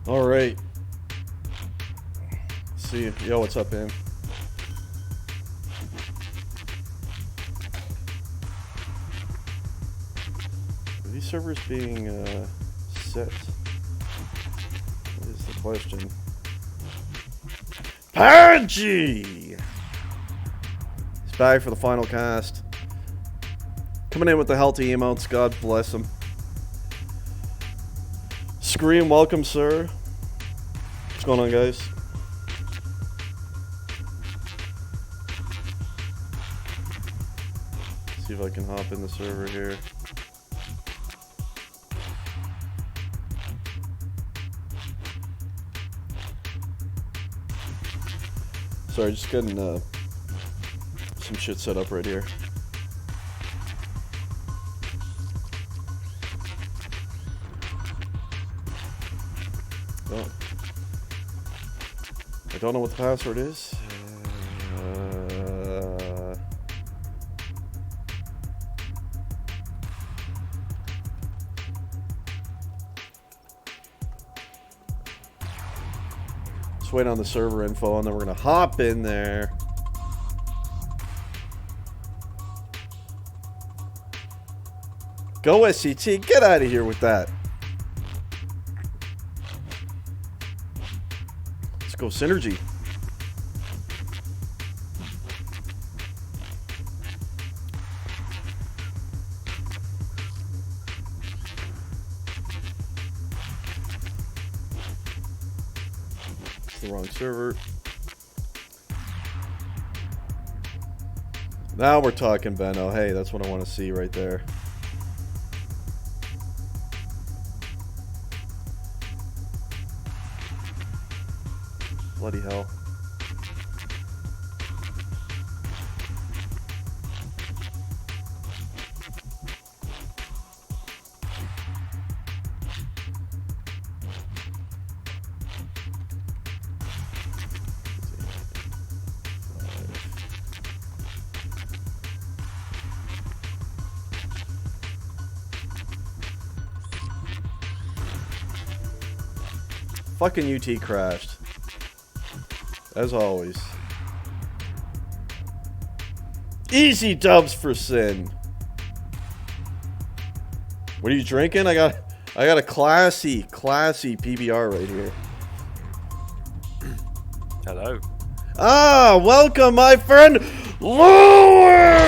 All right. See, yo, what's up, man? Are these servers being set? What is the question? Pudgy! He's back for the final cast. Coming in with the healthy emotes. God bless him. Scream, welcome, sir. What's going on, guys? See if I can hop in the server here. Sorry, just getting some shit set up right here. Oh. I don't know what the password is. Just wait on the server info and then we're gonna hop in there. Go SCT, get out of here with that. Let's go synergy. It's the wrong server. Now we're talking, Benno. Hey, that's what I want to see right there. Bloody hell. Fucking UT crashed. As always. Easy dubs for Sin. What are you drinking? I got a classy PBR right here. Hello. Ah, welcome my friend Lewis!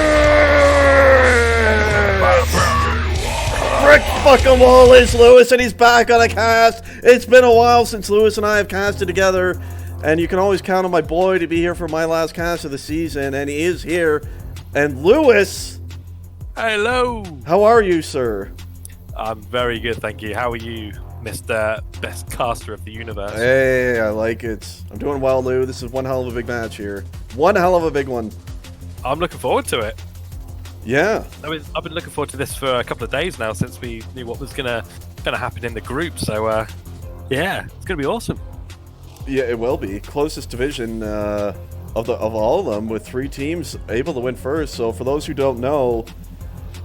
Frick fucking Wallace, Lewis, and he's back on a cast. It's been a while since Lewis and I have casted together. And you can always count on my boy to be here for my last cast of the season, and he is here. And Lewis! Hello! How are you, sir? I'm very good, thank you. How are you, Mr. Best Caster of the Universe? Hey, I like it. I'm doing well, Lou. This is one hell of a big match here. One hell of a big one. I'm looking forward to it. Yeah. I've been looking forward to this for a couple of days now since we knew what was gonna happen in the group. So, yeah, it's gonna be awesome. Yeah, it will be. Closest division of all of them, with 3 teams able to win first. So for those who don't know,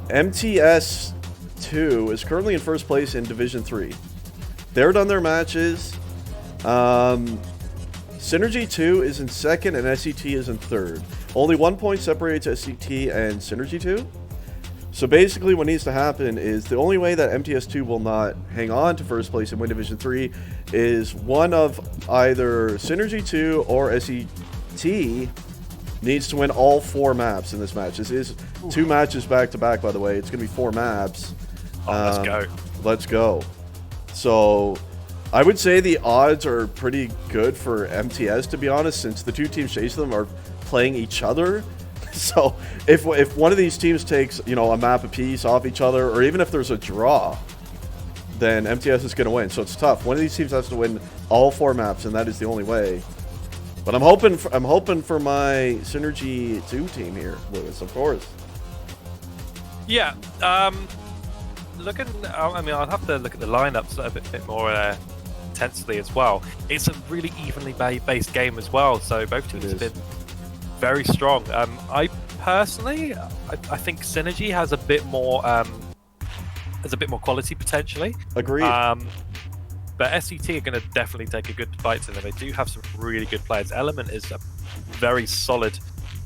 MTS2 is currently in first place in Division 3. They're done their matches. Synergy2 is in second and SCT is in third. Only 1 point separates SCT and Synergy2. So basically what needs to happen is the only way that MTS2 will not hang on to first place and win Division 3 is one of either Synergy2 or SCT needs to win all 4 maps in this match. This is 2 matches back to back, by the way. It's going to be 4 maps. Let's go. Let's go. So I would say the odds are pretty good for MTS, to be honest, since the 2 teams chasing them are playing each other. So if one of these teams takes, you know, a map apiece off each other, or even if there's a draw, then MTS is going to win. So it's tough. One of these teams has to win all 4 maps, and that is the only way. But I'm hoping for my Synergy 2 team here, Lewis, of course. Yeah. I mean, I'll have to look at the lineups a bit more intensely as well. It's a really evenly based game as well, so both teams have been very strong. I personally, I think Synergy has a bit more quality potentially. Agreed. But SCT are going to definitely take a good fight to them. They do have some really good players. Element is a very solid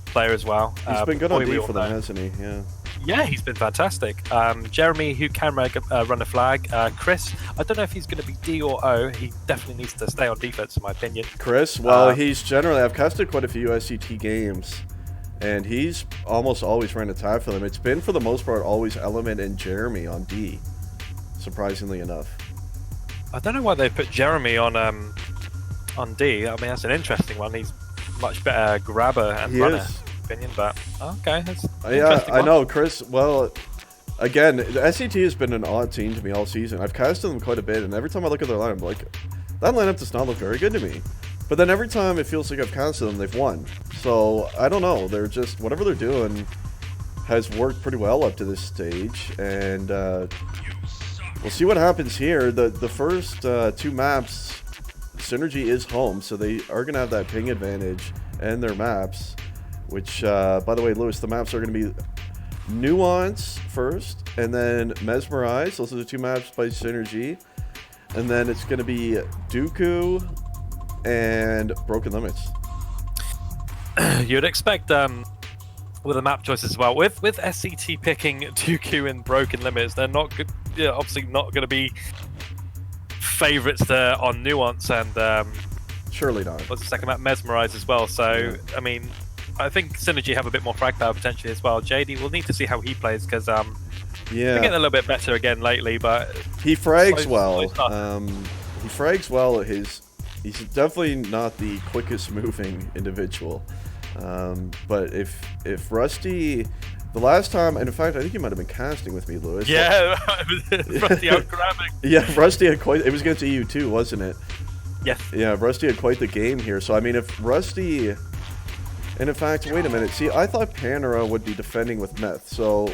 player as well. He's been good on D for them, hasn't he? Yeah. Yeah, he's been fantastic. Jeremy, who can run a flag. Chris, I don't know if he's going to be D or O. He definitely needs to stay on defense, in my opinion. Chris, well, he's generally... I've casted quite a few SCT games, and he's almost always ran attack for them. It's been, for the most part, always Element and Jeremy on D, surprisingly enough. I don't know why they put Jeremy on D. I mean, that's an interesting one. He's much better grabber and runner. Opinion, but okay, that's yeah, I know, Chris. Well, again, the SCT has been an odd team to me all season. I've casted them quite a bit, and every time I look at their lineup, I'm like, that lineup does not look very good to me. But then every time it feels like I've casted them, they've won. So I don't know. They're just, whatever they're doing has worked pretty well up to this stage, and we'll see what happens here. The first two maps, Synergy is home, so they are going to have that ping advantage and their maps. Which, by the way, Lewis, the maps are going to be Nuance first, and then Mesmerize. Those are the two maps by Synergy. And then it's going to be Dooku and Broken Limits. You'd expect, with the map choices as well, with SCT picking Dooku and Broken Limits, they're not good, obviously not going to be favourites on Nuance and... surely not. What's the second map? Mesmerize as well. So, yeah. I mean... I think Synergy have a bit more frag power potentially as well. JD, we'll need to see how he plays because yeah, they're getting a little bit better again lately. But he frags well. He frags well. He's definitely not the quickest moving individual. But if Rusty, the last time, and in fact, I think you might have been casting with me, Lewis. Yeah, Rusty out grabbing. Yeah, Rusty had quite. It was against EU too, wasn't it? Yes. Yeah, Rusty had quite the game here. So I mean, if Rusty. And in fact, wait a minute. See, I thought Panera would be defending with Meth, so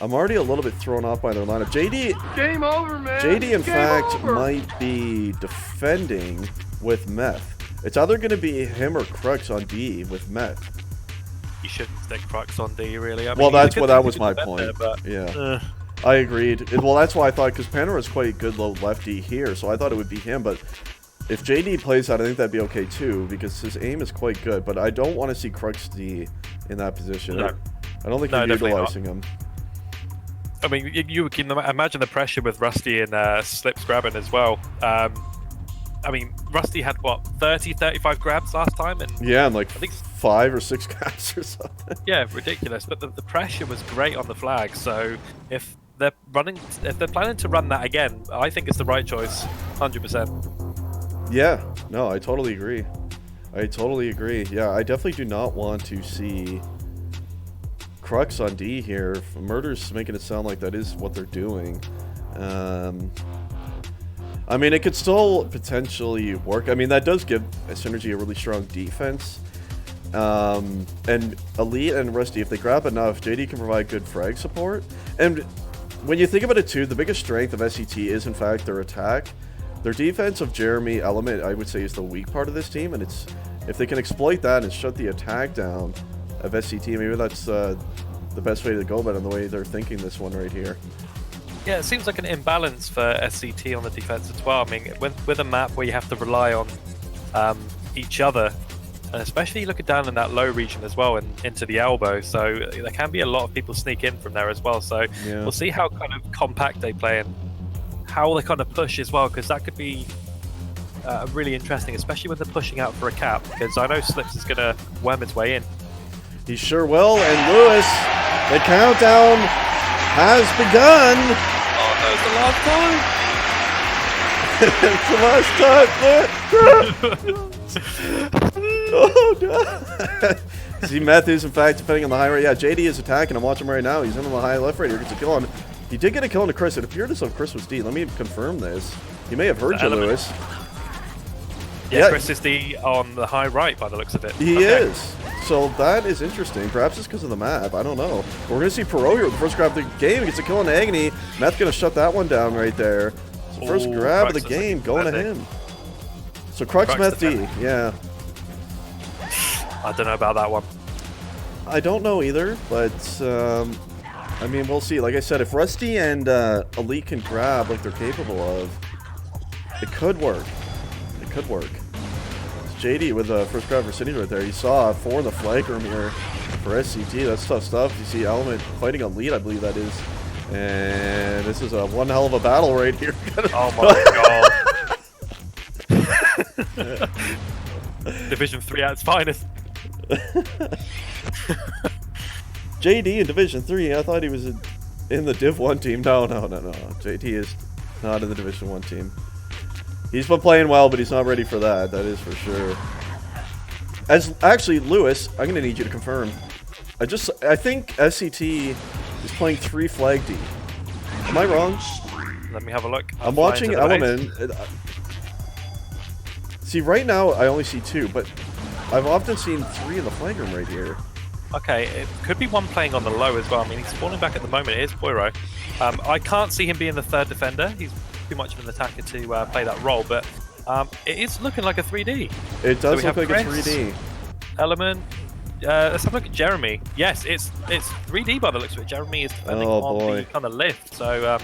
I'm already a little bit thrown off by their lineup. JD, game over, man. JD, in fact, might be defending with Meth. It's either going to be him or Crux on D with Meth. You shouldn't stick Crux on D, really. I mean, well, that was my point. Yeah, I agreed. Well, that's why I thought, because Panera is quite good low lefty here, so I thought it would be him, but. If JD plays that, I think that'd be okay too, because his aim is quite good, but I don't want to see Crux D in that position. No. I don't think you're utilizing him. I mean, you can imagine the pressure with Rusty and Slips grabbing as well. I mean, Rusty had, what, 30, 35 grabs last time? And yeah, and like I think 5 or 6 grabs or something. Yeah, ridiculous. But the pressure was great on the flag, so if they're planning to run that again, I think it's the right choice, 100%. Yeah, no, I totally agree. Yeah, I definitely do not want to see Crux on D here. Murder's making it sound like that is what they're doing. I mean, it could still potentially work. I mean, that does give Synergy a really strong defense. And Elite and Rusty, if they grab enough, JD can provide good frag support. And when you think about it too, the biggest strength of SCT is, in fact, their attack. Their defense of Jeremy Element, I would say, is the weak part of this team, and it's if they can exploit that and shut the attack down of SCT, maybe that's the best way to go about it, and the way they're thinking this one right here. Yeah, it seems like an imbalance for SCT on the defense as well. I mean, with a map where you have to rely on each other, and especially looking down in that low region as well and into the elbow, so there can be a lot of people sneak in from there as well. So yeah. We'll see how kind of compact they play and how they kind of push as well, because that could be really interesting, especially when they're pushing out for a cap, because I know Slips is going to worm its way in. He sure will, and Lewis, the countdown has begun. Oh, no, it's the last time! It's the last time! Oh, no! See, Meth is, in fact, depending on the high rate. Yeah, JD is attacking. I'm watching him right now. He's in on the high left right here. Gets a kill on. He did get a kill on Chris. It appeared as though Chris was D. Let me confirm this. He may have heard you, Lewis. Yeah, Chris is D on the high right by the looks of it. He is. So that is interesting. Perhaps it's because of the map. I don't know. But we're going to see Perot here with the first grab of the game. He gets a kill on Agony. Meth going to shut that one down right there. So first grab of the game going to him. So Crux Meth D. Yeah. I don't know about that one. I don't know either, but I mean, we'll see. Like I said, if Rusty and Elite can grab like they're capable of, It could work. It could work. It's JD with the first grab for City right there. You saw 4 in the flank room here for SCT. That's tough stuff. You see Element fighting on lead, I believe that is. And this is a one hell of a battle right here. Oh my god. Division 3 at its finest. JD in Division 3. I thought he was in the Div 1 team. No. JD is not in the Division 1 team. He's been playing well, but he's not ready for that. That is for sure. Actually, Lewis, I'm going to need you to confirm. I think SCT is playing 3 flag D. Am I wrong? Let me have a look. I'm watching Element. See, right now I only see 2, but I've often seen 3 in the flag room right here. Okay, it could be one playing on the low as well. I mean, he's spawning back at the moment. It is Boiro. I can't see him being the 3rd defender. He's too much of an attacker to play that role, but it is looking like a 3D. It does look like Chris, a 3D. Element. Let's have a look at Jeremy. Yes, it's 3D by the looks of it. Jeremy is defending on the kind of lift, so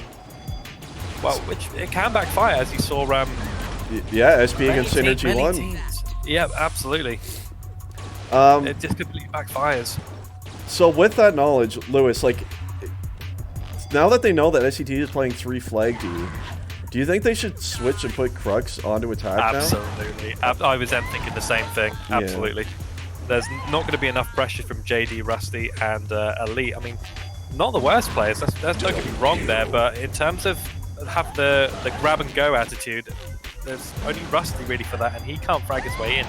well, which it can backfire, as you saw. Yeah, SP against synergy2. Yeah, absolutely. It just completely backfires. So with that knowledge, Lewis, like, now that they know that SCT is playing 3 flag D, do you think they should switch and put Crux onto attack now? Absolutely. I was then thinking the same thing. Absolutely. Yeah. There's not going to be enough pressure from JD, Rusty, and Elite. I mean, not the worst players. There's no getting me wrong there, but in terms of have the grab and go attitude, there's only Rusty really for that, and he can't frag his way in.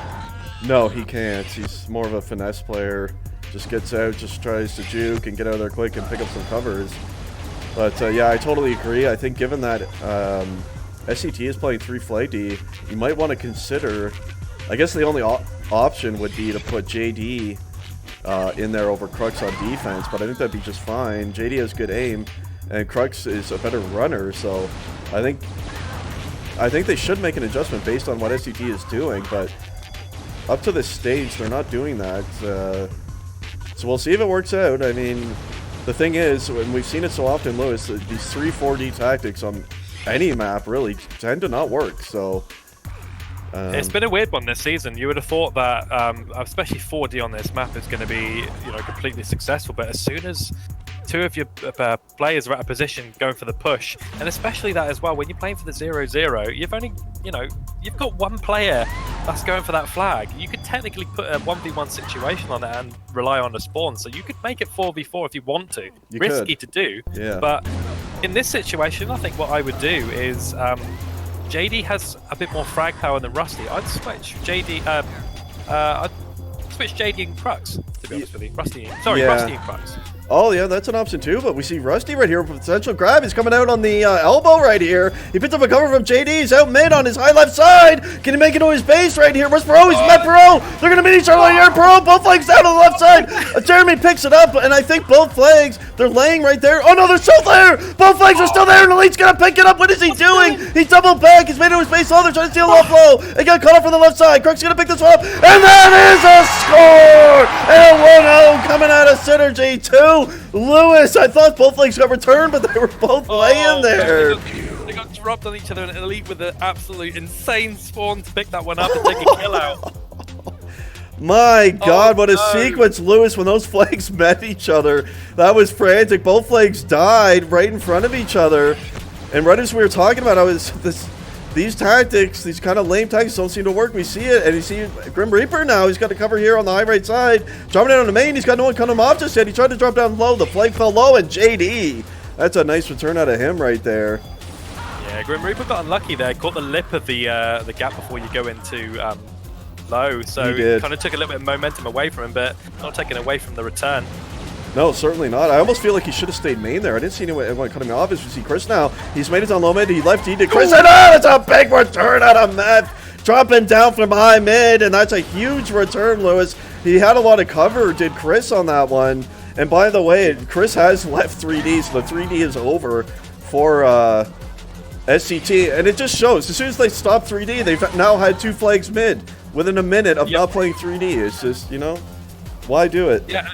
No, he can't. He's more of a finesse player. Just gets out, just tries to juke and get out of there quick and pick up some covers. But yeah, I totally agree. I think given that SCT is playing 3 flag D, you might want to consider. I guess the only option would be to put JD in there over Crux on defense, but I think that'd be just fine. JD has good aim, and Crux is a better runner, so I think they should make an adjustment based on what SCT is doing, but up to this stage, they're not doing that. So we'll see if it works out. I mean, the thing is, and we've seen it so often, Lewis, these 3-4D tactics on any map really tend to not work, so... it's been a weird one this season. You would have thought that, especially 4D on this map, is going to be, completely successful. But as soon as 2 of your players are at a position going for the push, and especially that as well, when you're playing for the 0-0, you've only, you've got 1 player that's going for that flag. You could technically put a 1v1 situation on it and rely on a spawn, so you could make it 4v4 if you want to. Risky to do, yeah. But in this situation, I think what I would do is. JD has a bit more frag power than Rusty. I'd switch JD. I'd switch JD and Crux, to be honest with you. Rusty and Crux. Oh, yeah, that's an option too, but we see Rusty right here with a potential grab. He's coming out on the elbow right here. He picked up a cover from JD. He's out mid on his high left side. Can he make it to his base right here? Where's Pro? He's met Pro. They're going to meet each other here. Pro, both flags down on the left side. Jeremy picks it up, and I think both flags, they're laying right there. Oh, no, they're still there. Both flags are still there, and Elite's going to pick it up. What is he doing? He's doubled back. He's made it to his base. Oh, they're trying to steal off low. He got cut off from the left side. Crux going to pick this one up, and that is a score. And a 1-0 coming out of synergy2. Lewis, I thought both legs got returned, but they were both laying there. They got dropped on each other, and Elite with the absolute insane spawn to pick that one up and take a kill out. My God, what a sequence, Lewis, when those flags met each other. That was frantic. Both flags died right in front of each other. And right as we were talking about, these tactics, these kind of lame tactics don't seem to work. We see it, and you see Grim Reaper now. He's got to cover here on the high right side. Dropping down on the main. He's got no one coming off just yet. He tried to drop down low. The flag fell low, and JD. That's a nice return out of him right there. Yeah, Grim Reaper got unlucky there. Caught the lip of the gap before you go into low. So it kind of took a little bit of momentum away from him, but not taking away from the return. No, certainly not. I almost feel like he should have stayed main there. I didn't see anyone cutting off. As we see Chris now, he's made it down low mid. He left D to Chris, and that's a big return out of Meth. Dropping down from high mid, and that's a huge return, Lewis. He had a lot of cover, did Chris, on that one. And by the way, Chris has left 3D, so the 3D is over for SCT. And it just shows, as soon as they stop 3D, they've now had 2 flags mid within a minute of not playing 3D. It's just, why do it? Yeah.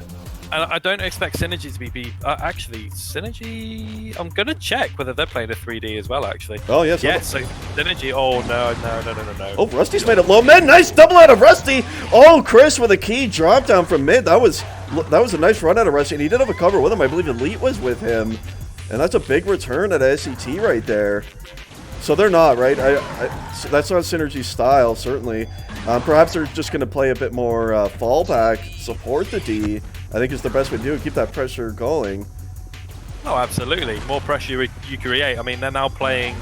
And I don't expect Synergy to be actually Synergy. I'm gonna check whether they're playing a 3D as well. Actually. Oh yes. Yes. So Synergy. Oh no. Oh, Rusty's made it low mid. Nice double out of Rusty. Oh, Chris with a key drop down from mid. That was a nice run out of Rusty, and he did have a cover with him. I believe Elite was with him, and that's a big return at SCT right there. So they're not, right? So that's not Synergy's style, certainly. Perhaps they're just going to play a bit more fallback, support the D. I think is the best way to do it. Keep that pressure going. Oh, absolutely. More pressure you create. I mean, they're now playing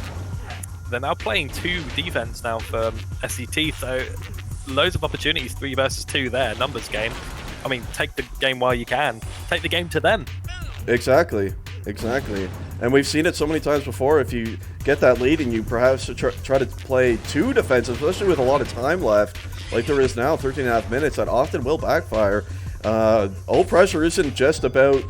2 defense now for SCT, so loads of opportunities, 3 versus 2 there, numbers game. I mean, take the game while you can. Take the game to them. Exactly. And we've seen it so many times before. If you get that lead and you perhaps try to play 2 defensive, especially with a lot of time left, like there is now, 13.5 minutes, that often will backfire. Ult pressure isn't just about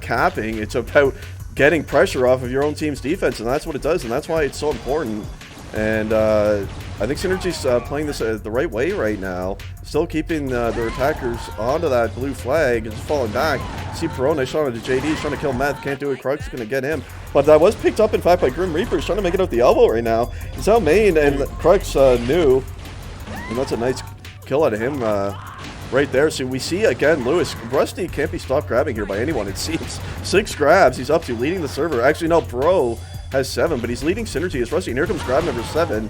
capping, it's about getting pressure off of your own team's defense, and that's what it does, and that's why it's so important. And I think Synergy's playing this the right way right now, still keeping their attackers onto that blue flag and just falling back. See Perone, nice shot into JD, he's trying to kill Meth, can't do it, Krug's going to get him. But that was picked up, in fact, by Grim Reaper. He's trying to make it out the elbow right now. He's out main, and Krug's new, and that's a nice kill out of him right there. So we see, again, Lewis, Rusty can't be stopped grabbing here by anyone, it seems. 6 grabs he's up to, leading the server. Actually, no, Bro has 7, but he's leading Synergy as Rusty. And here comes grab number 7.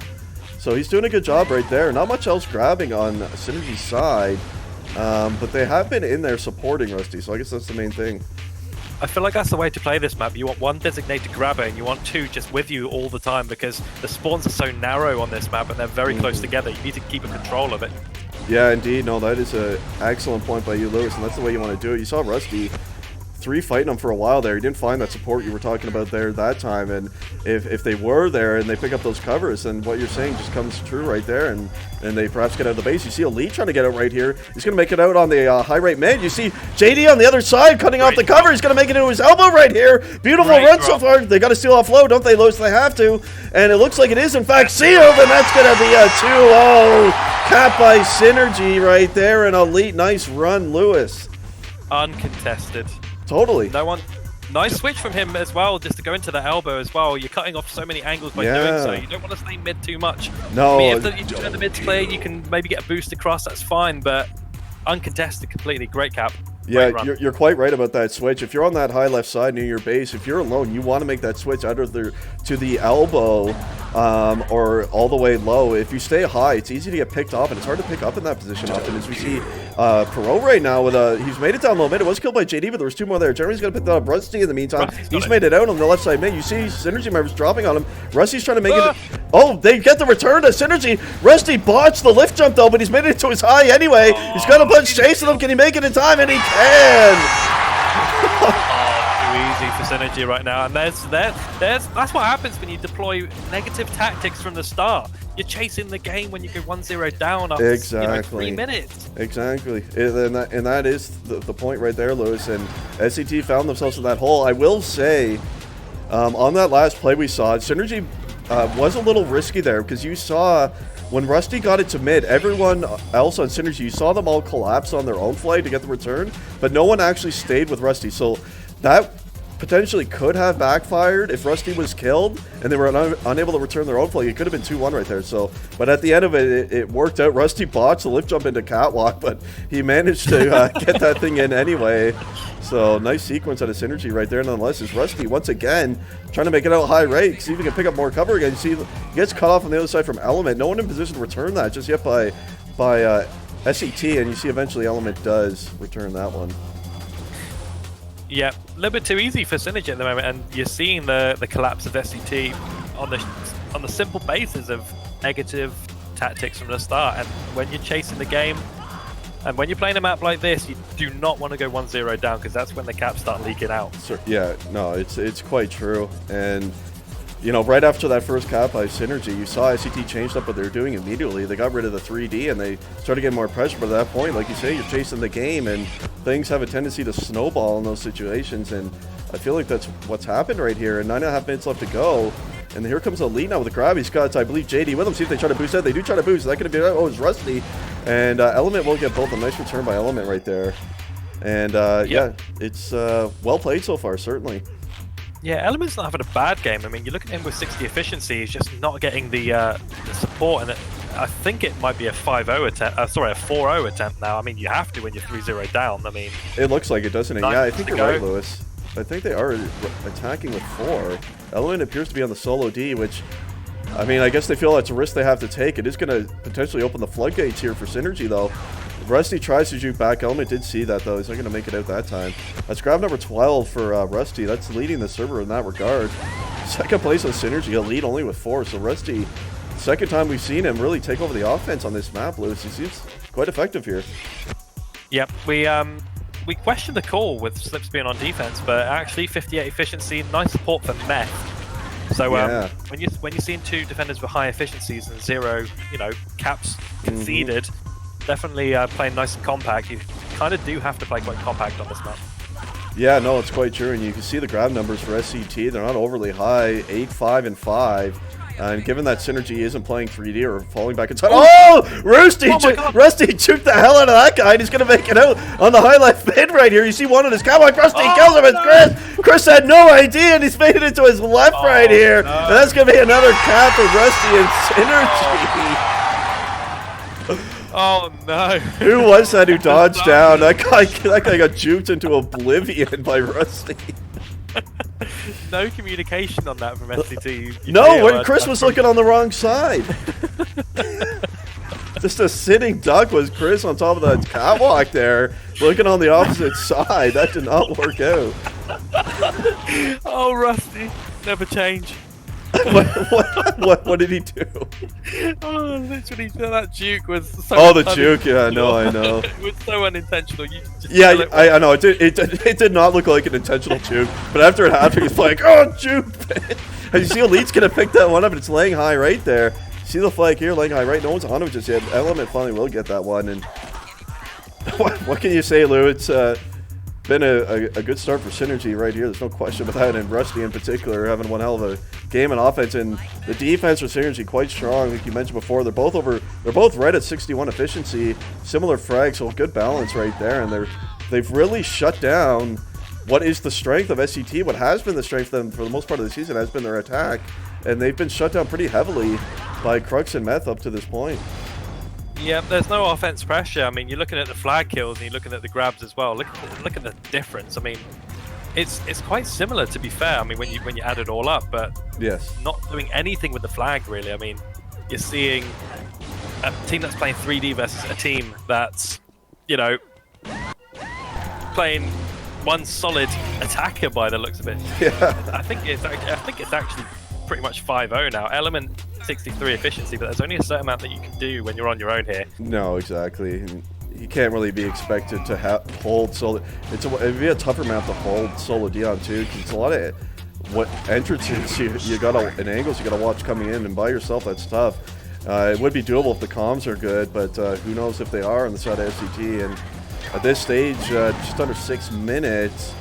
So he's doing a good job right there. Not much else grabbing on Synergy's side, but they have been in there supporting Rusty, so I guess that's the main thing. I feel like that's the way to play this map. You want 1 designated grabber and you want 2 just with you all the time, because the spawns are so narrow on this map and they're very close together. You need to keep in control of it. Yeah, indeed. No, that is an excellent point by you, Lewis, and that's the way you want to do it. You saw Rusty 3 fighting him for a while there. He didn't find that support you were talking about there that time, and if they were there and they pick up those covers, then what you're saying just comes true right there, and they perhaps get out of the base. You see Elite trying to get out right here. He's going to make it out on the high right mid. You see JD on the other side cutting off the cover. He's going to make it into his elbow right here. Beautiful run so far. They got to steal off low, don't they, Lewis? They have to, and it looks like it is in fact sealed, and that's going to be a 2-0 cap by Synergy right there, and Elite. Nice run, Lewis. Uncontested. Totally. No one. Nice switch from him as well, just to go into the elbow as well. You're cutting off so many angles by doing so. You don't want to stay mid too much. No. I mean, if you turn the mid clear, you can maybe get a boost across. That's fine, but uncontested completely. Great cap. Yeah, you're quite right about that switch. If you're on that high left side near your base, if you're alone, you want to make that switch either to the elbow or all the way low. If you stay high, it's easy to get picked off, and it's hard to pick up in that position often. As we see Perot right now with he's made it down low mid. It was killed by JD, but there was 2 more there. Jeremy's going to pick that up. Rusty in the meantime. He's made it out on the left side mid. You see Synergy members dropping on him. Rusty's trying to make it. Oh, they get the return to Synergy. Rusty botched the lift jump though, but he's made it to his high anyway. He's got a bunch chasing him. Can he make it in time? And he can. Too easy for Synergy right now, and that's what happens when you deploy negative tactics from the start. You're chasing the game when you go 1-0 down after 3 minutes. Exactly, and that is the point right there, Lewis. And SCT found themselves in that hole. I will say, on that last play we saw, Synergy was a little risky there, because you saw when Rusty got it to mid, everyone else on Synergy, you saw them all collapse on their own flag to get the return, but no one actually stayed with Rusty. So that potentially could have backfired if Rusty was killed and they were unable to return their own flag. It could have been 2-1 right there. So, but at the end of it, it worked out. Rusty botched the lift jump into Catwalk, but he managed to get that thing in anyway. So nice sequence out of Synergy right there. Nonetheless, is Rusty once again trying to make it out high rate, see if he can pick up more cover again. You see, he gets cut off on the other side from Element. No one in position to return that just yet by SCT, and you see eventually Element does return that one. Yeah, a little bit too easy for Synergy at the moment, and you're seeing the collapse of SCT on the simple basis of negative tactics from the start. And when you're chasing the game, and when you're playing a map like this, you do not want to go 1-0 down, because that's when the caps start leaking out. So, yeah, no, it's quite true. And you know, right after that first cap by Synergy, you saw SCT changed up what they were doing immediately. They got rid of the 3D and they started getting more pressure. But at that point, like you say, you're chasing the game and things have a tendency to snowball in those situations. And I feel like that's what's happened right here. And 9.5 minutes left to go. And here comes Elite now with the grab. He's got, I believe, JD with him. See if they try to boost that. They do try to boost. Is that going to be, oh, it's Rusty. And Element will get both. A nice return by Element right there. And yeah, it's well played so far, certainly. Yeah, Element's not having a bad game. I mean, you look at him with 60 efficiency, he's just not getting the support, and I think it might be a 5-0 attempt. Sorry, a 4-0 attempt now. I mean, you have to when you're 3-0 down. I mean, it looks like it, doesn't it? Yeah, I think you're right, Lewis. I think they are attacking with 4. Element appears to be on the solo D, which, I mean, I guess they feel that's a risk they have to take. It is going to potentially open the floodgates here for Synergy, though. Rusty tries to juke back. Element did see that, though. He's not going to make it out that time. That's grab number 12 for Rusty. That's leading the server in that regard. Second place on Synergy. A lead only with 4. So Rusty, second time we've seen him really take over the offense on this map, Lewis. He seems quite effective here. Yep, we questioned the call with Slips being on defense, but actually 58 efficiency, nice support for Meth. So when you're seeing 2 defenders with high efficiencies and 0, caps conceded, definitely playing nice and compact. You kind of do have to play quite compact on this map. Yeah, no, it's quite true, and you can see the grab numbers for SCT. They're not overly high, 8, 5, and 5. And given that Synergy isn't playing 3D or falling back inside, Rusty juked the hell out of that guy, and he's going to make it out on the high left mid right here. You see one of his cowboy, Rusty kills him, and Chris had no idea, and he's made it into his left right here. No. And that's going to be another cap for Rusty and Synergy. Oh no! Who was that who dodged down? That guy got juked into oblivion by Rusty. No communication on that from SCT. No, when Chris was looking on the wrong side. Just a sitting duck was Chris on top of that catwalk there, looking on the opposite side. That did not work out. Oh, Rusty, never change. What did he do? Oh, literally, that juke was so... Oh, the juke, yeah, no, I know. It was so unintentional. You just I know, it did not look like an intentional juke, but after it happened, he's like, oh, juke! And you see Elite's gonna pick that one up, and it's laying high right there. See the flag here, laying high right? No one's on it just yet. Element finally will get that one, and what can you say, Lou? It's been a good start for Synergy right here. There's no question about that, and Rusty in particular having one hell of a game in offense, and the defense for Synergy quite strong. Like you mentioned before, they're both right at 61 efficiency, similar frags, so good balance right there, and they've really shut down what is the strength of SCT. What has been the strength of them for the most part of the season has been their attack, and they've been shut down pretty heavily by Crux and Meth up to this point. Yeah, there's no offense pressure. I mean, you're looking at the flag kills and you're looking at the grabs as well. Look at the difference. I mean, it's quite similar, to be fair. I mean, when you add it all up, but yes, not doing anything with the flag really. I mean, you're seeing a team that's playing 3D versus a team that's, playing one solid attacker by the looks of it. Yeah. I think it's actually pretty much 5-0 now. Element 63 efficiency, but there's only a certain amount that you can do when you're on your own here. No, exactly. And you can't really be expected to hold solo. It'd be a tougher map to hold solo Dion too, because it's a lot of entrances you gotta and angles you gotta watch coming in, and by yourself that's tough. It would be doable if the comms are good, but who knows if they are on the side of SCT. And at this stage, just under 6 minutes,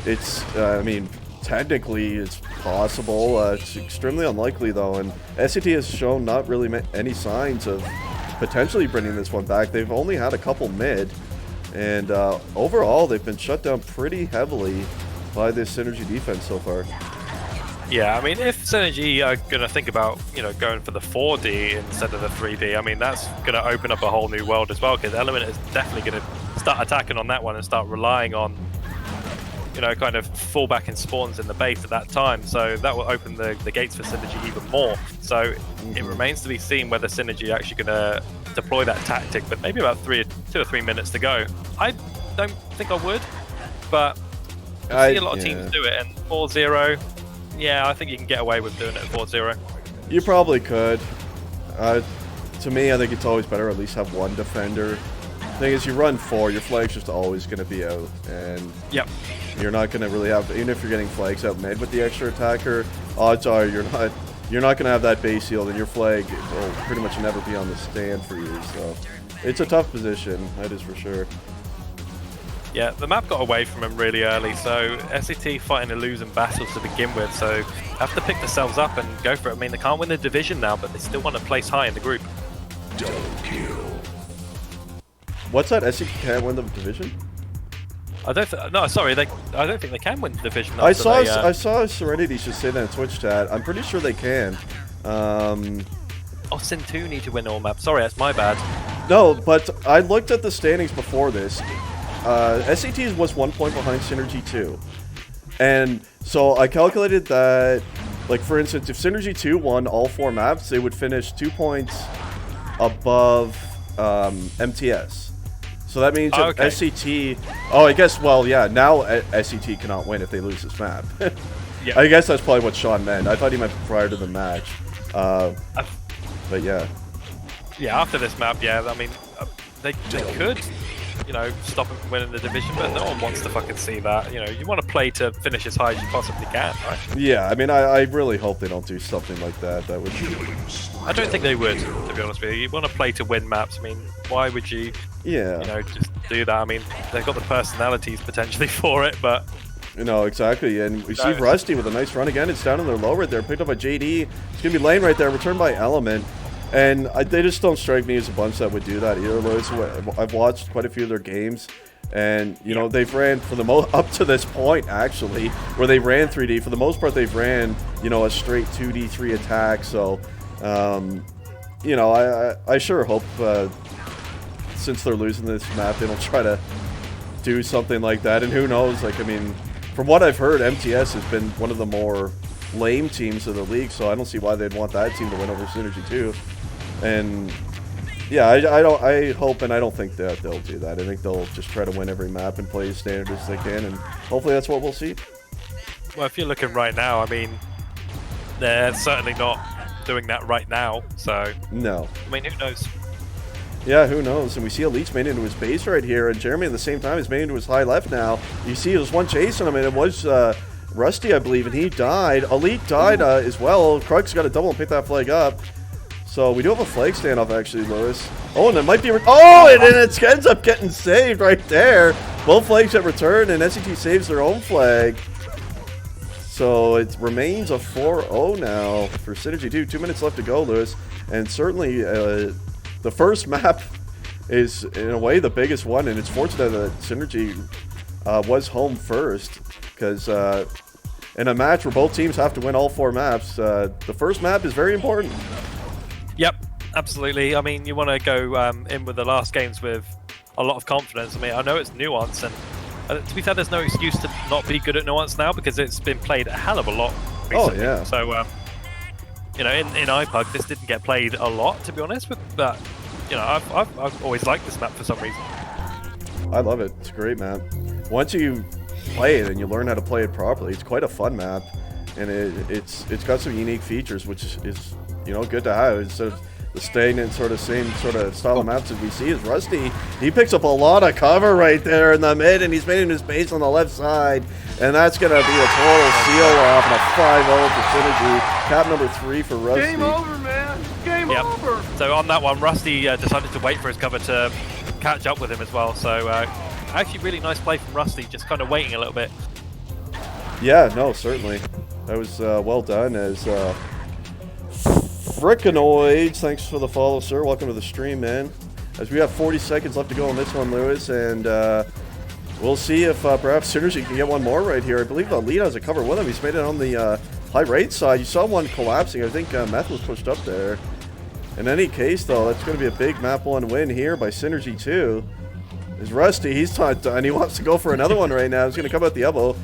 it's I mean, technically it's possible. It's extremely unlikely though, and SCT has shown not really any signs of potentially bringing this one back. They've only had a couple mid, and overall they've been shut down pretty heavily by this Synergy defense so far. Yeah, I mean, if Synergy are going to think about, going for the 4D instead of the 3D, I mean, that's going to open up a whole new world as well, because Element is definitely going to start attacking on that one and start relying on, kind of fallback and spawns in the base at that time. So that will open the gates for Synergy even more. So it remains to be seen whether Synergy are actually going to deploy that tactic, but maybe about 2 or 3 minutes to go. I don't think I would, but I see a lot of teams do it, and 4-0, yeah, I think you can get away with doing it at 4-0. You probably could. To me, I think it's always better at least have one defender. The thing is, you run 4, your flag's just always going to be out, and yep, you're not going to really have, even if you're getting flags out mid with the extra attacker, odds are you're not going to have that base healed, and your flag will pretty much never be on the stand for you. So it's a tough position, that is for sure. Yeah, the map got away from him really early, so SCT fighting a losing battle to begin with, so have to pick themselves up and go for it. I mean, they can't win the division now, but they still want to place high in the group. Double kill. What's that? SCT can't win the division? I don't. No, sorry. I don't think they can win the division. I after saw Serenity just say that in Twitch chat. I'm pretty sure they can. Oh, Sin 2 need to win all maps. Sorry, that's my bad. No, but I looked at the standings before this. SCT was 1 point behind synergy2. And so I calculated that, like, for instance, if synergy2 won all 4 maps, they would finish 2 points above MTS. So that means if SCT... Oh, I guess, well, yeah, now SCT cannot win if they lose this map. Yeah. I guess that's probably what Sean meant. I thought he meant prior to the match. But yeah. Yeah, after this map, yeah, I mean, they could, you know, stop him from winning the division, but no one wants to fucking see that. You know, you want to play to finish as high as you possibly can, right? Yeah, I mean, I really hope they don't do something like that. That would. I don't think they would, to be honest with you. You want to play to win maps. I mean, why would you? Yeah. You know, just do that. I mean, they've got the personalities potentially for it, but. You know, exactly. And we see Rusty with a nice run again. It's down in their low right there, picked up by JD. It's gonna be lane right there, returned by Element. And they just don't strike me as a bunch that would do that either, Lewis. I've watched quite a few of their games, and you know they've ran for the up to this point actually, where they ran 3D. For the most part, they've ran a straight 2D 3 attack. So, you know, I sure hope since they're losing this map, they don't try to do something like that. And who knows? Like, I mean, from what I've heard, MTS has been one of the more lame teams of the league, so I don't see why they'd want that team to win over synergy2. And yeah, I hope and I don't think that they'll do that. I think they'll just try to win every map and play as standard as they can, and hopefully that's what we'll see. Well, if you're looking right now, I mean, they're certainly not doing that right now. So no, I mean, who knows? Yeah, who knows? And we see Elite's made into his base right here, and Jeremy at the same time is made into his high left now. You see there's one chasing him, and it was Rusty, I believe, and he died. Elite died as well. Krug's got a double and pick that flag up. So we do have a flag standoff, actually, Lewis. Oh, and it might be... Oh, and then it ends up getting saved right there. Both flags get returned, and SCT saves their own flag. So it remains a 4-0 now for synergy2. 2 minutes left to go, Lewis. And certainly the first map is, in a way, the biggest one. And it's fortunate that synergy was home first. Because in a match where both teams have to win all 4 maps, the first map is very important. Yep, absolutely. I mean, you want to go in with the last games with a lot of confidence. I mean, I know it's nuance, and to be fair, there's no excuse to not be good at nuance now because it's been played a hell of a lot recently. Oh, yeah. So, you know, in iPug, this didn't get played a lot, to be honest, but, you know, I've always liked this map for some reason. I love it. It's a great map. Once you play it and you learn how to play it properly, it's quite a fun map, and it's got some unique features, which is you know, good to have. Instead of the staying in same sort of style of maps as we see is Rusty. He picks up a lot of cover right there in the mid, and he's made in his base on the left side, and that's going to be a total seal off and a 5-0 for synergy. Cap number 3 for Rusty. Game over, man. Game over. So on that one, Rusty decided to wait for his cover to catch up with him as well. So actually really nice play from Rusty, just kind of waiting a little bit. Yeah, no, certainly. That was well done. As Frickanoids, thanks for the follow, sir. Welcome to the stream, man. As we have 40 seconds left to go on this one, Lewis, and we'll see if perhaps Synergy can get one more right here. I believe the lead has a cover with him. He's made it on the high right side. You saw one collapsing. I think Meth was pushed up there. In any case, though, that's going to be a big map 1 win here by synergy2. Is Rusty. He's not done. He wants to go for another one right now. He's going to come out the elbow.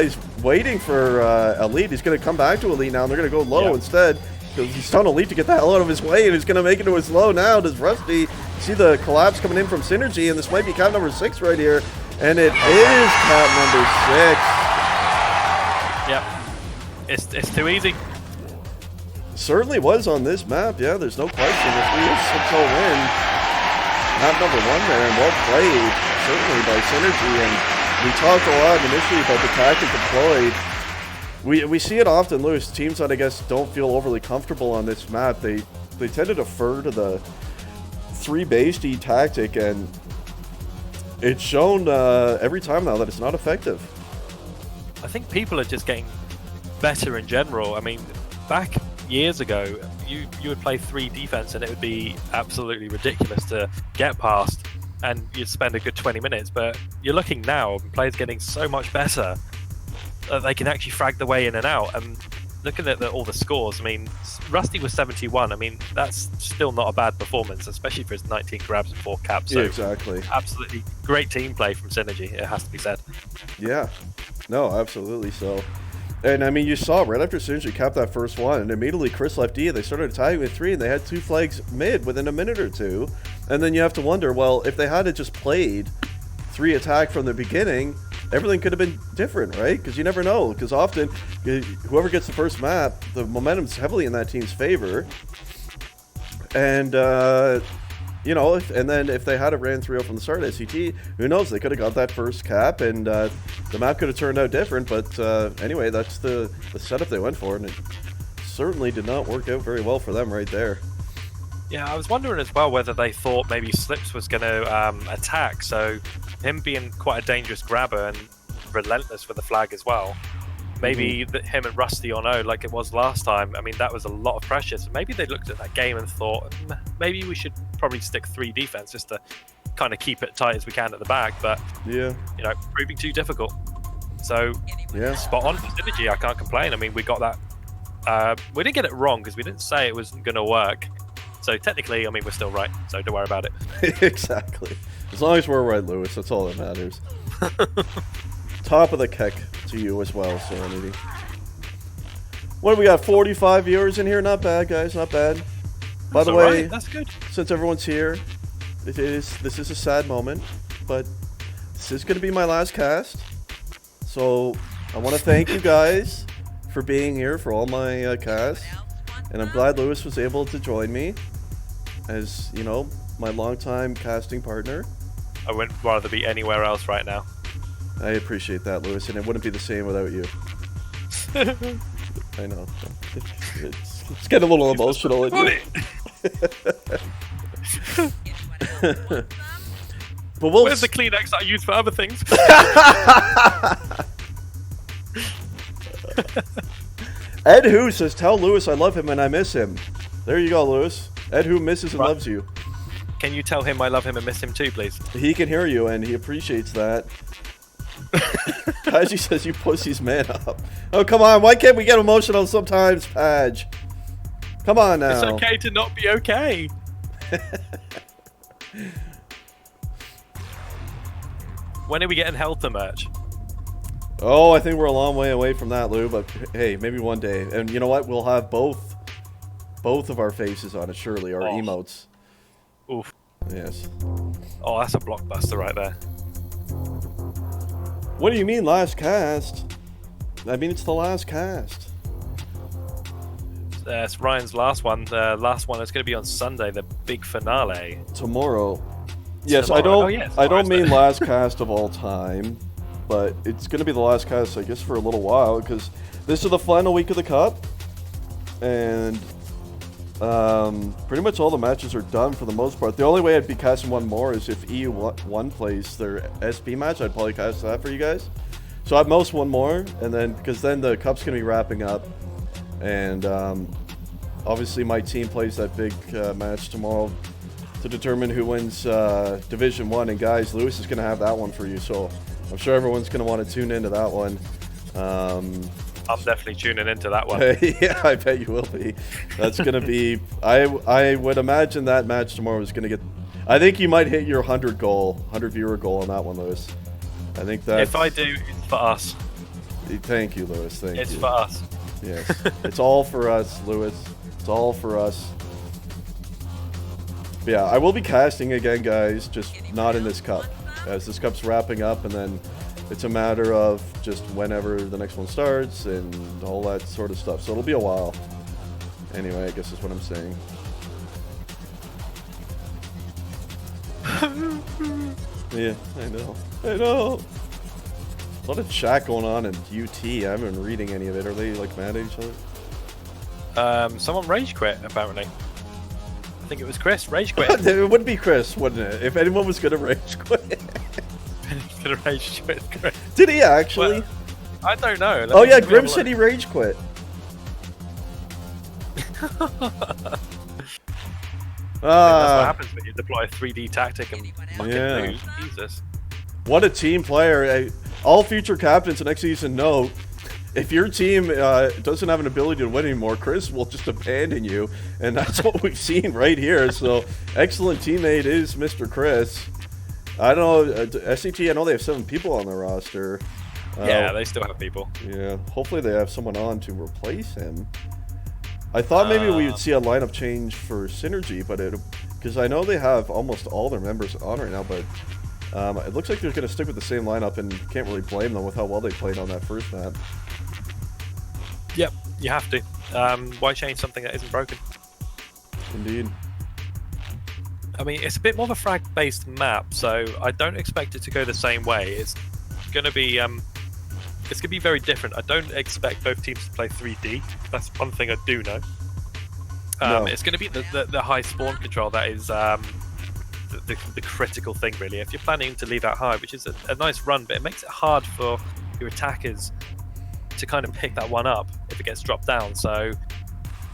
He's waiting for Elite. He's going to come back to Elite now, and they're going to go low instead. Because he's telling Elite to get the hell out of his way, and he's going to make it to his low now. Does Rusty see the collapse coming in from Synergy? And this might be cap number 6 right here. And it is cap number 6. Yep. It's too easy. Certainly was on this map. Yeah, there's no question. If we have 6-0 win, map number 1 there, and well played, certainly by Synergy. And we talked a lot initially about the tactic deployed. We see it often, Lewis. Teams that I guess don't feel overly comfortable on this map, they tend to defer to the 3 base D tactic, and it's shown every time now that it's not effective. I think people are just getting better in general. I mean, back years ago, you would play 3 defense and it would be absolutely ridiculous to get past. and you'd spend a good 20 minutes. But you're looking now, players getting so much better that they can actually frag the way in and out. And looking at all the scores, I mean, Rusty was 71. I mean, that's still not a bad performance, especially for his 19 grabs and 4 caps. So yeah, exactly. Absolutely great team play from Synergy, it has to be said. Yeah. No, absolutely so. And I mean, you saw right after Synergy capped that first one, and immediately Chris left E, they started attacking with 3, and they had 2 flags mid within a minute or two. And then you have to wonder, well, if they had just played 3 attack from the beginning, everything could have been different, right? Because you never know. Because often, whoever gets the first map, the momentum's heavily in that team's favor. And, you know, and then if they had ran 3-0 from the start at SCT, who knows? They could have got that first cap, and the map could have turned out different. But anyway, that's the setup they went for, and it certainly did not work out very well for them right there. Yeah, I was wondering as well whether they thought maybe Slips was going to attack, so him being quite a dangerous grabber and relentless with the flag as well. Maybe him and Rusty on O, like it was last time, I mean, that was a lot of pressure. So maybe they looked at that game and thought, maybe we should probably stick 3 defense just to kind of keep it tight as we can at the back. But, yeah, you know, proving too difficult. So, yeah, spot on for Synergy, I can't complain. I mean, we got that. We didn't get it wrong because we didn't say it wasn't going to work. So technically, I mean, we're still right, so don't worry about it. Exactly. As long as we're right, Lewis, that's all that matters. Top of the keck to you as well, Serenity. What do we got? 45 viewers in here? Not bad, guys. Not bad. By the way, that's good. Since everyone's here, this is a sad moment, but this is going to be my last cast. So I want to thank you guys for being here for all my casts. And I'm glad Lewis was able to join me as, you know, my longtime casting partner. I wouldn't rather be anywhere else right now. I appreciate that, Lewis, and it wouldn't be the same without you. I know. It's getting a little emotional. But where's the Kleenex I use for other things? Ed Who says, tell Lewis I love him and I miss him. There you go, Lewis. Ed Who misses and loves you. Can you tell him I love him and miss him too, please? He can hear you and he appreciates that. Pagey says, you pussies, man up. Oh, come on. Why can't we get emotional sometimes, Page? Come on now. It's okay to not be okay. When are we getting Helter merch? Oh, I think we're a long way away from that, Lou, but hey, maybe one day. And you know what? We'll have both of our faces on it, surely, our emotes. Oof. Yes. Oh, that's a blockbuster right there. What do you mean, last cast? I mean, it's the last cast. It's Ryan's last one. The last one is going to be on Sunday, the big finale. Tomorrow. Yes, Tomorrow. I don't mean last cast of all time, but it's going to be the last cast, I guess, for a little while, because this is the final week of the Cup, and pretty much all the matches are done for the most part. The only way I'd be casting one more is if EU1 plays their SP match. I'd probably cast that for you guys. So at most one more, and then because then the Cup's going to be wrapping up, and obviously my team plays that big match tomorrow to determine who wins Division 1. And guys, Lewis is going to have that one for you, so I'm sure everyone's going to want to tune into that one. I'm definitely tuning into that one. Yeah, I bet you will be. That's going to be... I would imagine that match tomorrow is going to get... I think you might hit your 100 viewer goal on that one, Lewis. I think that... If I do, it's for us. Thank you, Lewis. Thank you. It's for us. Yes. It's all for us, Lewis. It's all for us. But yeah, I will be casting again, guys, just not in this Cup. As this Cup's wrapping up, and then it's a matter of just whenever the next one starts and all that sort of stuff. So it'll be a while. Anyway, I guess that's what I'm saying. Yeah, I know. I know. A lot of chat going on in UT. I haven't been reading any of it. Are they like mad at each other? Someone rage quit, apparently. I think it was Chris. Rage quit. It would be Chris, wouldn't it? If anyone was gonna rage quit. Gonna rage quit, Chris. Did he actually? Well, I don't know. Oh yeah, Grim said he rage quit. That's what happens when you deploy a 3D tactic and fucking Yeah. lose. Jesus. What a team player. All future captains next season know, if your team doesn't have an ability to win anymore, Chris will just abandon you. And that's what we've seen right here. So, excellent teammate is Mr. Chris. I don't know, SCT, I know they have 7 people on their roster. Yeah, they still have people. Yeah, hopefully they have someone on to replace him. I thought maybe we would see a lineup change for Synergy, but because I know they have almost all their members on right now, but it looks like they're going to stick with the same lineup, and can't really blame them with how well they played on that first map. Yep, you have to. Why change something that isn't broken? Indeed. I mean, it's a bit more of a frag-based map, so I don't expect it to go the same way. It's going to be very different. I don't expect both teams to play 3D. That's one thing I do know. No. It's going to be the high spawn control that is the critical thing, really. If you're planning to leave out high, which is a nice run, but it makes it hard for your attackers to kind of pick that one up if it gets dropped down. So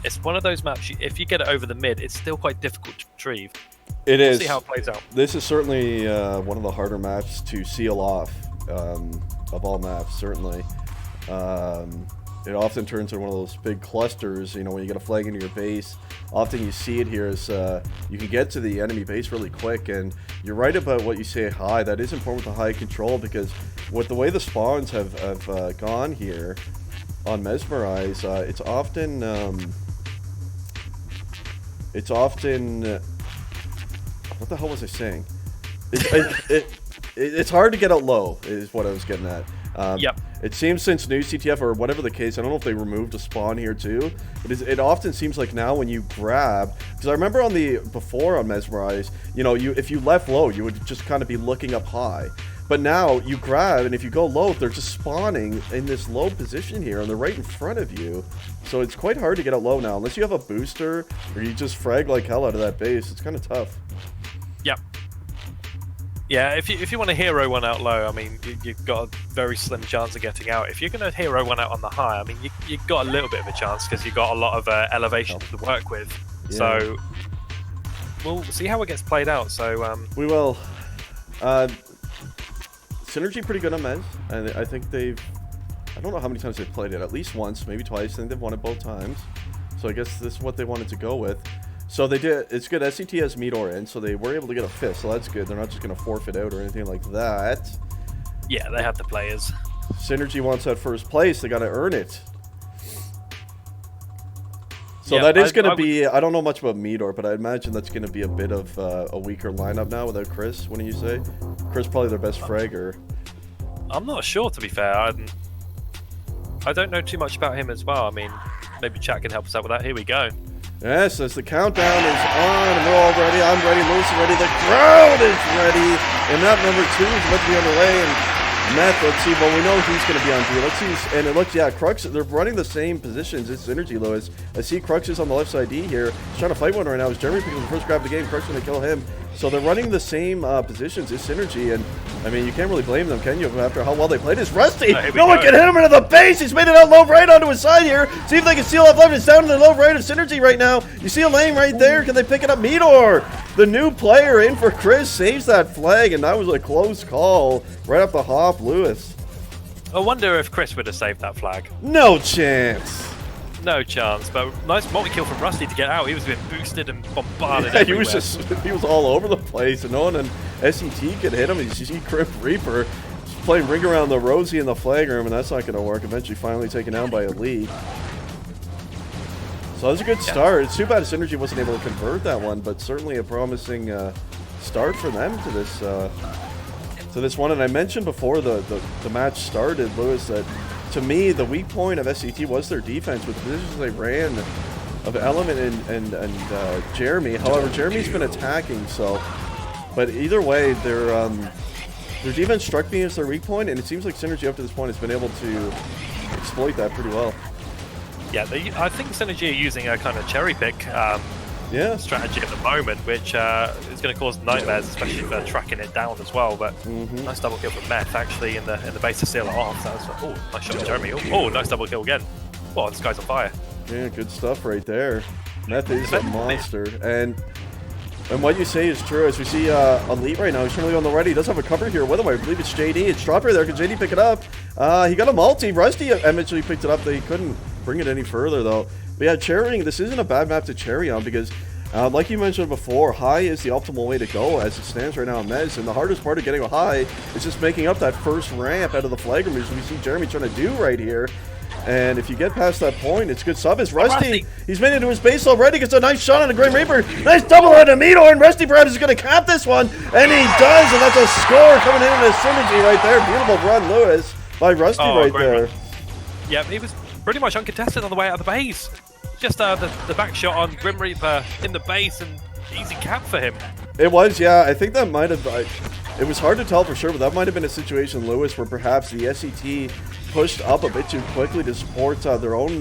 it's one of those maps, if you get it over the mid, it's still quite difficult to retrieve. It is. See how it plays out. This is certainly one of the harder maps to seal off of all maps, certainly. It often turns into one of those big clusters, you know, when you get a flag into your base. Often you see it here as you can get to the enemy base really quick, and you're right about what you say high. That is important with the high control, because with the way the spawns have gone here on Mesmerize, it's often what the hell was I saying? It's hard to get out low, is what I was getting at. Yep. It seems since new CTF, or whatever the case, I don't know if they removed a spawn here too, but it often seems like now when you grab, because I remember before on Mesmerize, you know, if you left low, you would just kind of be looking up high. But now you grab, and if you go low, they're just spawning in this low position here, and they're right in front of you. So it's quite hard to get out low now, unless you have a booster, or you just frag like hell out of that base. It's kind of tough. Yep. Yeah, if you want to hero one out low, I mean, you've got a very slim chance of getting out. If you're going to hero one out on the high, I mean, you've got a little bit of a chance because you've got a lot of elevation to work with. Yeah. So we'll see how it gets played out. So we will. Synergy pretty good on Mez, and I think I don't know how many times they've played it. At least once, maybe twice. I think they've won it both times. So I guess this is what they wanted to go with. So they did. It's good. SCT has Meteor in, so they were able to get a 5th. So that's good. They're not just going to forfeit out or anything like that. Yeah, they have the players. Synergy wants that first place. They got to earn it. So yeah, that is going to be. I don't know much about Meteor, but I imagine that's going to be a bit of a weaker lineup now without Chris. What do you say? Chris probably their best fragger. I'm not sure, to be fair. I don't know too much about him as well. I mean, maybe chat can help us out with that. Here we go. Yes, as the countdown is on, and we're all ready. I'm ready, Lewis is ready, the crowd is ready, and map number 2 is about to be underway, and Meth, let's see, well, we know who's going to be on D. Let's see, and it looks, yeah, Crux, they're running the same positions. It's Synergy, Lewis. I see Crux is on the left side D here. He's trying to fight one right now. As Jeremy picks up the first grab of the game, Crux is going to kill him. So they're running the same positions. It's Synergy, and I mean, you can't really blame them, can you, after how well they played? It's Rusty! No one can hit him into the base! He's made it out low right onto his side here. See if they can steal off left. It's down to the low right of Synergy right now. You see a lane right there. Can they pick it up? Meteor, the new player in for Chris, saves that flag, and that was a close call right up the hop, Lewis. I wonder if Chris would have saved that flag. No chance. No chance, but nice multi-kill from Rusty to get out. He was being boosted and bombarded Yeah, everywhere. he was all over the place, and no one in SCT could hit him. You see Crypt Reaper just playing ring around the Rosie in the flag room, and that's not going to work. Eventually finally taken down by Elite. So that was a good start. It's too bad Synergy wasn't able to convert that one, but certainly a promising start for them to this one. And I mentioned before the match started, Lewis, that to me the weak point of SCT was their defense with the positions they ran of Element and Jeremy. However, Jeremy's been attacking, so but either way, their defense struck me as their weak point, and it seems like Synergy up to this point has been able to exploit that pretty well. Yeah, I think Synergy are using a kind of cherry pick strategy at the moment, which is going to cause nightmares, especially for tracking it down as well. But nice double kill from Meth actually in the base to seal it off. That was, nice shot from Jeremy. Oh, nice double kill again. Well, this guy's on fire. Yeah, good stuff right there. Meth is a monster, and And what you say is true. As we see Elite right now, he's trying to go on the right. He does have a cover here with him. I believe it's JD. It's dropped right there. Can JD pick it up? He got a multi. Rusty eventually picked it up. They couldn't bring it any further, though. But yeah, cherrying, this isn't a bad map to cherry on because, like you mentioned before, high is the optimal way to go as it stands right now in Mez. And the hardest part of getting a high is just making up that first ramp out of the flag room, as we see Jeremy trying to do right here. And if you get past that point, it's good sub. It's Rusty. He's made it into his base already. Gets a nice shot on the Grim Reaper. Nice double on a Meteor, and Rusty perhaps is going to cap this one. And he does, and that's a score coming in a synergy right there. Beautiful run, Lewis, by Rusty right there. Run. Yeah, he was pretty much uncontested on the way out of the base. Just the back shot on Grim Reaper in the base, and easy cap for him. It was, yeah. I think that might have... it was hard to tell for sure, but that might have been a situation, Lewis, where perhaps the SCT pushed up a bit too quickly to support their own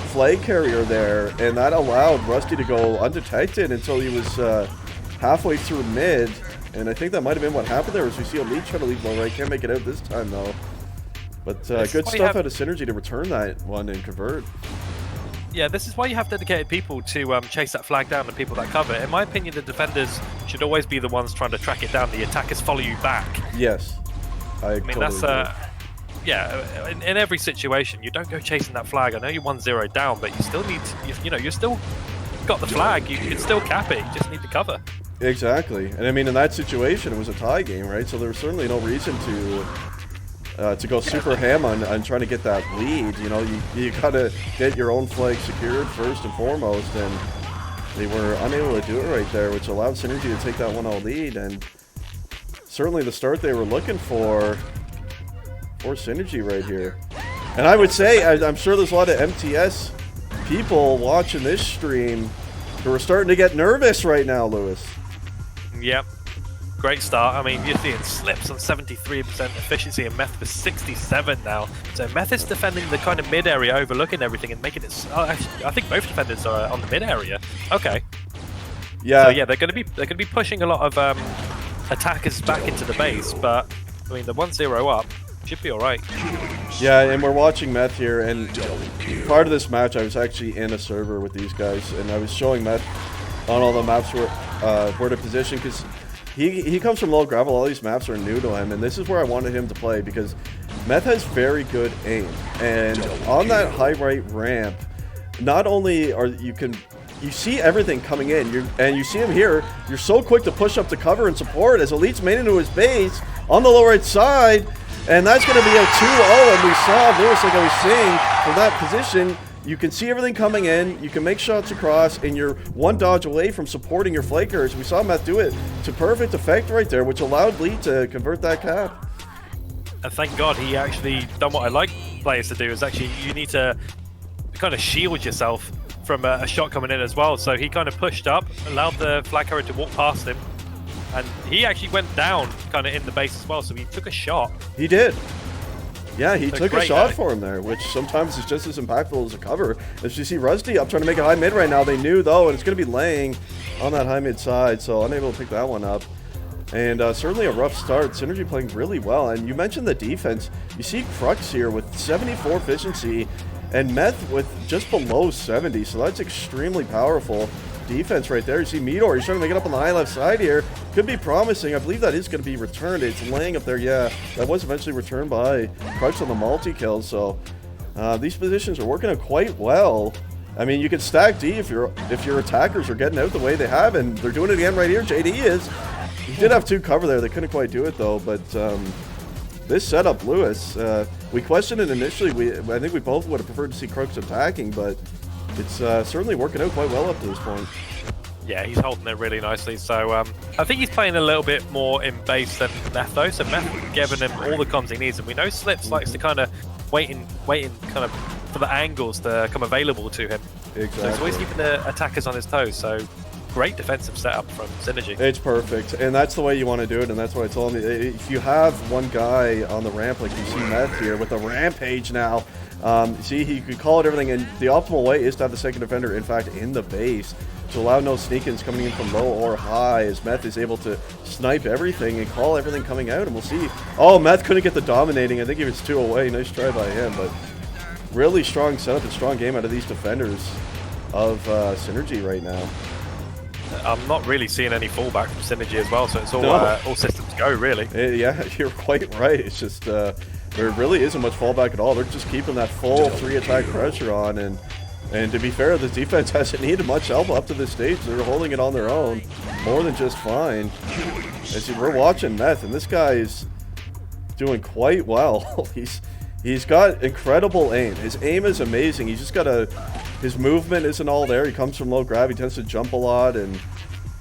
flag carrier there, and that allowed Rusty to go undetected until he was halfway through mid, and I think that might have been what happened there, as we see Elite try to leave low right. Can't make it out this time, though. But good stuff out of Synergy to return that one and convert. Yeah, this is why you have dedicated people to chase that flag down and people that cover it. In my opinion, the defenders should always be the ones trying to track it down. The attackers follow you back. Yes. I mean, totally that's yeah, in every situation, you don't go chasing that flag. I know you're 1-0 down, but you still need to, you know, you're still got the flag. You can still cap it. You just need to cover. Exactly. And I mean, in that situation, it was a tie game, right? So there was certainly no reason to go super ham on trying to get that lead. You know, you gotta get your own flag secured first and foremost, and they were unable to do it right there, which allowed Synergy to take that 1-0 lead, and certainly the start they were looking for Synergy right here. And I would say, I'm sure there's a lot of MTS people watching this stream who are starting to get nervous right now, Lewis. Yep. Great start. I mean, you're seeing slips on 73% efficiency, and Meth was 67 now. So Meth is defending the kind of mid area, overlooking everything and making it. Oh, actually, I think both defenders are on the mid area. Okay. Yeah. So yeah, they're going to be pushing a lot of attackers back into the base, but I mean the 1-0 up should be all right. Yeah, and we're watching Meth here, and part of this match I was actually in a server with these guys, and I was showing Meth on all the maps where to position, because he comes from low gravel. All these maps are new to him, and this is where I wanted him to play, because Meth has very good aim, and on that high right ramp, not only are you see everything coming in, and you see him here, you're so quick to push up to cover and support as Elite's made into his base on the low right side, and that's going to be a 2-0, and we saw Lewis, like I was saying, from that position, you can see everything coming in, you can make shots across, and you're one dodge away from supporting your flankers. We saw Matt do it to perfect effect right there, which allowed Lee to convert that cap. And thank God he actually done what I like players to do, is actually you need to kind of shield yourself from a shot coming in as well. So he kind of pushed up, allowed the flag carrier to walk past him, and he actually went down kind of in the base as well, so he took a shot. He did. Yeah, he took a shot guy for him there, which sometimes is just as impactful as a cover. As you see Rusty up trying to make a high mid right now, they knew though, and it's going to be laying on that high mid side, so unable to pick that one up. And certainly a rough start. Synergy playing really well, and you mentioned the defense. You see Crux here with 74 efficiency, and Meth with just below 70, so that's extremely powerful defense right there. You see Meteor, he's trying to make it up on the high left side here. Could be promising. I believe that is going to be returned. It's laying up there. Yeah, that was eventually returned by Crux on the multi-kill, so these positions are working out quite well. I mean, you can stack D if your attackers are getting out the way they have, and they're doing it again right here. JD is. He did have two cover there. They couldn't quite do it though, but this setup, Lewis, we questioned it initially. I think we both would have preferred to see Crux attacking, but it's certainly working out quite well up to this point. Yeah, he's holding it really nicely. So I think he's playing a little bit more in base than Meth though. So Meth giving him all the comms he needs, and we know Slips likes to kind of waiting kind of for the angles to come available to him. Exactly. So he's always keeping the attackers on his toes. So great defensive setup from Synergy. It's perfect, and that's the way you want to do it, and that's what I told him. If you have one guy on the ramp, like you see Meth here with a rampage now, see, he could call it everything, and the optimal way is to have the second defender, in fact, in the base to allow no sneak-ins coming in from low or high, as Meth is able to snipe everything and call everything coming out, and we'll see. Oh, Meth couldn't get the dominating. I think he was 2 away. Nice try by him, but really strong setup and strong game out of these defenders of Synergy right now. I'm not really seeing any fallback from Synergy as well, so it's all all systems go, really. Yeah, you're quite right. It's just there really isn't much fallback at all. They're just keeping that full 3-attack pressure on, and to be fair, the defense hasn't needed much help up to this stage. They're holding it on their own, more than just fine. As we're watching Meth, and this guy is doing quite well. He's got incredible aim. His aim is amazing. He's just got his movement isn't all there. He comes from low gravity, tends to jump a lot, and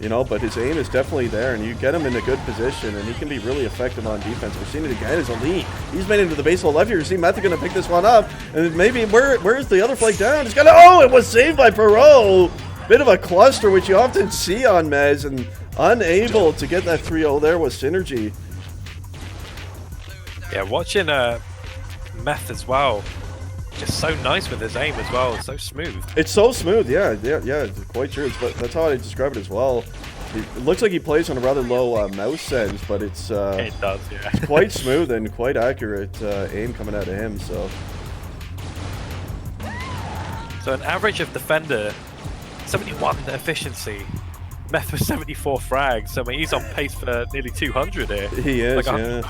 but his aim is definitely there, and you get him in a good position, and he can be really effective on defense. We're seeing it again as Elite. He's made into the base hole left here. You see Meth going to pick this one up, and maybe where's the other flag down? He's gonna, oh, it was saved by Perot. Bit of a cluster, which you often see on Mez, and unable to get that 3-0 there was Synergy. Yeah, watching Meth as well. Just so nice with his aim as well, so smooth. It's so smooth, yeah, it's quite true. But that's how I describe it as well. It looks like he plays on a rather low mouse sense, but it does, yeah. It's quite smooth and quite accurate aim coming out of him. So an average of Defender, 71 efficiency. Meth with 74 frags. So I mean, he's on pace for nearly 200 here. He is, yeah.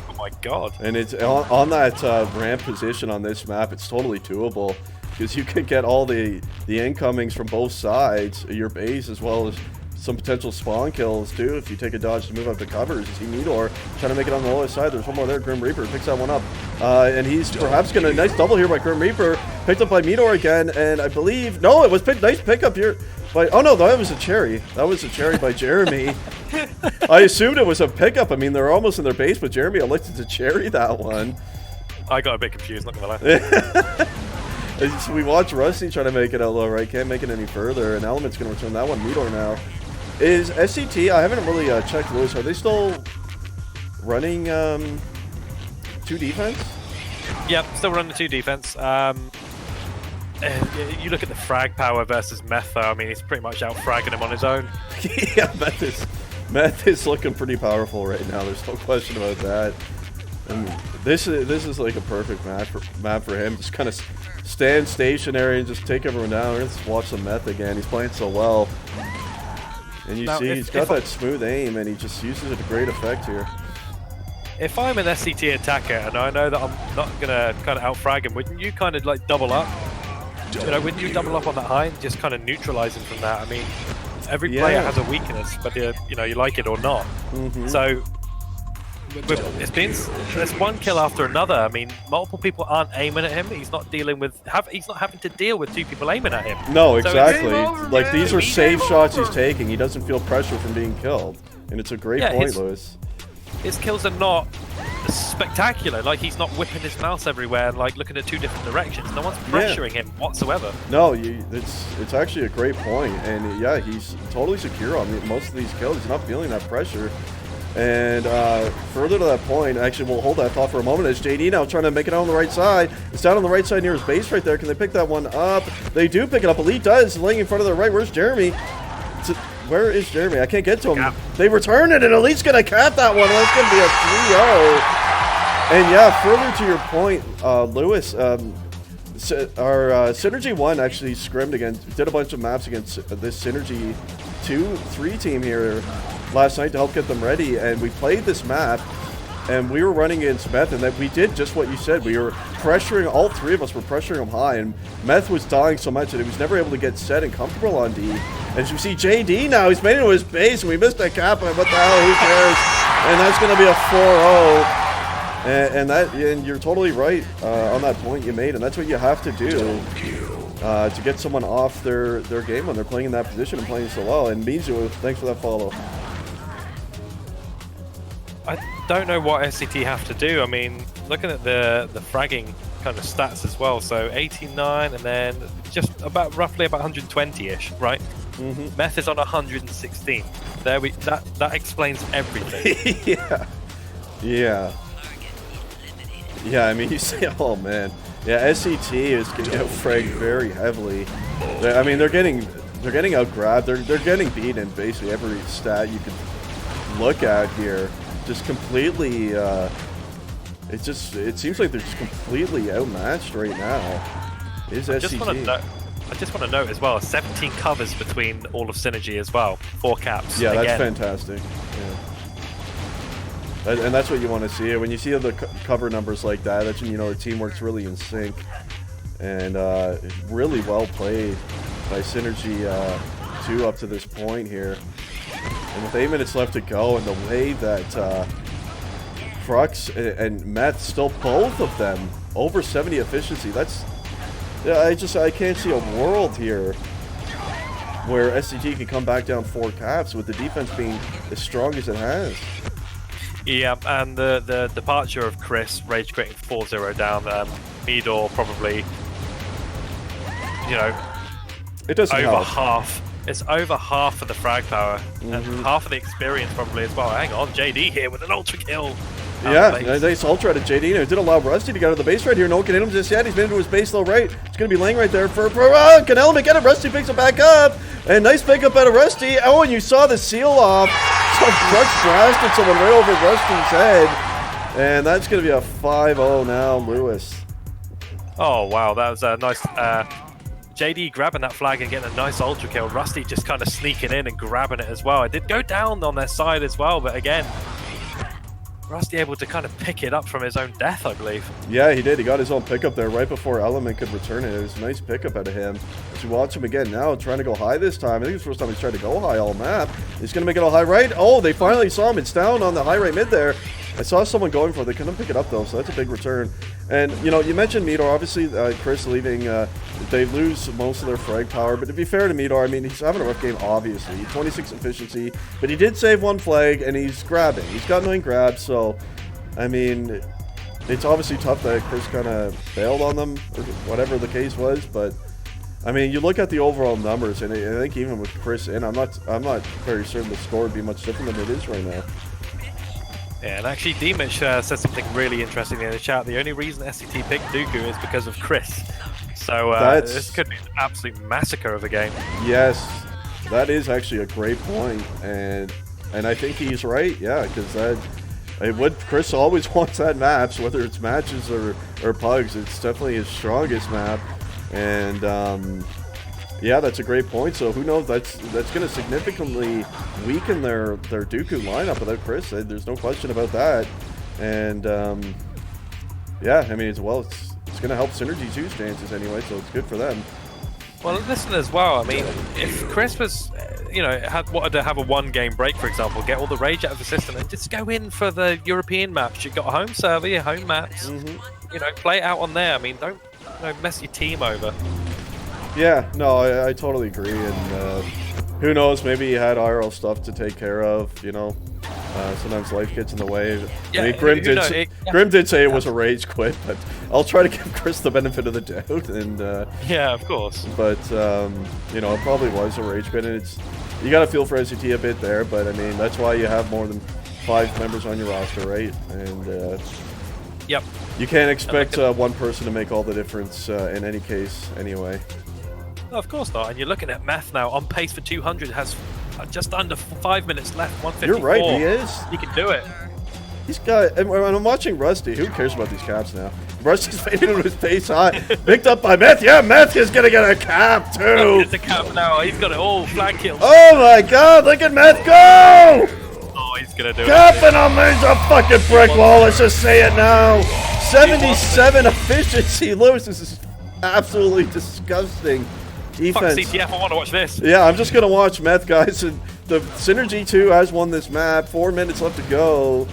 Oh my god. And it's on that ramp position on this map, it's totally doable because you can get all the incomings from both sides of your base, as well as some potential spawn kills too if you take a dodge to move up the covers. You see Meteor trying to make it on the lowest side. There's one more there. Grim Reaper picks that one up, and he's perhaps gonna nice double here by Grim Reaper, picked up by Meteor again, and I believe no, it was nice pickup here. But oh no, that was a cherry. That was a cherry by Jeremy. I assumed it was a pickup. I mean, they're almost in their base, but Jeremy elected to cherry that one. I got a bit confused, not gonna lie. So we watch Rusty try to make it out low, right? Can't make it any further, and Element's gonna return that one. Meteor now. Is SCT? I haven't really checked Lewis. Are they still running 2 defense? Yep, still running 2 defense. You look at the frag power versus Meth, though. I mean, he's pretty much out fragging him on his own. Yeah, Meth is looking pretty powerful right now. There's no question about that. And this is like a perfect map for him. Just kind of stand stationary and just take everyone down. Let's watch some Meth again. He's playing so well. And you see he's got that smooth aim, and he just uses it to great effect here. If I'm an SCT attacker and I know that I'm not gonna kind of out frag him, wouldn't you kind of like double up? Wouldn't you double up on that high and just kind of neutralize him from that? I mean, every player has a weakness, whether you like it or not. So there's one kill after another. I mean, multiple people aren't aiming at him. He's not having to deal with 2 people aiming at him. No, exactly. Like these are safe shots he's taking. He doesn't feel pressure from being killed, and it's a great point, Lewis. His kills are not spectacular. Like, he's not whipping his mouse everywhere and like looking at 2 different directions. No one's pressuring him whatsoever. No, it's actually a great point, and yeah, he's totally secure on most of these kills. He's not feeling that pressure. And further to that point, actually, we'll hold that thought for a moment, as JD now trying to make it out on the right side. It's down on the right side near his base right there. Can they pick that one up? They do pick it up. Elite does, laying in front of the right. Where's Jeremy? Where is Jeremy? I can't get to him. Cap. They return it, and Elite's going to cap that one. That's going to be a 3-0. And yeah, further to your point, Lewis, our Synergy 1 actually scrimmed against, did a bunch of maps against this Synergy 2-3 team here last night to help get them ready, and we played this map, and we were running against Meth, and that we did just what you said. We were pressuring, all 3 of us were pressuring him high, and Meth was dying so much that he was never able to get set and comfortable on D. As you see JD now, he's made it to his base, and we missed that cap, and what the hell, who cares? And that's going to be a 4-0. And you're totally right on that point you made, and that's what you have to do to get someone off their game when they're playing in that position and playing so well. And Mizu, thanks for that follow. I don't know what SCT have to do. I mean, looking at the fragging kind of stats as well, so 89 and then just roughly about 120-ish, right? Meth is on 116. That explains everything. Yeah, I mean, you say, oh man, yeah, SCT is getting out fragged very heavily. I mean, they're getting out grabbed. They're getting beat in basically every stat you could look at here. Just completely. It seems like they're just completely outmatched right now. Is SCT? I just want to note as well, 17 covers between all of Synergy as well. 4 caps. Yeah, that's again. fantastic. Yeah. And that's what you want to see. When you see the cover numbers like that, that's when you know the teamwork's really in sync. And really well played by Synergy2 up to this point here. And with 8 minutes left to go, and the way that Crux and Meth still, both of them, over 70 efficiency, that's... Yeah, I can't see a world here where SCT can come back down 4 caps with the defense being as strong as it has. Yeah, and the departure of Chris, rage quitting 4-0 down, Midor probably, you know, It doesn't over help. half. It's over half of the frag power and half of the experience probably as well. Hang on, JD here with an ultra kill. Yeah, nice ultra to JD. It did allow Rusty to get out of the base right here. No one can hit him just yet. He's been into his base low right. It's going to be laying right there for can Element get it? Rusty picks it back up. And nice pickup out of Rusty. Oh, and you saw the seal off. So Crux blasted someone right over Rusty's head. And that's going to be a 5-0 now, Lewis. Oh, wow. That was a nice... JD grabbing that flag and getting a nice ultra kill. Rusty just kind of sneaking in and grabbing it as well. It did go down on their side as well, but again... Rusty able to kind of pick it up from his own death, I believe. Yeah, he did. He got his own pickup there right before Element could return it. It was a nice pickup out of him. As you watch him again now, trying to go high this time. I think it's the first time he's tried to go high all map. He's going to make it all high right. Oh, they finally saw him. It's down on the high right mid there. I saw someone going for it. They couldn't pick it up, though, so that's a big return. And, you know, you mentioned Midor. Obviously, Chris leaving, they lose most of their frag power. But to be fair to Midor, I mean, he's having a rough game, obviously. 26 efficiency. But he did save 1 flag, and he's grabbing. He's got 9 grabs, so... I mean, it's obviously tough that Chris kind of bailed on them, or whatever the case was. But I mean, you look at the overall numbers, and I think even with Chris in, I'm not very certain the score would be much different than it is right now. Yeah, and actually, Dmitch said something really interesting in the chat. The only reason SCT picked Dooku is because of Chris. So this could be an absolute massacre of a game. Yes, that is actually a great point, and I think he's right. Yeah, because that. Chris always wants that maps, whether it's matches or pugs. It's definitely his strongest map, and yeah, that's a great point. So who knows? That's going to significantly weaken their Dooku lineup without Chris. There's no question about that. And yeah, I mean, it's going to help Synergy2's chances anyway, so it's good for them. Well, listen as well. I mean, if Chris was, you know, wanted to have a 1-game break, for example, get all the rage out of the system and just go in for the European maps. You've got a home server, your home maps. You know, play it out on there. I mean, don't mess your team over. Yeah, no, I totally agree. And who knows? Maybe he had IRL stuff to take care of. You know, sometimes life gets in the way. Yeah, I mean, Grim did say it was a rage quit, but I'll try to give Chris the benefit of the doubt. And yeah, of course. But you know, it probably was a rage quit, and you got to feel for SCT a bit there. But I mean, that's why you have more than 5 members on your roster, right? And yep, you can't expect one person to make all the difference in any case, anyway. No, of course not. And you're looking at Meth now on pace for 200. Has just under 5 minutes left. 154. You're right. He is. He can do it. He's got. And when I'm watching Rusty, who cares about these caps now? Rusty's fading into his pace high. Picked up by Meth. Yeah, Meth is gonna get a cap too. It's a cap now. He's got it all. Flag kills. Oh my God! Look at Meth go! Oh, he's gonna do Capping it. On there's a fucking brick wall. Let's just say it now. 77 efficiency. Lewis, this is absolutely disgusting. Defense. Fuck CTF, I want to watch this. Yeah, I'm just going to watch Meth, guys. And the Synergy2 has won this map. 4 minutes left to go.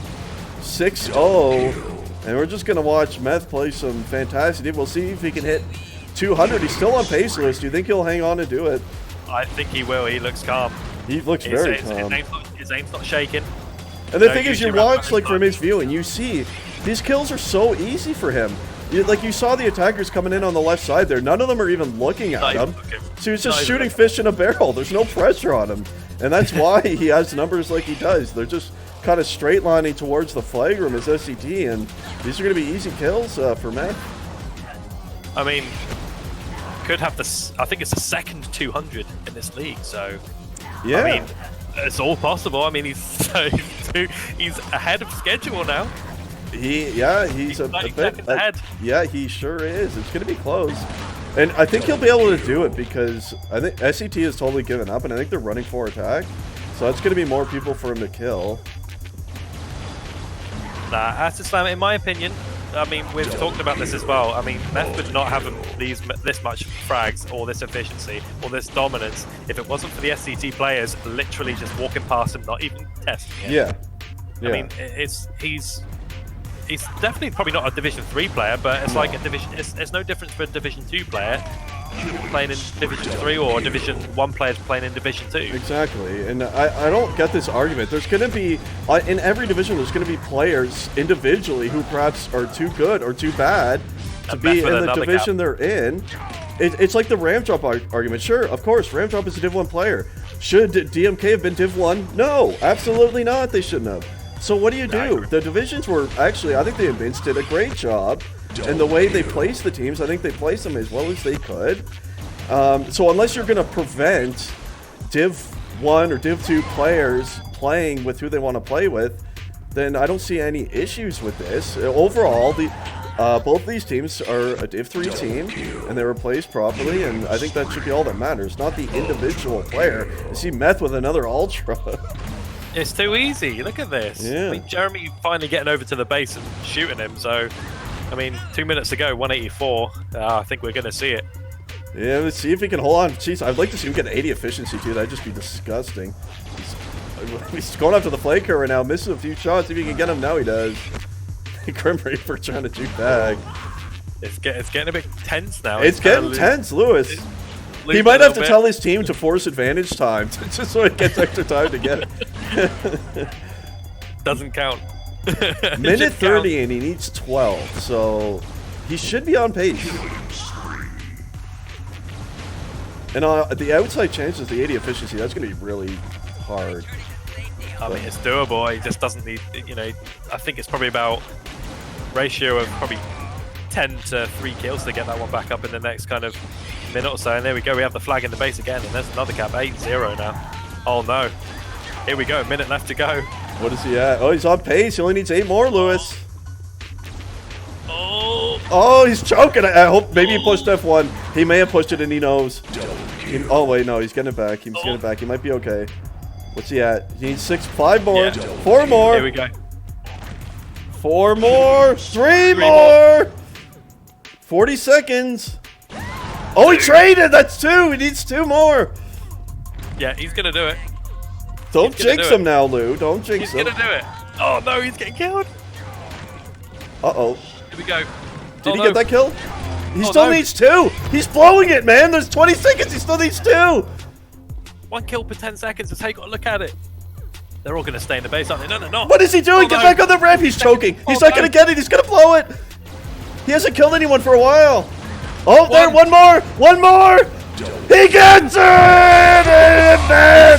6-0. And we're just going to watch Meth play some fantastic. We'll see if he can hit 200. He's still on pace list. Do you think he'll hang on and do it? I think he will. He looks calm. He looks very calm. His aim's not shaking. And the thing is, you watch like from his view, and you see these kills are so easy for him. You saw the attackers coming in on the left side there. None of them are even looking at him. So he's just shooting fish in a barrel. There's no pressure on him. And that's why he has numbers like he does. They're just kind of straight lining towards the flag room as SCT. And these are going to be easy kills for Meth. I mean, could have this. I think it's the second 200 in this league. So, yeah. I mean, it's all possible. I mean, he's ahead of schedule now. He's a bit ahead. Yeah, he sure is. It's going to be close. And I think he'll be able to do it because I think SCT has totally given up, and I think they're running for attack. So that's going to be more people for him to kill. Nah, Acid Slam, in my opinion, I mean, we've talked about this as well. I mean, Meth would not have this much frags or this efficiency or this dominance if it wasn't for the SCT players literally just walking past him, not even testing it. Yeah. I mean, he's definitely probably not a Division 3 player, but it's like a Division. It's no difference for a Division 2 player playing in Division 3 or Division 1 players playing in Division 2. Exactly, and I don't get this argument. There's going to be, in every division, there's going to be players individually who perhaps are too good or too bad to be in the division they're in. It's like the Ram Drop argument. Sure, of course, Ram Drop is a Div 1 player. Should DMK have been Div 1? No, absolutely not. They shouldn't have. So what do you do? The divisions were actually, I think the Admins did a great job. And the way they placed the teams, I think they placed them as well as they could. So unless you're going to prevent Div 1 or Div 2 players playing with who they want to play with, then I don't see any issues with this. Overall, both these teams are a Div 3 team, and they were placed properly, and I think that should be all that matters, not the individual player. You see Meth with another Ultra. It's too easy. Look at this. Yeah. I mean, Jeremy finally getting over to the base and shooting him, so... I mean, 2 minutes ago, 184. I think we're going to see it. Yeah, let's see if he can hold on. Jeez, I'd like to see him get 80 efficiency, too. That'd just be disgusting. He's going after the flanker right now, missing a few shots. If he can get him now, he does. Grim Reaper trying to juke back. It's getting a bit tense now. It's getting tense, Lewis. He might have to tell his team to force advantage time, just so he gets extra time to get it. Doesn't count. Minute 30 and he needs 12, so he should be on pace. And the outside chances, the 80 efficiency, that's going to be really hard. I mean, it's doable. He just doesn't need, you know, I think it's probably about ratio of probably 10 to 3 kills to get that one back up in the next kind of minute or so. And there we go. We have the flag in the base again, and there's another cap, 8-0 now. Oh no. Here we go. A minute left to go. What is he at? Oh, he's on pace. He only needs 8 more, Lewis. Oh, he's choking. I hope maybe he pushed F1. He may have pushed it and he knows. Oh, wait, no. He's getting it back. He's getting it back. He might be okay. What's he at? He needs 5 more. Yeah. 4 more. Here we go. 4 more. 3 more. 40 seconds. Oh, he traded. That's 2. He needs 2 more. Yeah, he's going to do it. Don't jinx him now, Lou. Don't jinx him. He's gonna do it. Oh no, he's getting killed. Uh-oh. Here we go. Did he get that kill? He still needs 2. He's blowing it, man. There's 20 seconds. He still needs 2. 1 kill per 10 seconds. Take a look at it. They're all gonna stay in the base, aren't they? No, they're not. What is he doing? Get back on the ramp. He's choking. He's not gonna get it. He's gonna blow it. He hasn't killed anyone for a while. Oh, there. 1 more. 1 more. He gets it! And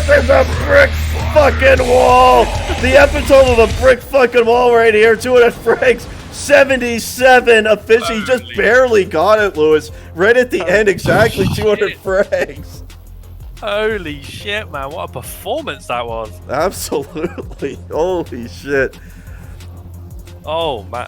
there's a brick fucking wall! The epitome of a brick fucking wall right here. 200 frags, 77 efficiency. He just barely got it, Lewis. Right at the end, exactly 200 frags. Holy shit, man. What a performance that was. Absolutely. Holy shit. Oh, man.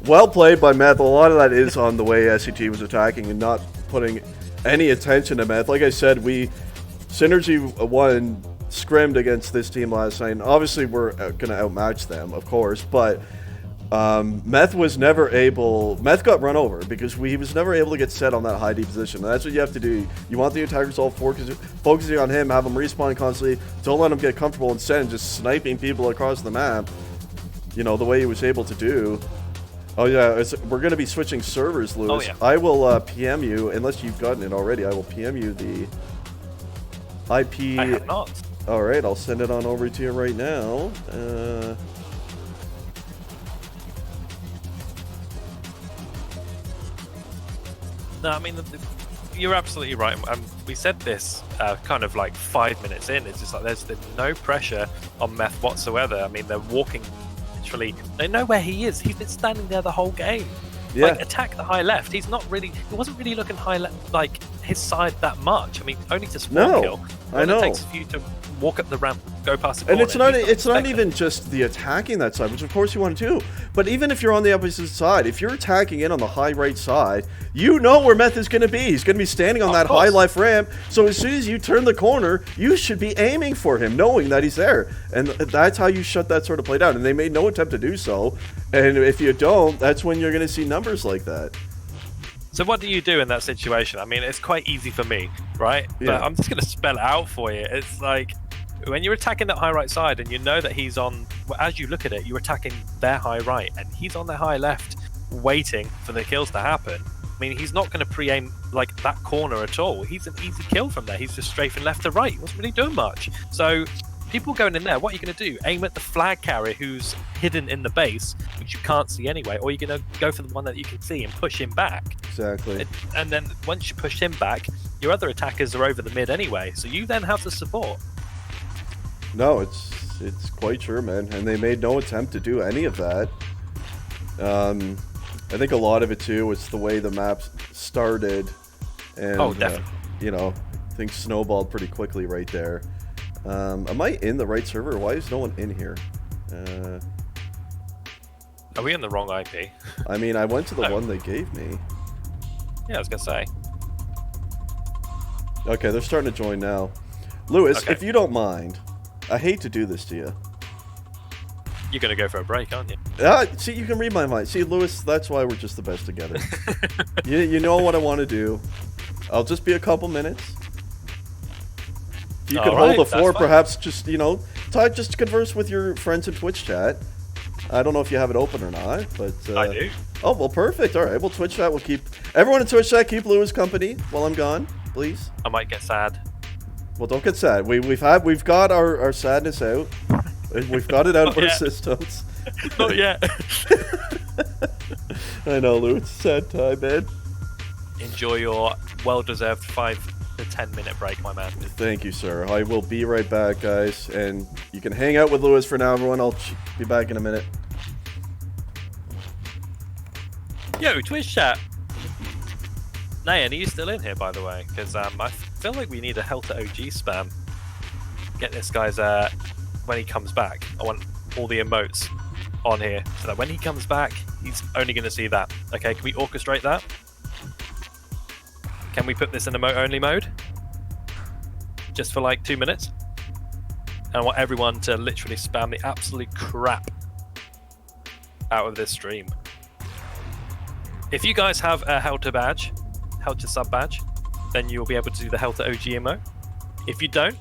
Well played by Meth. A lot of that is on the way SCT was attacking and not putting any attention to Meth. Like I said, synergy1 scrimmed against this team last night. And obviously, we're going to outmatch them, of course. But Meth was never able... Meth got run over because he was never able to get set on that high D position. And that's what you have to do. You want the attackers all focusing on him, have him respawn constantly. Don't let him get comfortable and set and just sniping people across the map. You know, the way he was able to do... Oh yeah, we're going to be switching servers, Lewis. Oh, yeah. I will PM you, unless you've gotten it already, I will PM you the IP... I have not. Alright, I'll send it on over to you right now. No, I mean, you're absolutely right. And we said this kind of like 5 minutes in. It's just like there's no pressure on Meth whatsoever. I mean, they're walking... They know where he is. He's been standing there the whole game. Yeah. Like, attack the high left. He wasn't really looking high left, like his side that much. I mean, only to spawn kill. I know. It takes for you to walk up the ramp, go past the And corner. it's not even just the attacking that side, which of course you want to do. But even if you're on the opposite side, if you're attacking in on the high right side, you know where Meth is going to be. He's going to be standing on that high left ramp. So as soon as you turn the corner, you should be aiming for him, knowing that he's there. And that's how you shut that sort of play down. And they made no attempt to do so. And if you don't, that's when you're going to see numbers like that. So what do you do in that situation? I mean, it's quite easy for me, right? Yeah. But I'm just going to spell it out for you. It's like when you're attacking that high right side and you know that he's on, well, as you look at it, you're attacking their high right and he's on their high left waiting for the kills to happen. I mean, he's not going to pre-aim like that corner at all. He's an easy kill from there. He's just strafing left to right. He wasn't really doing much. So people going in there, what are you going to do? Aim at the flag carrier who's hidden in the base, which you can't see anyway, or you're going to go for the one that you can see and push him back. Exactly. And then once you push him back, your other attackers are over the mid anyway, so you then have the support. No, it's quite true, man. And they made no attempt to do any of that. I think a lot of it too was the way the map started, and definitely. Things snowballed pretty quickly right there. Am I in the right server? Why is no one in here? Are we in the wrong IP? I mean, I went to the one they gave me. Yeah, I was gonna say. Okay, they're starting to join now. Lewis, Okay. if you don't mind, I hate to do this to you. You're gonna go for a break, aren't you? See, you can read my mind. See, Lewis, that's why we're just the best together. you know what I want to do. I'll just be a couple minutes. If you could hold the floor, perhaps just, just converse with your friends in Twitch chat. I don't know if you have it open or not, but... I do. Oh, well, perfect. All right, well, Twitch chat will keep... Everyone in Twitch chat, keep Lewis company while I'm gone, please. I might get sad. Well, don't get sad. We've got our sadness out. We've got it out of our systems. Not yet. I know, Lou. It's a sad time, man. Enjoy your well-deserved 5 to 10 minute break, my man. Thank you, sir. I will be right back, guys. And you can hang out with Lewis for now, everyone. I'll be back in a minute. Yo, Twitch chat. Nayan, are you still in here, by the way? Because I feel like we need a Helter OG spam. Get this guy's... when he comes back, I want all the emotes on here so that when he comes back, he's only going to see that. Okay, can we orchestrate that? Can we put this in emote only mode? Just for like 2 minutes? And I want everyone to literally spam the absolute crap out of this stream. If you guys have a Helter badge, Helter sub badge, then you'll be able to do the Helter OG emote. If you don't,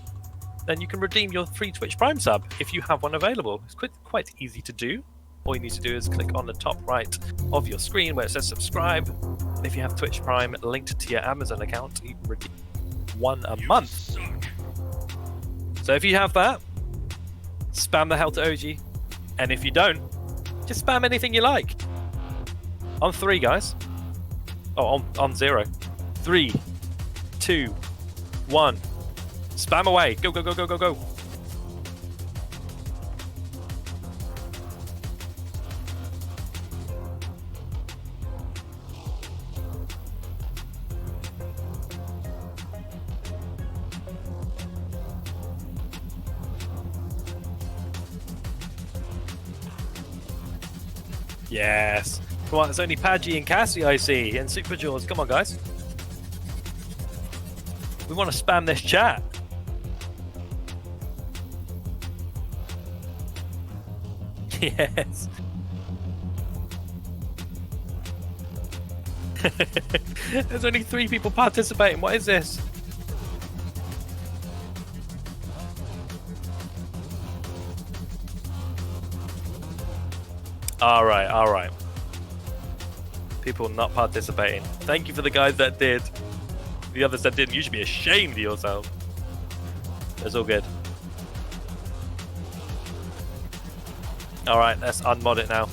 then you can redeem your free Twitch Prime sub if you have one available. It's quite easy to do. All you need to do is click on the top right of your screen where it says subscribe. And if you have Twitch Prime linked to your Amazon account, you can redeem one a month. So if you have that, spam the Helter OG. And if you don't, just spam anything you like. On 3, guys. Oh, on 0. 3, 2, 1. Spam away. Go, go, go, go, go, go. Yes. Come on, it's only Padgy and Cassie I see, and Super Jaws. Come on, guys. We want to spam this chat. Yes. There's only 3 people participating. What is this? All right. People not participating. Thank you for the guys that did. The others that didn't, you should be ashamed of yourself. It's all good. Alright, let's unmod it now.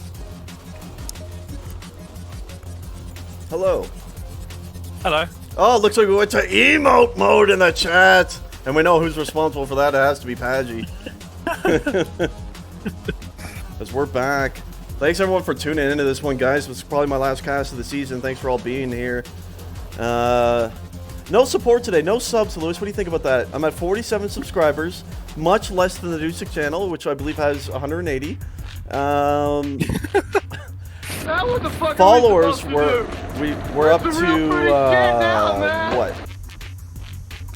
Hello. Hello. Oh, it looks like we went to emote mode in the chat. And we know who's responsible for that. It has to be Padgy. As we're back. Thanks everyone for tuning into this one, guys. This is probably my last cast of the season. Thanks for all being here. No support today. No subs, Lewis. What do you think about that? I'm at 47 subscribers. much less than the Dusik channel, which I believe has 180. Now what the fuck Followers are we supposed to do? we're up the real pretty to shit now, man. what?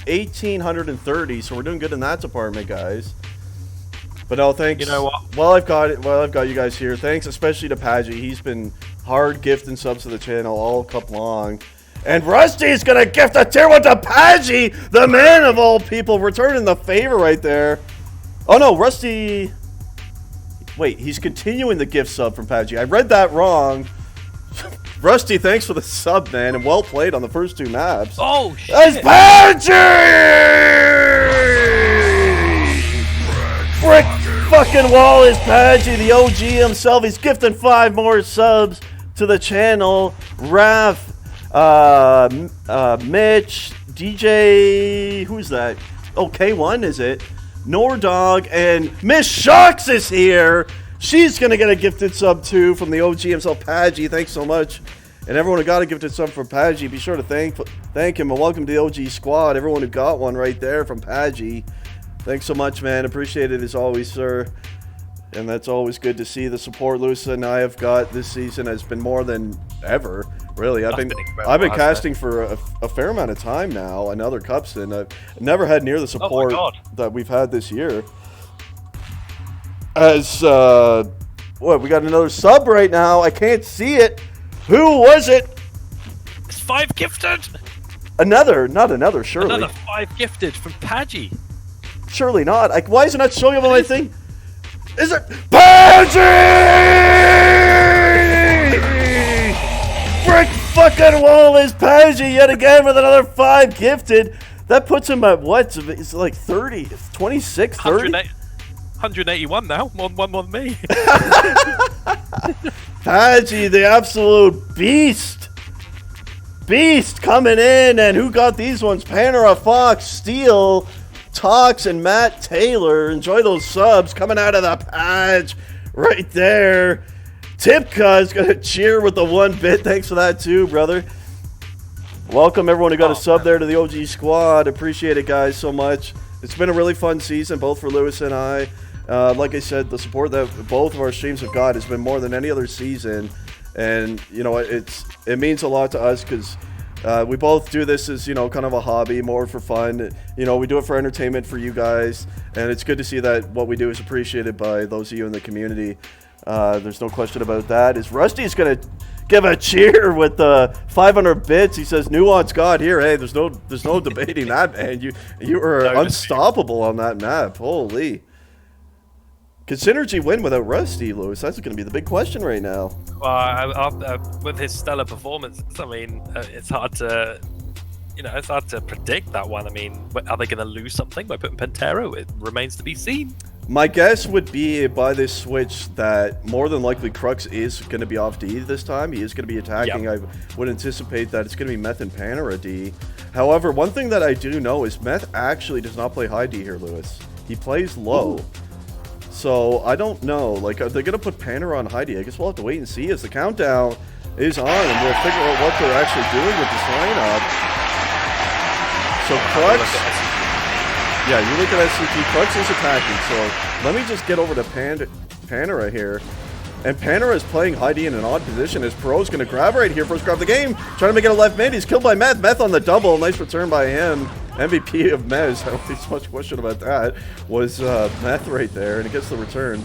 1,830. So we're doing good in that department, guys. But no, thanks. You know what? Well, I've got you guys here. Thanks especially to Paggy. He's been hard gifting subs to the channel all cup long. And Rusty's gonna gift a tier 1 to Paggy, the man of all people, returning the favor right there. Oh no, Rusty. Wait, he's continuing the gift sub from Paggy. I read that wrong. Rusty, thanks for the sub, man, and well played on the first 2 maps. Oh shit! It's Paggy! Frick fucking wall is Paggy, the OG himself. He's gifting 5 more subs to the channel. Raph, Mitch, DJ, who's that? Oh, K1 is it? Nordog, and Miss Sharks is here. She's gonna get a gifted sub too from the OG himself, Paggy. Thanks so much. And everyone who got a gifted sub from Paggy, be sure to thank him and welcome to the OG squad. Everyone who got one right there from Paggy. Thanks so much, man. Appreciate it as always, sir. And that's always good to see. The support Luis and I have got this season has been more than ever. Really, I've been casting for a fair amount of time now. Another cups, and I've never had near the support that we've had this year. As what, we got another sub right now. I can't see it. Who was it? It's 5 gifted. Not another. Surely. Another 5 gifted from Paggy. Surely not. Like, why is it not showing up on my thing? Is it Paggy? Frick fucking wall is Paggy yet again with another 5 gifted. That puts him at what? It's like 30, 26, 30? 181 now. One more than me. Paggy, the absolute beast. Beast coming in. And who got these ones? Panera, Fox, Steel, Tox, and Matt Taylor. Enjoy those subs coming out of the patch right there. Tipka is going to cheer with the 1 bit. Thanks for that too, brother. Welcome everyone who got a sub there to the OG squad. Appreciate it, guys, so much. It's been a really fun season, both for Lewis and I. Like I said, the support that both of our streams have got has been more than any other season. And, you know, it means a lot to us because we both do this as, you know, kind of a hobby, more for fun. You know, we do it for entertainment for you guys. And it's good to see that what we do is appreciated by those of you in the community. There's no question about that. Is Rusty's going to give a cheer with the 500 bits. He says, Nuance God here. Hey, there's no debating that, man. You are unstoppable on that map. Holy. Can Synergy win without Rusty, Lewis? That's going to be the big question right now. Well, with his stellar performance, I mean, it's hard to, it's hard to predict that one. I mean, are they going to lose something by putting Pantera? It remains to be seen. My guess would be by this switch that more than likely Crux is going to be off D this time. He is going to be attacking. Yep. I would anticipate that it's going to be Meth and Panera D. However, one thing that I do know is Meth actually does not play high D here, Lewis. He plays low. Ooh. So I don't know. Like, are they going to put Panera on high D? I guess we'll have to wait and see as the countdown is on, and we'll figure out what they're actually doing with this lineup. So Crux... Yeah, you look at SCT, Crux is attacking, so let me just get over to Panera here. And Panera is playing high D in an odd position as Pero's going to grab right here, first grab of the game, trying to make it a left mid. He's killed by Meth. Meth on the double, nice return by him. MVP of Mez, I don't think so much question about that, was Meth right there, and he gets the return.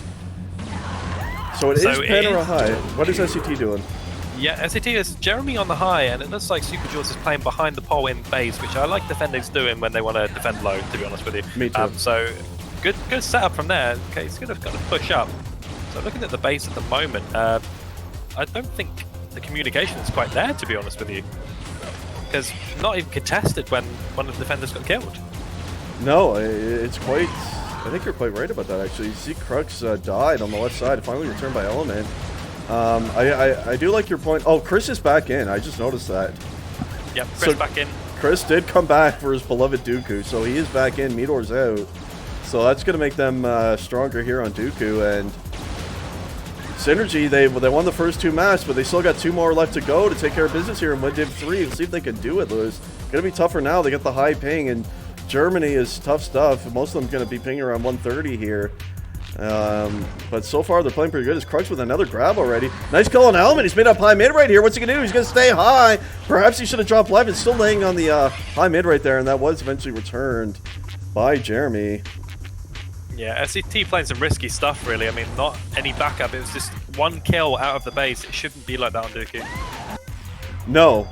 So it is Panera high. What is SCT doing? Yeah, SCT is Jeremy on the high, and it looks like Super Jaws is playing behind the pole in base, which I like defenders doing when they want to defend low, to be honest with you. Me too. So, good setup from there. Okay, he's going to kind of push up. So looking at the base at the moment, I don't think the communication is quite there, to be honest with you. Because not even contested when one of the defenders got killed. No, it's quite... I think you're quite right about that, actually. You see Crux died on the left side, finally returned by Element. I do like your point. Oh, Chris is back in. I just noticed that. Yep, Chris back in. Chris did come back for his beloved Dooku, so he is back in. Meteor's out. So that's going to make them stronger here on Dooku. And Synergy, they won the first 2 maps, but they still got 2 more left to go to take care of business here in win Div 3. Let's see if they can do it, Lewis. Going to be tougher now. They got the high ping, and Germany is tough stuff. Most of them going to be pinging around 130 here. But so far they're playing pretty good. It's Crux with another grab already. Nice kill on Element. He's made up high mid right here. What's he gonna do? He's gonna stay high. Perhaps he should have dropped left. It's still laying on the high mid right there, and that was eventually returned by Jeremy. Yeah, SCT playing some risky stuff, really. I mean, not any backup. It was just one kill out of the base. It shouldn't be like that on Dooku. No,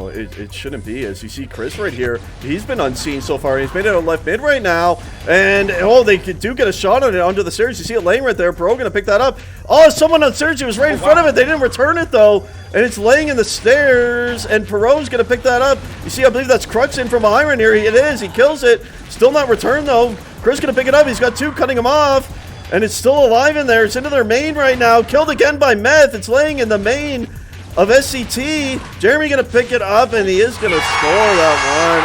it shouldn't be. As you see Chris right here, he's been unseen so far. He's made it on left mid right now. And, oh, they do get a shot on it onto the Synergy. You see it laying right there. Pro gonna pick that up. Oh, someone on Synergy was right in front of it. They didn't return it, though. And it's laying in the stairs. And Perot's gonna pick that up. You see, I believe that's Crux in from behind right here. It is. He kills it. Still not returned, though. Chris gonna pick it up. He's got two cutting him off. And it's still alive in there. It's into their main right now. Killed again by Meth. It's laying in the main of SCT. Jeremy gonna pick it up, and he is gonna score that one.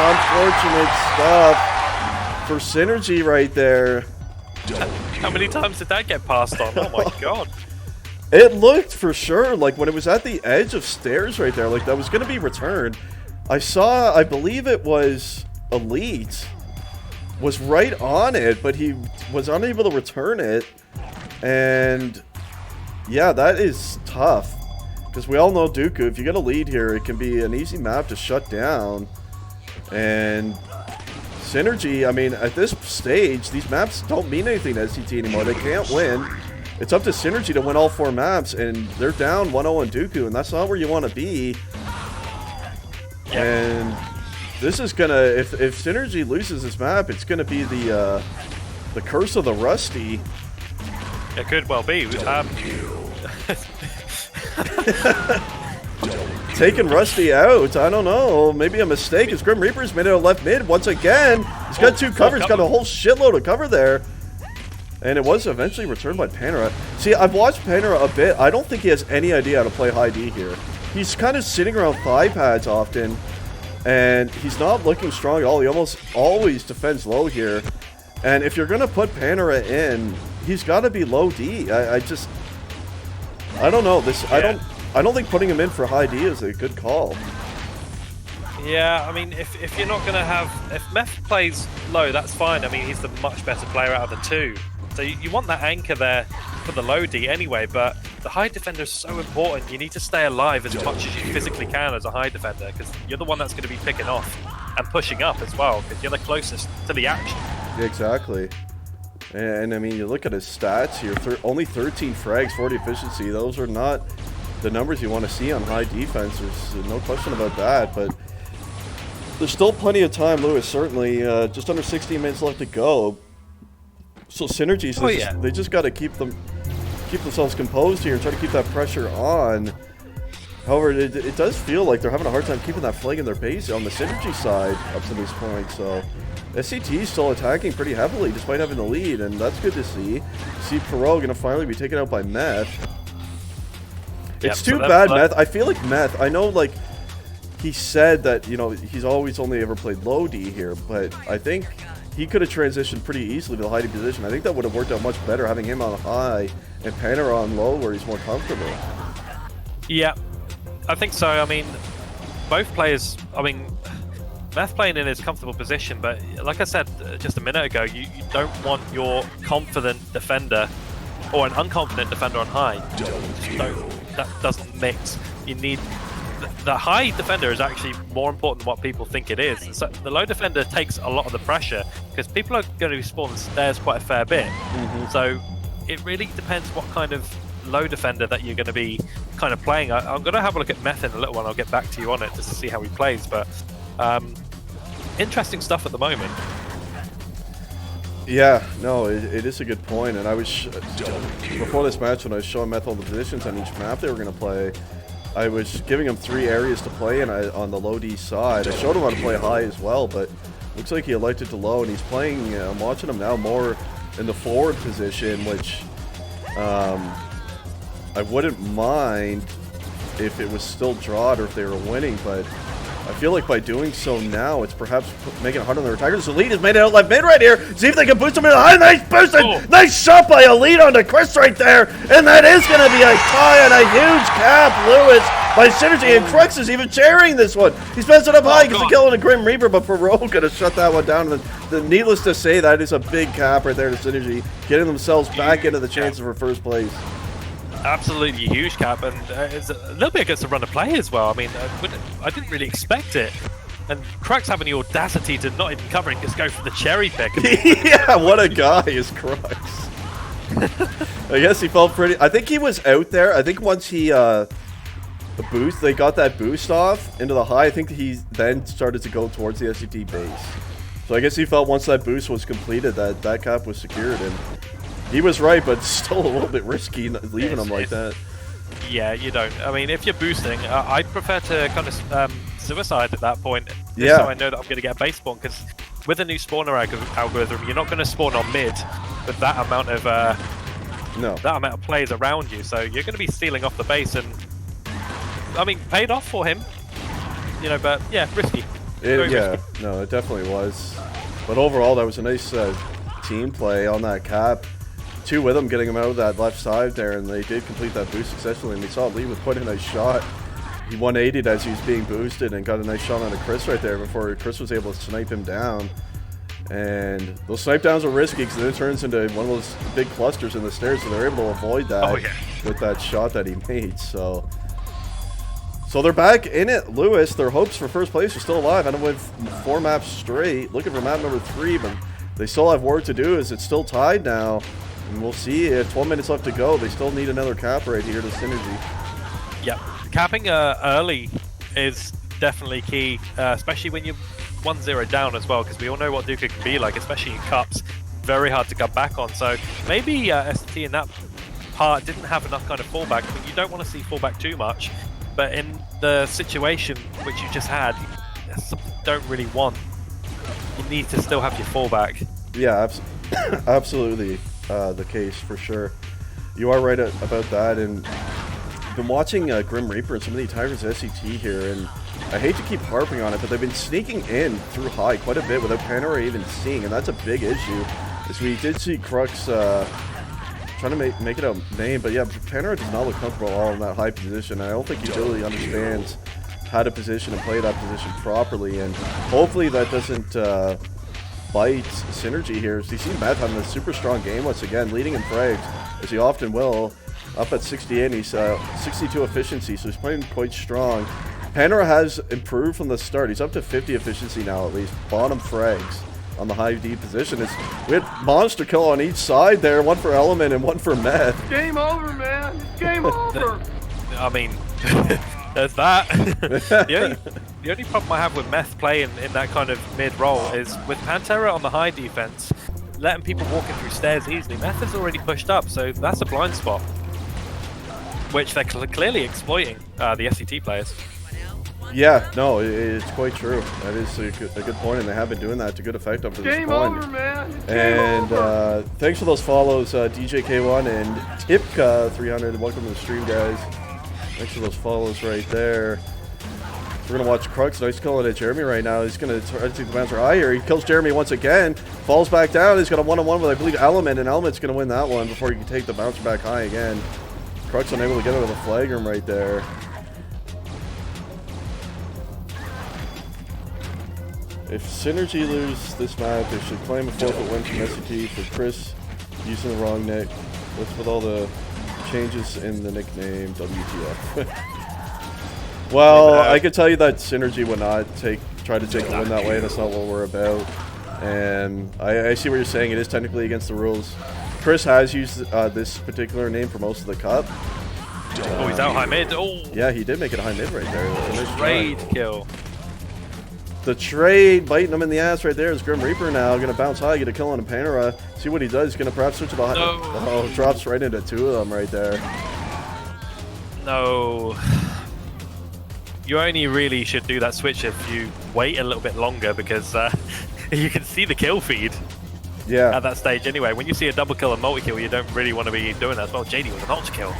Unfortunate stuff for Synergy right there. How many times did that get passed on? Oh my god. It looked for sure like when it was at the edge of stairs right there, like that was gonna be returned. I believe it was Elite was right on it, but he was unable to return it. And yeah, that is tough. Because we all know Dooku, if you get a lead here, it can be an easy map to shut down. And Synergy, I mean, at this stage, these maps don't mean anything to SCT anymore. They can't win. It's up to Synergy to win all 4 maps, and they're down 1-0 on Dooku, and that's not where you want to be. Yep. And this is gonna, if Synergy loses this map, it's gonna be the curse of the Rusty. It could well be. Taking Rusty out, I don't know. Maybe a mistake. As Grim Reaper's made it a left mid once again. He's got 2 covers. He's got a whole shitload of cover there. And it was eventually returned by Panera. See, I've watched Panera a bit. I don't think he has any idea how to play high D here. He's kind of sitting around thigh pads often. And he's not looking strong at all. He almost always defends low here. And if you're going to put Panera in, he's got to be low D. I don't know. Yeah. I don't think putting him in for high D is a good call. Yeah, I mean, if you're not going to have... If Meth plays low, that's fine. I mean, he's the much better player out of the 2. So you want that anchor there for the low D anyway, but the high defender is so important. You need to stay alive as much as you physically can as a high defender, because you're the one that's going to be picking off and pushing up as well, because you're the closest to the action. Yeah, exactly. And I mean, you look at his stats here, only 13 frags, 40 efficiency. Those are not the numbers you want to see on high defense. There's no question about that, but there's still plenty of time, Lewis, certainly. Just under 16 minutes left to go. So Synergy, they just got to keep themselves composed here and try to keep that pressure on. However, it does feel like they're having a hard time keeping that flag in their base on the Synergy side up to this point. So SCT is still attacking pretty heavily despite having the lead, and that's good to see. See Perot going to finally be taken out by Meth. It's too bad, Meth. I feel like Meth, I know, like, he said that, you know, he's always only ever played low D here, but I think he could have transitioned pretty easily to the high D position. I think that would have worked out much better, having him on high and Panera on low where he's more comfortable. Yeah, I think so. I mean, both players, I mean, Meth playing in his comfortable position, but like I said just a minute ago, you don't want your confident defender or an unconfident defender on high. That doesn't mix. You need... The high defender is actually more important than what people think it is. So the low defender takes a lot of the pressure because people are going to be spawning stairs quite a fair bit. So it really depends what kind of low defender that you're going to be kind of playing. I'm going to have a look at Meth in a little while. I'll get back to you on it just to see how he plays. But interesting stuff at the moment. Yeah, no, it is a good point. And I was before this match when I was showing Meth all the positions on each map they were going to play, I was giving him 3 areas to play in on the low D side. I showed him how to play high as well, but looks like he elected to low, and he's playing, I'm watching him now more in the forward position, which I wouldn't mind if it was still drawed or if they were winning, but I feel like by doing so now, it's perhaps making it hard on the Tigers. Elite has made it out left mid right here. See if they can boost him in the high. Nice boost and nice shot by Elite onto Chris right there. And that is going to be a tie and a huge cap. Lewis by Synergy, and Crux is even sharing this one. He's passed it up high, gets a kill on a Grim Reaper, but Perot going to shut that one down. And needless to say, that is a big cap right there to Synergy, getting themselves back into the chances for first place. Absolutely huge cap, and it's a little bit against the run of play as well. I mean, I didn't really expect it. And Crux having the audacity to not even cover and just go for the cherry pick. Yeah, what a guy is Crux. I guess he felt pretty. I think he was out there. I think once he the boost, they got that boost off into the high. I think he then started to go towards the SCT base. So I guess he felt once that boost was completed that cap was secured, and he was right, but still a little bit risky leaving him like that. Yeah, you don't. I mean, if you're boosting, I'd prefer to kind of suicide at that point. Yeah. So I know that I'm going to get a base spawn, because with a new spawner algorithm, you're not going to spawn on mid with that amount of that amount of players around you. So you're going to be stealing off the base, and I mean, paid off for him. You know, but yeah, risky. Yeah, no, it definitely was. But overall, that was a nice team play on that cap. Two with him, getting him out of that left side there, and they did complete that boost successfully. And we saw Lee with quite a nice shot. He 180'd as he was being boosted and got a nice shot on a Chris right there before Chris was able to snipe him down. And those snipe downs are risky because then it turns into one of those big clusters in the stairs, so they're able to avoid that with that shot that he made. So they're back in it. Lewis, their hopes for first place are still alive. I don't win 4 maps straight, looking for map number 3, but they still have work to do as it's still tied now. And we'll see. 12 minutes left to go. They still need another cap right here to Synergy. Yep. Capping early is definitely key, especially when you're 1-0 down as well, because we all know what Duca can be like, especially in cups. Very hard to come back on. So maybe SCT in that part didn't have enough kind of fallback. I mean, you don't want to see fallback too much, but in the situation which you just had, that's something you don't really want. You need to still have your fallback. Yeah, absolutely. The case for sure. You are right about that, and I've been watching Grim Reaper and some of the Tigers SCT here, and I hate to keep harping on it, but they've been sneaking in through high quite a bit without Panera even seeing, and that's a big issue. As we did see Crux trying to make it a name, but yeah, Panera does not look comfortable at all in that high position. I don't think he really understands how to position and play that position properly, and hopefully that doesn't bite Synergy here. As you see Matt having a super strong game once again, leading in frags, as he often will, up at 68, and he's 62 efficiency, so he's playing quite strong. Panera has improved from the start. He's up to 50 efficiency now at least. Bottom frags on the high D position. We had monster kill on each side there, one for Element and one for Meth. Game over, man. It's game over. I mean, there's that. The only problem I have with Meth playing in that kind of mid role is with Pantera on the high defense, letting people walking through stairs easily. Meth has already pushed up, so that's a blind spot, which they're clearly exploiting, the SCT players. Yeah, no, it's quite true. That is a good point, and they have been doing that to good effect up to this Game point. over, man. And thanks for those follows, DJK1 and Tipka300. Welcome to the stream, guys. Thanks for those follows right there. We're going to watch Crux. Nice killing at Jeremy right now. He's going to try to take the bouncer high here. He kills Jeremy once again. Falls back down. He's got a one-on-one with, I believe, Element, and Element's going to win that one before he can take the bouncer back high again. Crux unable to get out of the flag room right there. If Synergy lose this map, they should claim a forfeit win from SCT for Chris using the wrong nick. What's with all the changes in the nickname WTF? Well, I could tell you that Synergy would not try to take the win that way. That's not what we're about. And I see what you're saying. It is technically against the rules. Chris has used this particular name for most of the cup. Oh, he's out high mid. Oh, yeah, he did make it a high mid right there. Nice trade kill. The trade, biting him in the ass right there is Grim Reaper now. Going to bounce high, get a kill on a Panera. See what he does. He's going to perhaps switch it behind. No. Oh, drops right into 2 of them right there. No. You only really should do that switch if you wait a little bit longer, because you can see the kill feed at that stage anyway. When you see a double kill and multi-kill, you don't really want to be doing that as well. JD with an ultra kill.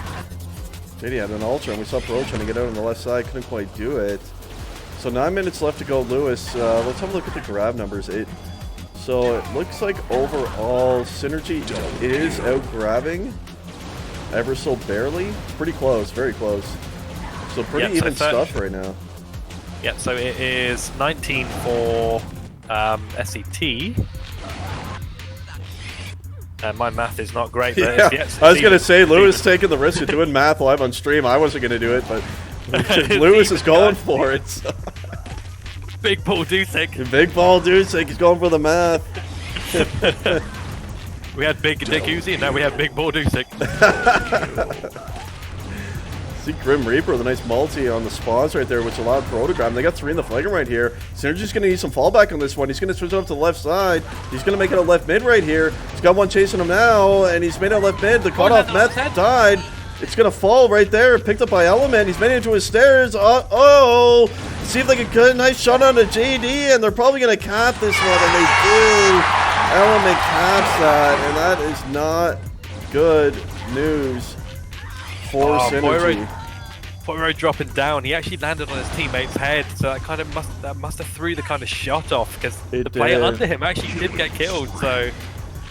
JD had an ultra, and we saw Pro trying to get out on the left side. Couldn't quite do it. So 9 minutes left to go, Lewis. Let's have a look at the grab numbers. So it looks like overall Synergy is out grabbing ever so barely. It's pretty close, very close. So pretty even stuff right now. Yeah, so it is 19 for SCT. My math is not great, but yeah, it's I was going to say, Lewis taking the risk of doing math live on stream. I wasn't going to do it, but Lewis is going for it. So. Big Ball Dusek. Big Ball Dusek. He's going for the math. We had Big Dick Uzi, and now we have Big Ball Dusek. See Grim Reaper with a nice multi on the spawns right there, which allowed Protogram. They got 3 in the flagrant right here. Synergy's going to need some fallback on this one. He's going to switch it up to the left side. He's going to make it a left mid right here. He's got one chasing him now, and he's made it a left mid. The cutoff meth died. It's going to fall right there. Picked up by Element. He's made it into his stairs. Oh! See if they can get a nice shot on the JD, and they're probably going to cap this one, and they do. Element caps that, and that is not good news for Synergy. Poirot dropping down. He actually landed on his teammate's head, so that kind of must have threw the kind of shot off, because the player under him actually did get killed. So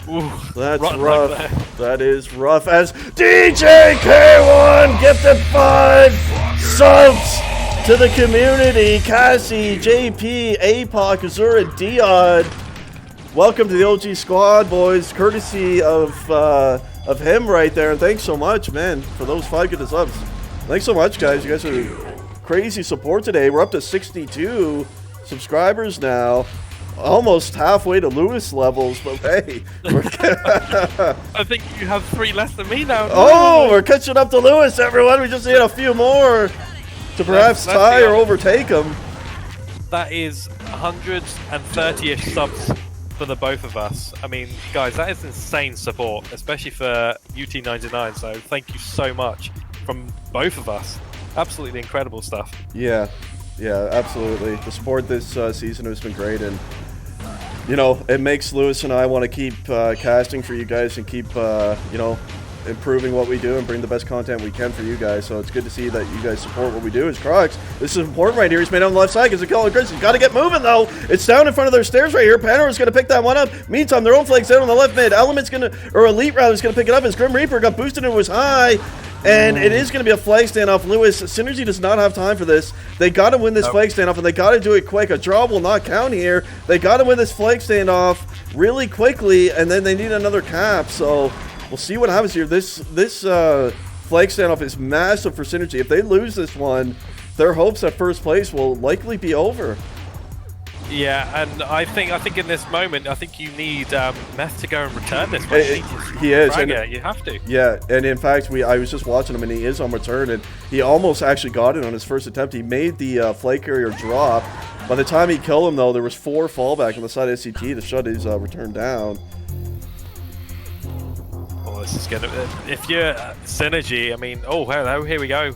ooh, that's rough. That is rough. As DJ K1 gifted 5 subs to the community. Cassie, JP, APOC, Azura, Diod. Welcome to the OG squad, boys. Courtesy of him right there, and thanks so much, man, for those 5 good subs. Thanks so much, guys. You guys are crazy support today. We're up to 62 subscribers now. Almost halfway to Lewis levels, but hey. I think you have 3 less than me now. Oh, we're catching up to Lewis, everyone. We just need a few more to perhaps tie or overtake him. That is 130-ish subs for the both of us. I mean, guys, that is insane support, especially for UT99, so thank you so much from both of us. Absolutely incredible stuff. Yeah, absolutely. The support this season has been great, and you know, it makes Lewis and I want to keep casting for you guys and keep you know, improving what we do and bring the best content we can for you guys. So it's good to see that you guys support what we do. As Crocs, this is important right here. He's made on the left side because of Killer Chris. He's got to get moving though. It's down in front of their stairs right here. Panora's going to pick that one up. Meantime, their own flag's out on the left mid. Element's going to, or Elite rather, is going to pick it up as Grim Reaper got boosted and was high. And it is going to be a flag standoff. Lewis, Synergy does not have time for this. They got to win this flag standoff, and they got to do it quick. A draw will not count here. They got to win this flag standoff really quickly, and then they need another cap. So we'll see what happens here. This flag standoff is massive for Synergy. If they lose this one, their hopes at first place will likely be over. Yeah, and I think in this moment, I think you need Meth to go and return this one. He is. And you have to. Yeah, and in fact, I was just watching him, and he is on return, and he almost actually got it on his first attempt. He made the flag carrier drop. By the time he killed him, though, there was 4 fallback on the side of SCT to shut his return down. Oh, this is gonna. If you're Synergy, I mean, oh, hello, here we go.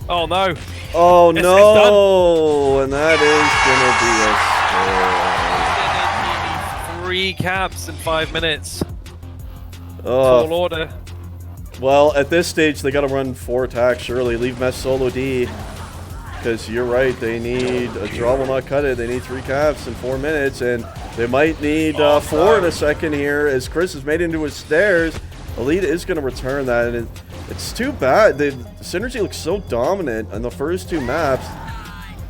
Oh no! Oh no! And that is gonna be 3 caps in 5 minutes. Tall order. Well, at this stage, they got to run 4 attacks. Surely leave Mess solo D, because you're right. They need a draw will not cut it. They need 3 caps in 4 minutes, and they might need 4 in a second here. As Chris has made it into his stairs, Elite is going to return that, and it's too bad. The Synergy looks so dominant in the first 2 maps,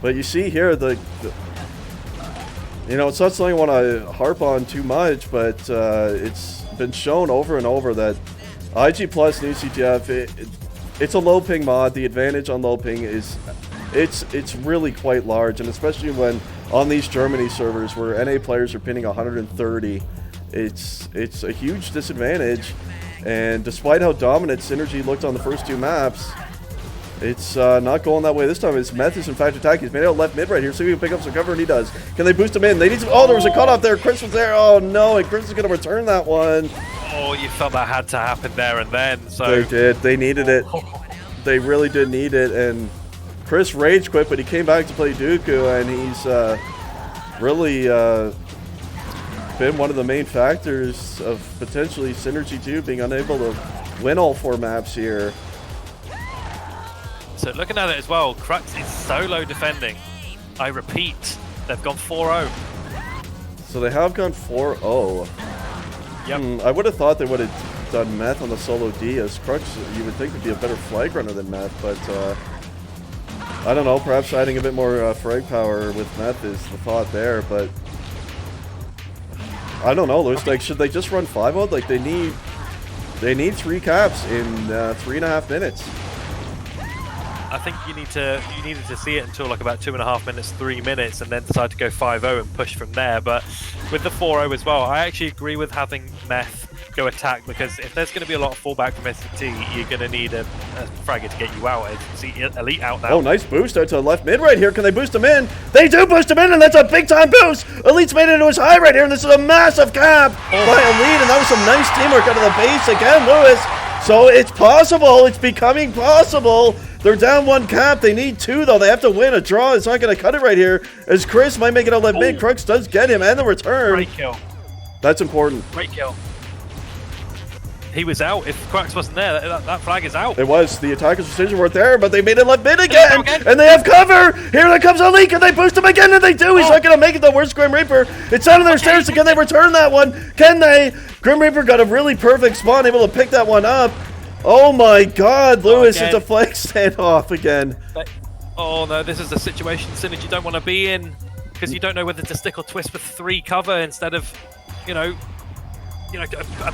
but you see here you know, it's not something I want to harp on too much, but it's been shown over and over that IG Plus new CTF, it's a low ping mod. The advantage on low ping is it's really quite large, and especially when on these Germany servers where NA players are pinning 130, it's a huge disadvantage. And despite how dominant Synergy looked on the first 2 maps, it's not going that way this time. His Meth is in fact attacking. He's made out left mid right here, so he can pick up some cover, and he does. Can they boost him in? They need some. Oh, there was a cutoff there. Chris was there. Oh no, and Chris is going to return that one. Oh, you felt that had to happen there and then. So they did. They needed it. They really did need it. And Chris rage quit, but he came back to play Dooku, and he's really been one of the main factors of potentially Synergy2 being unable to win all 4 maps here. So looking at it as well, Crux is solo defending. I repeat, they've gone 4-0. So they have gone 4-0. Yep. I would have thought they would have done Meth on the solo D, as Crux, you would think, would be a better flag runner than Meth, but I don't know, perhaps adding a bit more frag power with Meth is the thought there, but I don't know, Lewis, like, should they just run 5-0? Like, they need 3 caps in 3.5 minutes. I think you needed to see it until like about 2.5 minutes, 3 minutes, and then decide to go 5-0 and push from there. But with the 4-0 as well, I actually agree with having Meth go attack, because if there's going to be a lot of fallback from SCT, you're going to need a fragger to get you out. As you see Elite out now. Oh, nice boost out to the left mid right here. Can they boost him in? They do boost him in, and that's a big time boost. Elite's made it into his high right here, and this is a massive cap by Elite, and that was some nice teamwork out of the base again, Lewis. So it's possible. It's becoming possible. They're down 1 cap. They need 2, though. They have to win. A draw is not going to cut it right here, as Chris might make it out left mid. Crux does get him, and the return. Great kill. That's important. Great kill. He was out. If Crux wasn't there, that flag is out. It was. The attacker's decision weren't there, but they made it left mid again, and they have cover. Here there comes Elite. Can they boost him again? And they do. He's not going to make it, the worst Grim Reaper. It's out of their stairs. Can they return that one? Can they? Grim Reaper got a really perfect spawn, able to pick that one up. Oh my God, Lewis, it's a flag standoff again. Oh no, this is a situation, Synergy, you don't want to be in, because you don't know whether to stick or twist with 3 cover instead of, a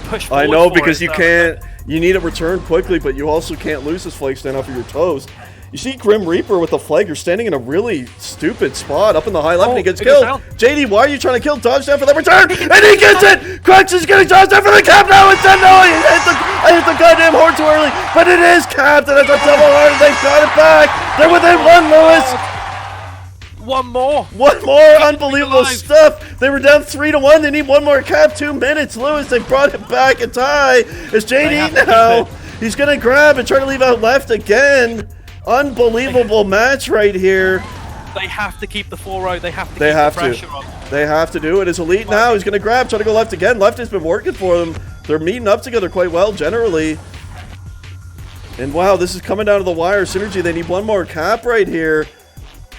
push forward. I know, because you can't, you need a return quickly, but you also can't lose this flag standoff of your toast. You see Grim Reaper with the flag, you're standing in a really stupid spot up in the high left, and he gets killed. JD, why are you trying to kill? Dodge down for the return, and he gets it! Crux is getting dodged down for the cap now, it's done! No, I hit the goddamn horn too early, but it is capped, and it's a double horn, and they've got it back! They're within 1, Lewis! One more, unbelievable stuff. They were down 3-1. They need 1 more cap. 2 minutes, Lewis. They brought it back. A tie. It's JD now. He's gonna grab and try to leave out left again. Unbelievable match right here. They have to keep the 4-0. They have to keep the pressure on. They have to do it. It's Elite now. He's gonna grab. Try to go left again. Left has been working for them. They're meeting up together quite well generally. And wow, this is coming down to the wire. Synergy. They need 1 more cap right here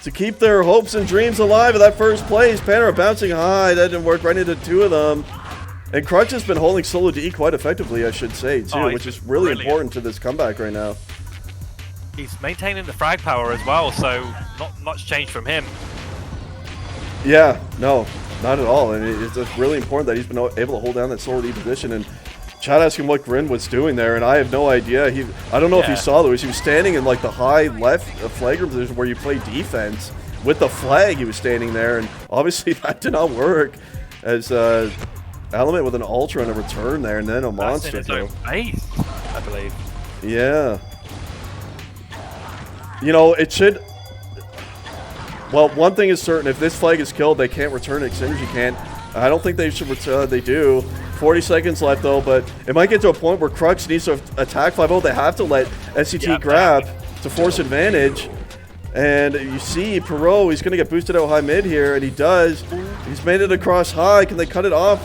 to keep their hopes and dreams alive at that first place. Panera bouncing high. That didn't work right into 2 of them. And Crux has been holding solo D quite effectively, I should say, too, which is really important to this comeback right now. He's maintaining the frag power as well, so not much change from him. Yeah, no, not at all. And it's just really important that he's been able to hold down that solo D position. And Chad asked him what Grin was doing there, and I have no idea. I don't know if he saw Lewis. He was standing in like the high left flag room position where you play defense with the flag. He was standing there, and obviously that did not work. As Element with an ultra and a return there, and then a monster. That's in his own base, I believe. Yeah. You know, it should. Well, one thing is certain: if this flag is killed, they can't return it. Synergy can't. I don't think they should return. They do. 40 seconds left, though, but it might get to a point where Crux needs to attack 5-0. They have to let SCT grab to force advantage. And you see Perot, he's going to get boosted out high mid here, and he does. He's made it across high. Can they cut it off?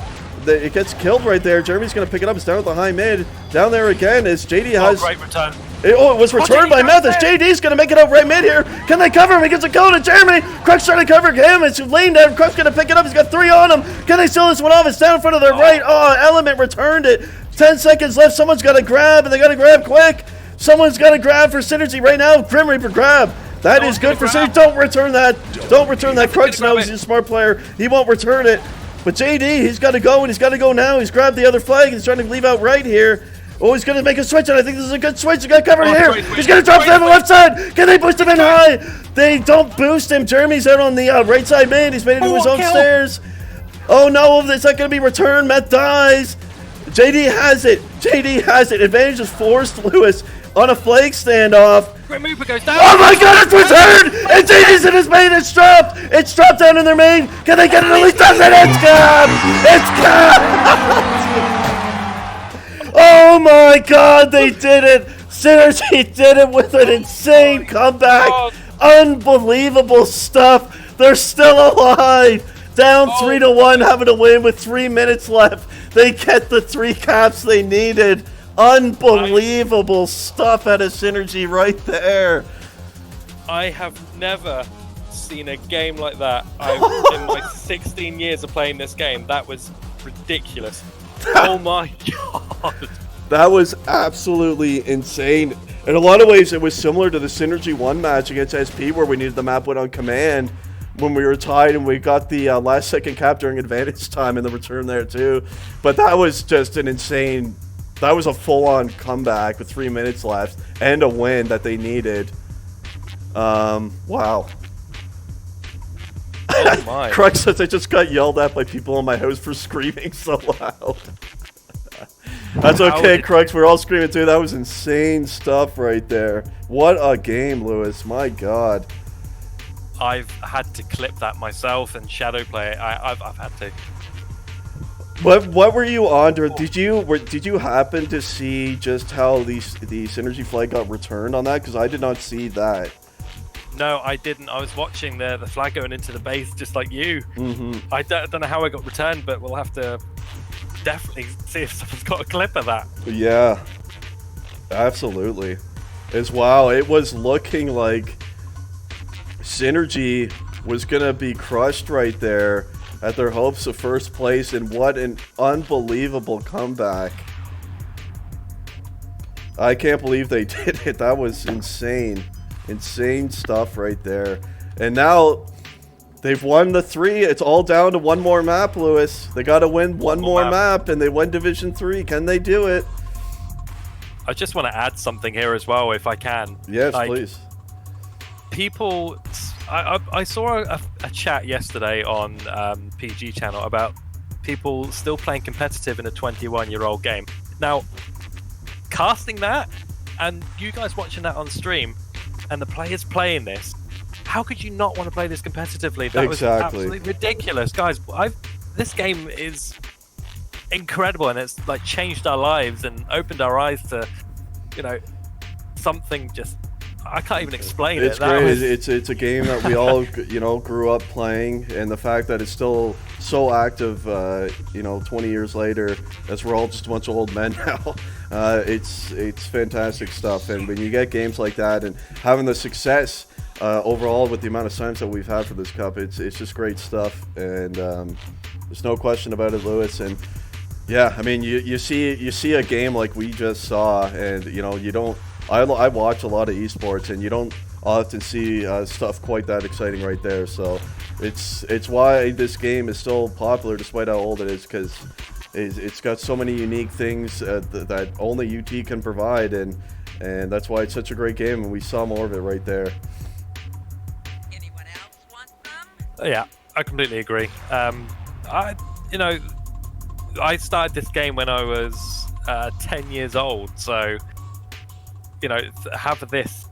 It gets killed right there. Jeremy's going to pick it up. It's down at the high mid. Down there again as JD has... great return. It was returned by Meth as JD's going to make it out right mid here. Can they cover him? He gets a kill to Jeremy. Crux trying to cover him. It's leaned down. Crux going to pick it up. He's got 3 on him. Can they steal this one off? It's down in front of their right. Oh, Element returned it. 10 seconds left. Someone's got to grab, and they got to grab quick. Someone's got to grab for Synergy right now. Grim Reaper grab. That is good for Synergy. Don't return that. Don't return that. Crux knows he's a smart player. He won't return it. But JD, he's got to go, and he's got to go now. He's grabbed the other flag. He's trying to leave out right here. Oh, he's going to make a switch, and I think this is a good switch. He's got covered here. He's going to drop down the left side. Can they boost him in high? They don't boost him. Jeremy's out on the right side mid. He's made it to his own stairs. Oh, no, it's not going to be returned. Meth dies. JD has it. JD has it. Advantage is forced Lewis on a flag standoff. Grim Reaper goes down. Oh my God, it's returned! And JD's in his main. It's dropped. It's dropped down in their main. Can they get it? At least does it. It's capped. It's capped. Oh my God, they did it! Synergy did it with an insane comeback! Unbelievable stuff! They're still alive! Down 3-1, having to win with 3 minutes left. They get the 3 caps they needed. Unbelievable stuff out of Synergy right there. I have never seen a game like that in my 16 years of playing this game. That was ridiculous. Oh my god. That was absolutely insane. In a lot of ways, it was similar to the Synergy 1 match against SP, where we needed the map win on command when we were tied, and we got the last second cap during advantage time in the return there too. But that was just an insane, that was a full-on comeback with 3 minutes left and a win that they needed. Wow. Oh my. Crux says I just got yelled at by people in my house for screaming so loud. That's okay, Crux. We're all screaming too. That was insane stuff right there. What a game, Lewis. My God. I've had to clip that myself and shadow play it. I've had to. What were you on? Did you happen to see just how the synergy flag got returned on that? Because I did not see that. No, I didn't. I was watching the flag going into the base just like you. Mm-hmm. I don't know how I got returned, but we'll have to definitely see if someone's got a clip of that. Yeah, absolutely. As wow, it was looking like Synergy was gonna be crushed right there at their hopes of first place, and what an unbelievable comeback. I can't believe they did it. That was insane. Insane stuff right there. And now they've won the 3. It's all down to one more map, Lewis. They got to win one more map, and they win Division 3. Can they do it? I just want to add something here as well, if I can. Yes, please. People, I saw a chat yesterday on PG channel about people still playing competitive in a 21-year-old game. Now, casting that, and you guys watching that on stream, and the players playing this, how could you not want to play this competitively? That was absolutely ridiculous, guys. This game is incredible, and it's like changed our lives and opened our eyes to, you know, something just I can't even explain it. It's great. It's a game that we all grew up playing, and the fact that it's still so active, 20 years later, as we're all just a bunch of old men now. It's fantastic stuff, and when you get games like that and having the success overall with the amount of signs that we've had for this cup, it's just great stuff, and there's no question about it, Lewis. And yeah, I mean, you see a game like we just saw, and you don't. I watch a lot of esports, and you don't often see stuff quite that exciting right there. So it's why this game is still popular despite how old it is, because it's got so many unique things that only UT can provide, and that's why it's such a great game, and we saw more of it right there. Anyone else want some? Yeah, I completely agree. I started this game when I was 10 years old, so have this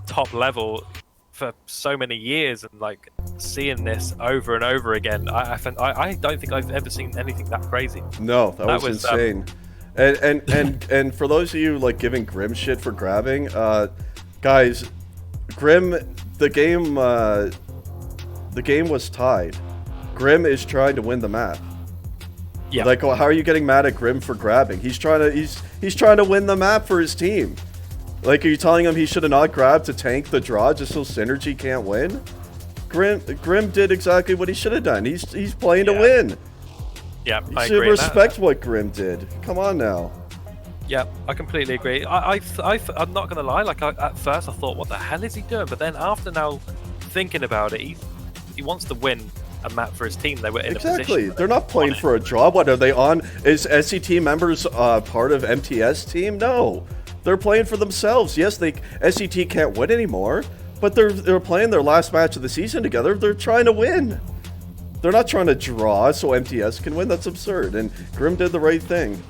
top level for so many years, and like seeing this over and over again, I don't think I've ever seen anything that crazy. No, that was insane. And for those of you like giving Grim shit for grabbing, guys, Grim, the game was tied. Grim is trying to win the map. Yeah. Like, how are you getting mad at Grim for grabbing? He's trying to win the map for his team. Like, are you telling him he should have not grabbed to tank the draw just so Synergy can't win? Grim did exactly what he should have done. He's playing to win. Yeah, I agree. You should respect what Grim did. Come on now. Yeah, I completely agree. I'm not gonna lie. Like, at first I thought, what the hell is he doing? But then after now thinking about it, he wants to win a map for his team. They were in a position. They're not playing for a draw. What are they on? Is SCT members part of MTS team? No. They're playing for themselves. Yes, SCT can't win anymore, but they're playing their last match of the season together. They're trying to win. They're not trying to draw so MTS can win. That's absurd. And Grim did the right thing.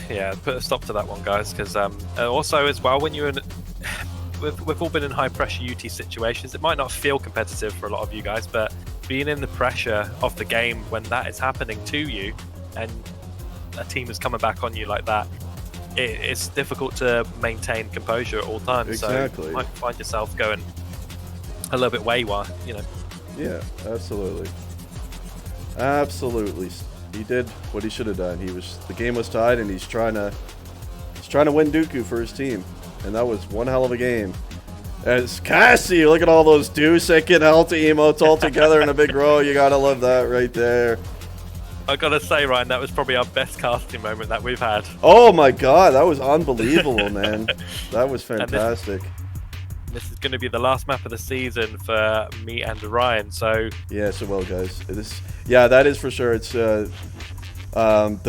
Yeah, put a stop to that one, guys. Because also as well, when you're in, we've all been in high pressure UT situations. It might not feel competitive for a lot of you guys, but being in the pressure of the game when that is happening to you, and a team is coming back on you like that, it's difficult to maintain composure at all times. Exactly. So you might find yourself going a little bit wayward, Yeah, absolutely. Absolutely. He did what he should have done. The game was tied, and he's trying to win Dooku for his team. And that was one hell of a game. As Cassie, look at all those Dusek and Alta emotes all together in a big row. You gotta love that right there. I gotta say, Ryan, that was probably our best casting moment that we've had. Oh my god, that was unbelievable, man. That was fantastic. This is going to be the last map of the season for me and Ryan, so... Yes, it will, guys. Yeah, that is for sure. It's the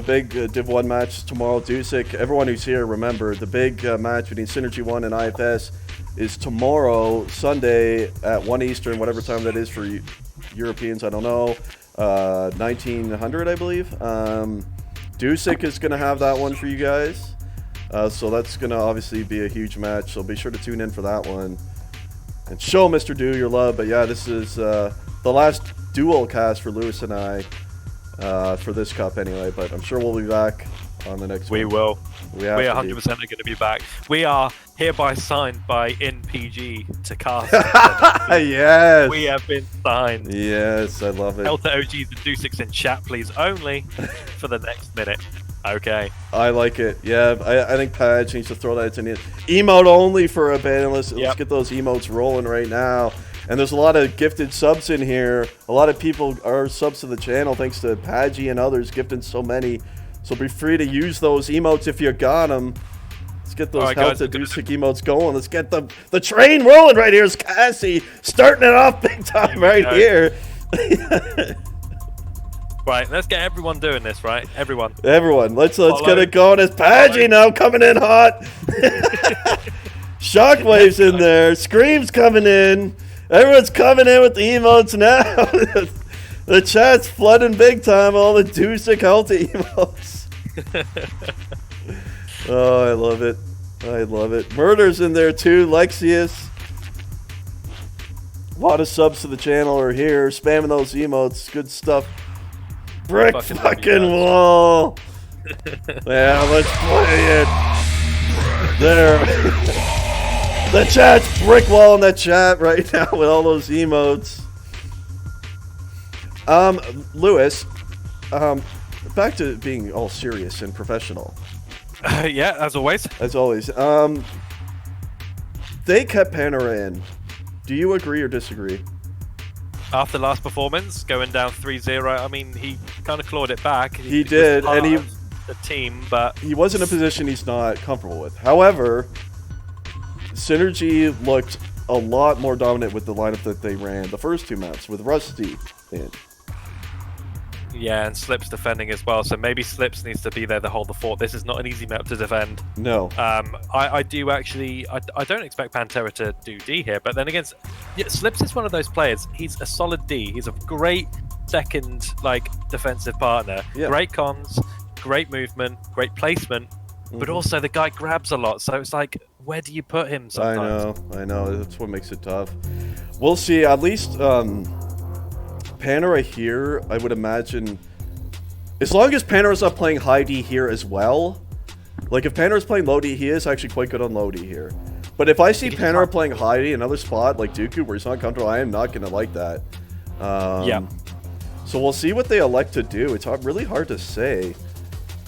big Div 1 match tomorrow. Dusek, everyone who's here, remember, the big match between synergy1 and IFS is tomorrow, Sunday, at 1 Eastern, whatever time that is for Europeans, I don't know. 1900, I believe. Dusek is going to have that one for you guys. So that's going to obviously be a huge match, so be sure to tune in for that one. And show Mr. Do your love. But yeah, this is the last dual cast for Lewis and I for this cup anyway, but I'm sure we'll be back on the next one. We will. We 100% are going to be back. We are hereby signed by NPG to cast. Yes. We have been signed. Yes, I love it. Delta OGs and Duseks in chat, please, only for the next minute. Okay. I like it. Yeah, I think Padge needs to throw that in. Emote only for a bit. Let's get those emotes rolling right now. And there's a lot of gifted subs in here. A lot of people are subs to the channel thanks to Padgy and others gifting so many. So be free to use those emotes if you got them. Let's get those Delta Dusek emotes going. Let's get the train rolling right here. It's Cassie starting it off big time right here. Right, let's get everyone doing this, right? Everyone, let's get it going. It's Padgy now coming in hot. Shockwave's in there. Scream's coming in. Everyone's coming in with the emotes now. The chat's flooding big time. All the Dusek healthy emotes. Oh, I love it. I love it. Murder's in there too. Lexius. A lot of subs to the channel are here. Spamming those emotes. Good stuff. Brick fucking wall. Yeah, let's play it. There. The chat's brick wall in that chat right now with all those emotes. Lewis, back to being all serious and professional. Yeah, as always. As always. They kept Panera in. Do you agree or disagree? After last performance, going down 3-0, I mean, he kind of clawed it back. He did, and he the team, but he was in a position he's not comfortable with. However, Synergy looked a lot more dominant with the lineup that they ran the first two maps with Rusty in. Yeah, and Slips defending as well, so maybe Slips needs to be there to hold the fort. This is not an easy map to defend. No. I do actually... I don't expect Pantera to do D here, but then again, yeah, Slips is one of those players. He's a solid D. He's a great second, defensive partner. Yeah. Great cons, great movement, great placement, but also the guy grabs a lot, so it's like, where do you put him sometimes? I know. That's what makes it tough. We'll see. At least... Panera here, I would imagine, as long as Panera's not playing high D here as well, like if Panera's playing low D, he is actually quite good on low D here. But if I see Panera playing high D, another spot like Dooku where he's not comfortable, I am not going to like that. Yeah. So we'll see what they elect to do. It's really hard to say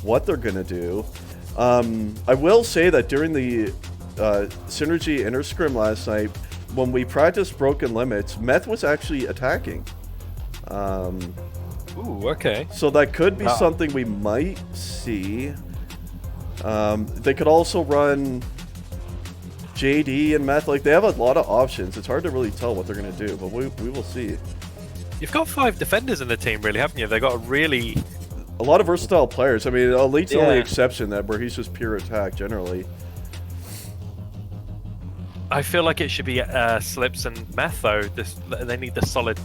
what they're going to do. I will say that during the Synergy Inter Scrim last night, when we practiced Broken Limits, Meth was actually attacking. Ooh, okay. So that could be something we might see. They could also run JD and Meth. Like, they have a lot of options. It's hard to really tell what they're going to do, but we will see. You've got 5 defenders in the team, really, haven't you? They've got a lot of versatile players. I mean, Elite's the only exception where he's just pure attack, generally. I feel like it should be Slips and Meth, though. They need the solid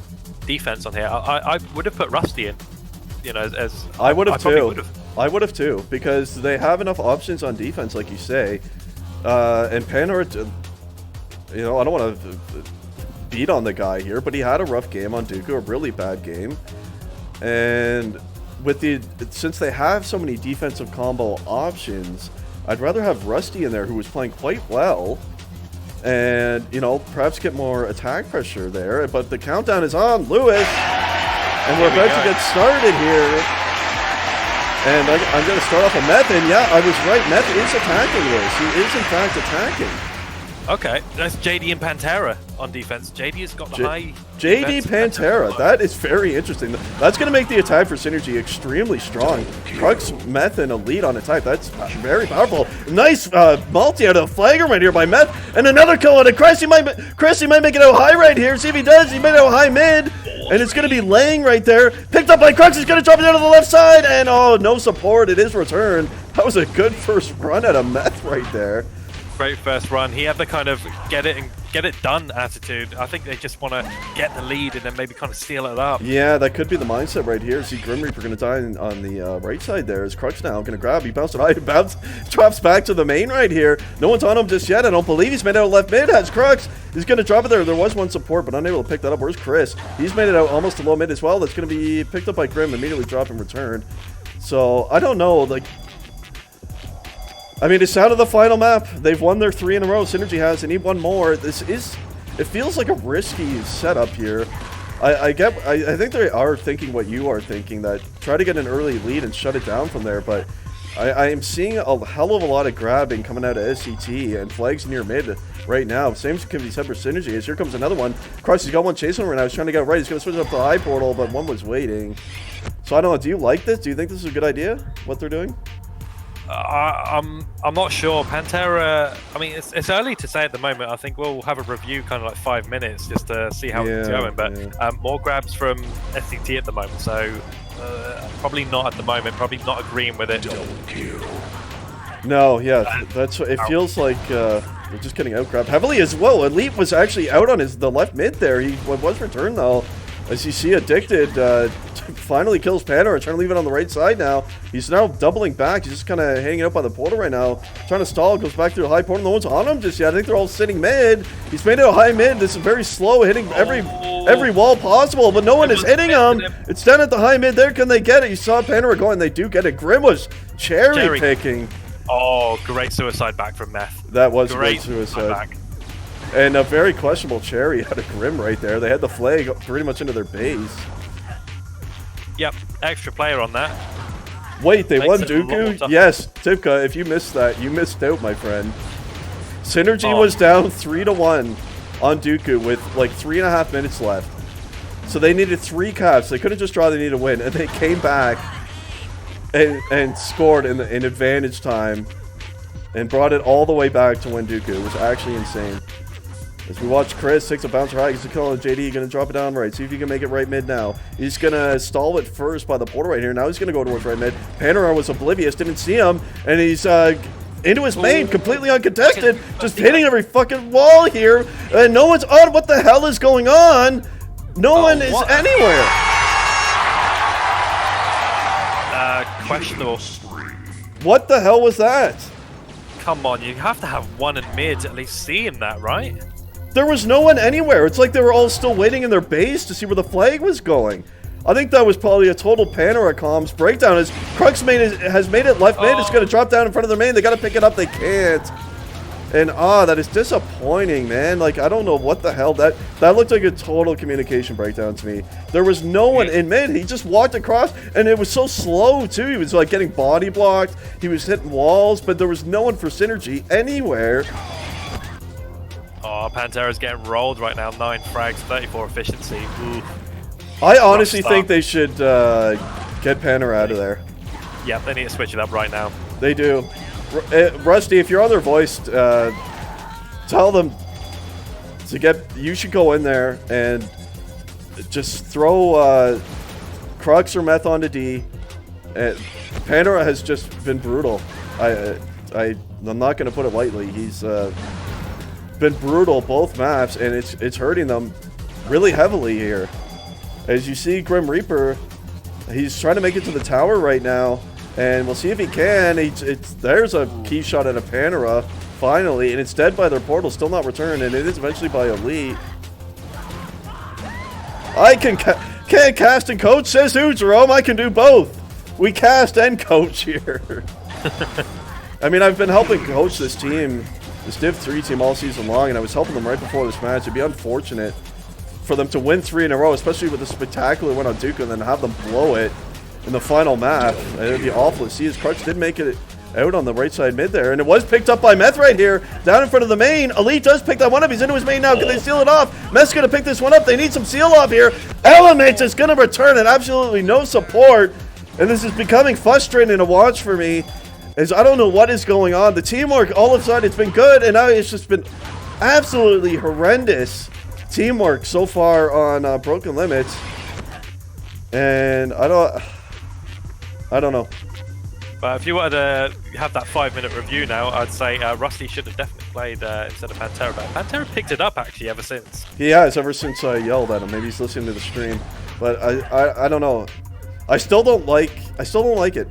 defense on here. I would have put Rusty in, as I would have too. I would have too, because they have enough options on defense, like you say. And Panera, I don't want to beat on the guy here, but he had a rough game on Dooku, a really bad game. And since they have so many defensive combo options, I'd rather have Rusty in there, who was playing quite well. And, perhaps get more attack pressure there. But the countdown is on. Lewis! And we're about to get started here. And I'm going to start off with Meth. And yeah, I was right. Meth is attacking Lewis. He is, in fact, attacking. Okay, that's JD and Pantera on defense. JD has got the high. JD Pantera, that is very interesting. That's going to make the attack for Synergy extremely strong. Crux, Meth, and Elite on attack. That's very powerful. Nice multi out of the flagger right here by Meth. And another kill on it. Cressy might make it out high right here. See if he does. He made it out high mid. And it's going to be laying right there. Picked up by Crux. He's going to drop it down to the left side. And oh, no support. It is returned. That was a good first run out of Meth right there. Great first run. He had the kind of get it done attitude. I think they just want to get the lead and then maybe kind of steal it up. Yeah, that could be the mindset right here. See Grim Reaper going to die on the right side there. Is Crux now going to grab? He bounced it high. Drops back to the main right here. No one's on him just yet. I don't believe he's made it out left mid. Has Crux. He's going to drop it there. There was one support, but unable to pick that up. Where's Chris? He's made it out almost to low mid as well. That's going to be picked up by Grim. Immediately drop and returned. So, I don't know. Like, I mean, it's out of the final map. They've won their 3 in a row. Synergy has. They need one more. It feels like a risky setup here. I think they are thinking what you are thinking, that try to get an early lead and shut it down from there, but I am seeing a hell of a lot of grabbing coming out of SCT and flags near mid right now. Same can be said for Synergy. As here comes another one. Cross, he's got one chasing him right now. He's trying to get it right. He's going to switch up the high portal, but one was waiting. So I don't know. Do you like this? Do you think this is a good idea, what they're doing? I'm not sure. Pantera, I mean, it's early to say at the moment. I think we'll have a review kind of like 5 minutes just to see how it's going. But more grabs from SCT at the moment, so probably not at the moment. Probably not agreeing with it. No, yeah, that's what it feels like. We're just getting out grabbed heavily as well. Elite was actually out on the left mid there. He was returned though. As you see, Addicted finally kills Pantera, trying to leave it on the right side now. He's now doubling back. He's just kind of hanging out by the portal right now, trying to stall. Goes back through the high portal. No one's on him just yet. I think they're all sitting mid. He's made it a high mid. This is very slow, hitting every wall possible, but no one is hitting him. It's down at the high mid there. Can they get it? You saw Pantera going. They do get it. Grim was cherry picking. Oh, great suicide back from Meth. That was great suicide. Back. And a very questionable cherry out of Grim right there. They had the flag pretty much into their base. Yep, extra player on that. Wait, they won Dooku? Yes, Tivka, if you missed that, you missed out, my friend. Synergy was down 3-1 on Dooku with like 3.5 minutes left. So they needed 3 caps. They couldn't just draw, they needed to win. And they came back and scored in advantage time and brought it all the way back to win Dooku. It was actually insane. As we watch Chris, takes a bouncer high, he's a kill on JD, gonna drop it down right, see if he can make it right mid now. He's gonna stall it first by the portal right here, now he's gonna go towards right mid. Pantera was oblivious, didn't see him, and he's into his main, completely uncontested, just hitting every fucking wall here, and no one's on. What the hell is going on? No one is anywhere. Questionable. What the hell was that? Come on, you have to have one in mid at least seeing that, right? There was no one anywhere. It's like they were all still waiting in their base to see where the flag was going. I think that was probably a total Pantera comms breakdown. As Crux has made it left mid, it's going to drop down in front of their main. They got to pick it up. They can't. And that is disappointing, man. Like, I don't know what the hell. That looked like a total communication breakdown to me. There was no one in mid. He just walked across, and it was so slow, too. He was, like, getting body blocked. He was hitting walls, but there was no one for Synergy anywhere. Oh, Pantera's getting rolled right now. 9 frags, 34 efficiency. Ooh. I honestly think they should get Pantera out of there. Yeah, they need to switch it up right now. They do. Rusty, if you're on their voice, tell them to get. You should go in there and just throw Crux or Meth onto D. Pantera has just been brutal. I'm not going to put it lightly. He's been brutal both maps, and it's hurting them really heavily here. As you see, Grim Reaper, he's trying to make it to the tower right now. And we'll see if he can. There's a key shot at a Pantera, finally, and it's dead by their portal, still not returned, and it is eventually by Elite. I can't cast and coach, says who, Jerome? I can do both. We cast and coach here. I mean, I've been helping coach this team, this Div 3 team all season long, and I was helping them right before this match. It'd be unfortunate for them to win 3 in a row, especially with a spectacular win on Dooku, and then have them blow it in the final map. It would be awful to see. As Crutch did make it out on the right side mid there, and it was picked up by Meth right here, down in front of the main. Elite does pick that one up. He's into his main now. Can they seal it off? Meth's going to pick this one up. They need some seal off here. Element is going to return and absolutely no support, and this is becoming frustrating to watch for me, as I don't know what is going on. The teamwork, all of a sudden, it's been good, and now it's just been absolutely horrendous teamwork so far on Broken Limits, and I don't know. But if you wanted to have that 5-minute review now, I'd say Rusty should have definitely played instead of Pantera. But Pantera picked it up actually ever since. He has, ever since I yelled at him. Maybe he's listening to the stream, but I don't know. I still don't like it.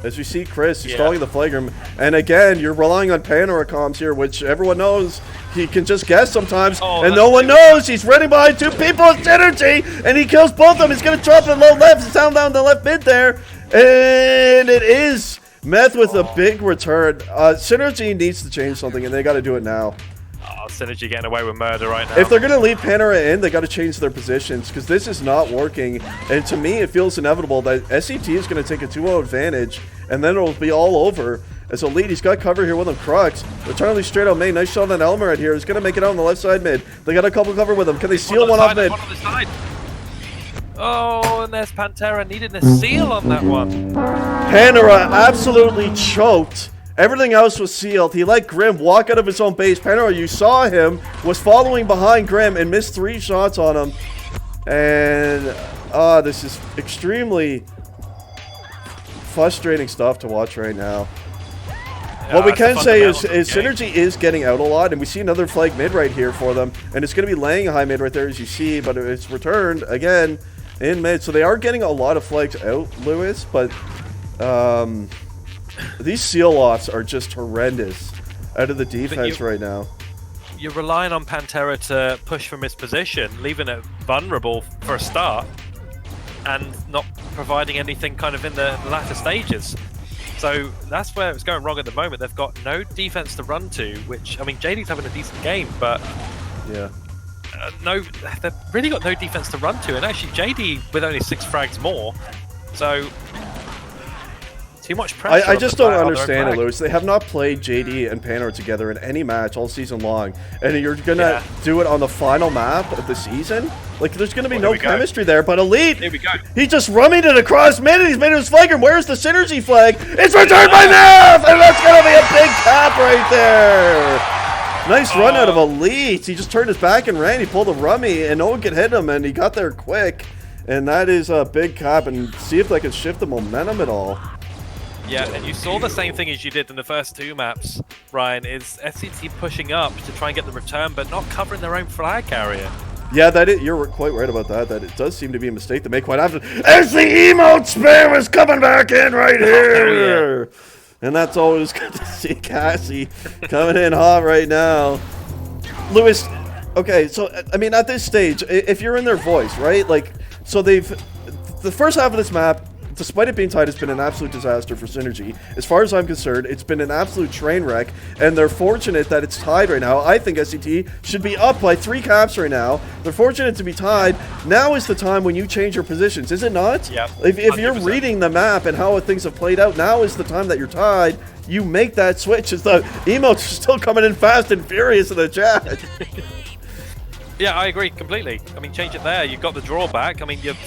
As we see Chris, he's calling the flagram, and again, you're relying on Pantera comms here, which everyone knows he can just guess sometimes, and no one knows. He's running behind 2 people with synergy, and he kills both of them. He's gonna drop the low left, down the left mid there. And it is Meth with a big return. Synergy needs to change something, and they got to do it now. Oh, Synergy getting away with murder right now. If they're going to leave Pantera in, they got to change their positions, because this is not working. And to me, it feels inevitable that SCT is going to take a 2-0 advantage, and then it'll be all over. As Elite, he's got cover here with him. Crux, eternally straight out main. Nice shot on Elmer right here. He's going to make it out on the left side mid. They got a couple cover with him. Can they seal one off mid? Oh, and there's Pantera needing a seal on that one. Pantera absolutely choked. Everything else was sealed. He let Grim walk out of his own base. Pantera, you saw him, was following behind Grim and missed 3 shots on him. And this is extremely frustrating stuff to watch right now. What we can say is Synergy is getting out a lot, and we see another flag mid right here for them, and it's going to be laying a high mid right there as you see, but it's returned again in mid, so they are getting a lot of flags out, Lewis, but these seal-offs are just horrendous out of the defense right now. You're relying on Pantera to push from his position, leaving it vulnerable for a start, and not providing anything kind of in the latter stages. So that's where it's going wrong at the moment. They've got no defense to run to, which, I mean, JD's having a decent game, but yeah, they've really got no defense to run to. And actually, JD with only 6 frags more, so too much pressure. I just don't understand it, Lewis. They have not played JD and Pantera together in any match all season long, and you're gonna do it on the final map of the season? Like, there's gonna be no chemistry there. But Elite, here we go. He just rummied it across mid, and he's made his flag. And where's the Synergy flag? It's returned by Neff, and that's gonna be a big cap right there. Nice run out of Elite. He just turned his back and ran. He pulled a rummy, and no one could hit him, and he got there quick. And that is a big cap. And see if they can shift the momentum at all. Yeah, and you saw the same thing as you did in the first 2 maps, Ryan, is SCT pushing up to try and get the return, but not covering their own flag carrier. Yeah, you're quite right about that. That it does seem to be a mistake to make quite often. As the emote spam is coming back in right here! And that's always good to see Cassie coming in hot right now. Lewis, okay, so, I mean, at this stage, if you're in their voice, right? Like, so the first half of this map, despite it being tight, it's been an absolute disaster for Synergy. As far as I'm concerned, it's been an absolute train wreck, and they're fortunate that it's tied right now. I think SCT should be up by 3 caps right now. They're fortunate to be tied. Now is the time when you change your positions, is it not? Yeah. If you're reading the map and how things have played out, now is the time that you're tied. You make that switch. As the emotes are still coming in fast and furious in the chat. Yeah, I agree completely. I mean, change it there. You've got the drawback. I mean, you've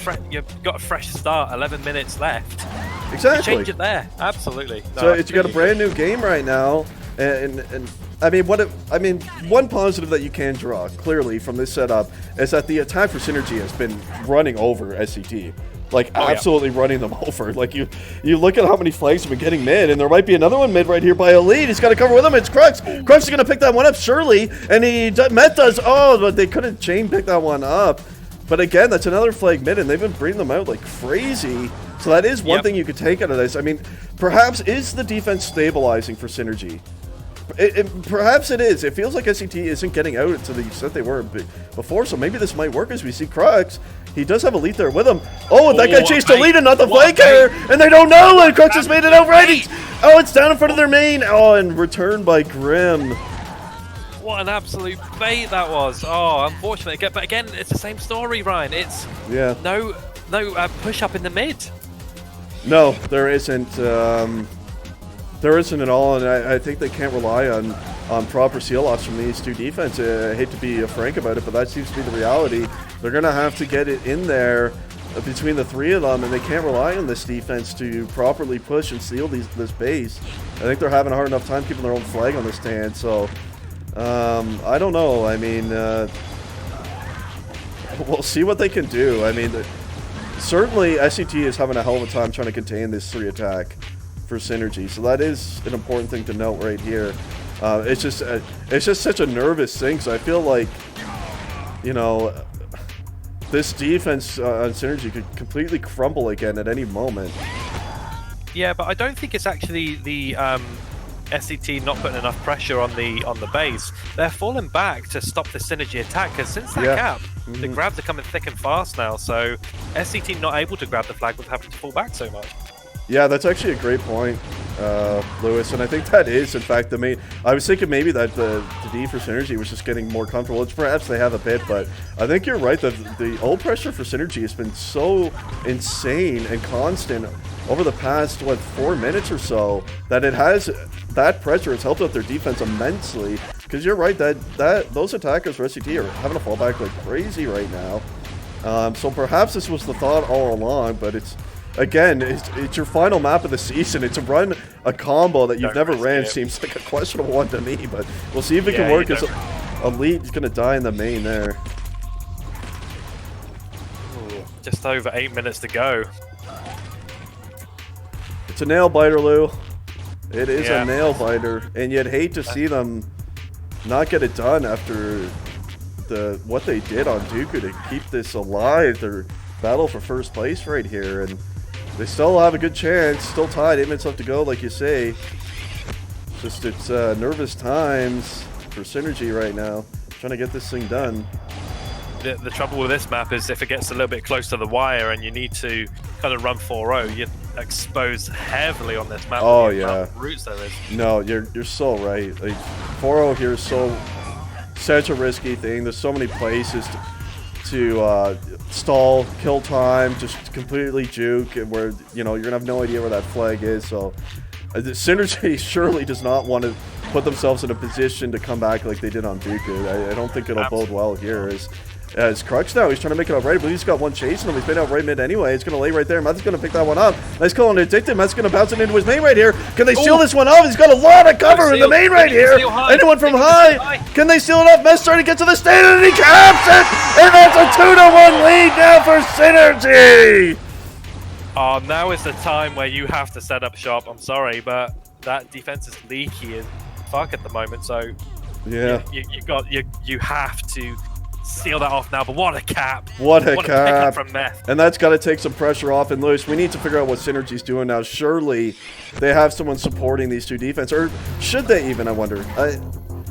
got a fresh start. 11 minutes left. Exactly. You change it there. Absolutely. No, so you got a brand new game right now, and I mean, one positive that you can draw clearly from this setup is that the attack for Synergy has been running over SCT. Like, absolutely running them over. Like, you look at how many flags have been getting mid, and there might be another one mid right here by Elite. He's got to cover with him. It's Crux. Crux is going to pick that one up, surely. And Met does. Oh, but they couldn't chain pick that one up. But again, that's another flag mid, and they've been bringing them out like crazy. So that is one thing you could take out of this. I mean, perhaps is the defense stabilizing for Synergy? Perhaps it is. It feels like SCT isn't getting out to the extent they were before, so maybe this might work as we see Crux. He does have Elite there with him. Oh, that guy chased Elite and not the flag carrier, and they don't know, and Crux has made it out right. Oh, it's down in front of their main. Oh, and returned by Grim. What an absolute bait that was. Oh, unfortunately. But again, it's the same story, Ryan. It's no push up in the mid. No, there isn't. There isn't at all, and I think they can't rely on proper seal-offs from these two defenses. I hate to be frank about it, but that seems to be the reality. They're going to have to get it in there between the three of them, and they can't rely on this defense to properly push and seal this base. I think they're having a hard enough time keeping their own flag on the stand, so I don't know. I mean, we'll see what they can do. I mean, certainly SCT is having a hell of a time trying to contain this 3 attack for Synergy, so that is an important thing to note right here. It's just such a nervous thing, so I feel like, you know, this defense on Synergy could completely crumble again at any moment. Yeah, but I don't think it's actually the SCT not putting enough pressure on the base. They're falling back to stop the Synergy attack, because since that gap, the grabs are coming thick and fast now, so SCT not able to grab the flag with having to fall back so much. Yeah, that's actually a great point, Lewis, and I think that is, in fact, the main... I was thinking maybe that the D for Synergy was just getting more comfortable, which perhaps they have a bit, but I think you're right that the ult pressure for Synergy has been so insane and constant over the past, 4 minutes or so, that it has... That pressure has helped out their defense immensely, because you're right that those attackers for SCT are having to fall back like crazy right now. So perhaps this was the thought all along, but it's... Again, it's your final map of the season. It's to run a combo that you've never ran. Seems like a questionable one to me, but we'll see if it can work. As Elite is going to die in the main there. Ooh, just over 8 minutes to go. It's a nail biter, Lou. It is a nail biter, and you'd hate to see them not get it done after what they did on Dooku to keep this alive. Their battle for first place right here, and they still have a good chance. Still tied, 8 minutes left to go, like you say. Just it's nervous times for Synergy right now, trying to get this thing done. The trouble with this map is if it gets a little bit close to the wire and you need to kind of run 4-0, you're exposed heavily on this map. Oh yeah, routes there is. No, you're so right. Like 4-0 here is such a risky thing. There's so many places to stall, kill time, just completely juke, and where you're gonna have no idea where that flag is. So Synergy surely does not want to put themselves in a position to come back like they did on Dooku. I don't think it'll bode well here. As Crux now, he's trying to make it out right. I believe he's got one chasing him. He's been out right mid anyway. It's going to lay right there. Matt's going to pick that one up. Nice call on Addicted. Matt's going to bounce it into his main right here. Can they steal this one off? He's got a lot of cover in the main right here. Anyone from high? Can they steal it off? Matt's trying to get to the stand, and he caps it! And that's a 2-1 lead now for Synergy! Oh, now is the time where you have to set up shop. I'm sorry, but that defense is leaky as fuck at the moment. So yeah, you have to seal that off now. But what a cap! What a cap from Meth. And that's got to take some pressure off. And Lewis, we need to figure out what Synergy's doing now. Surely they have someone supporting these two defense, or should they even? I wonder.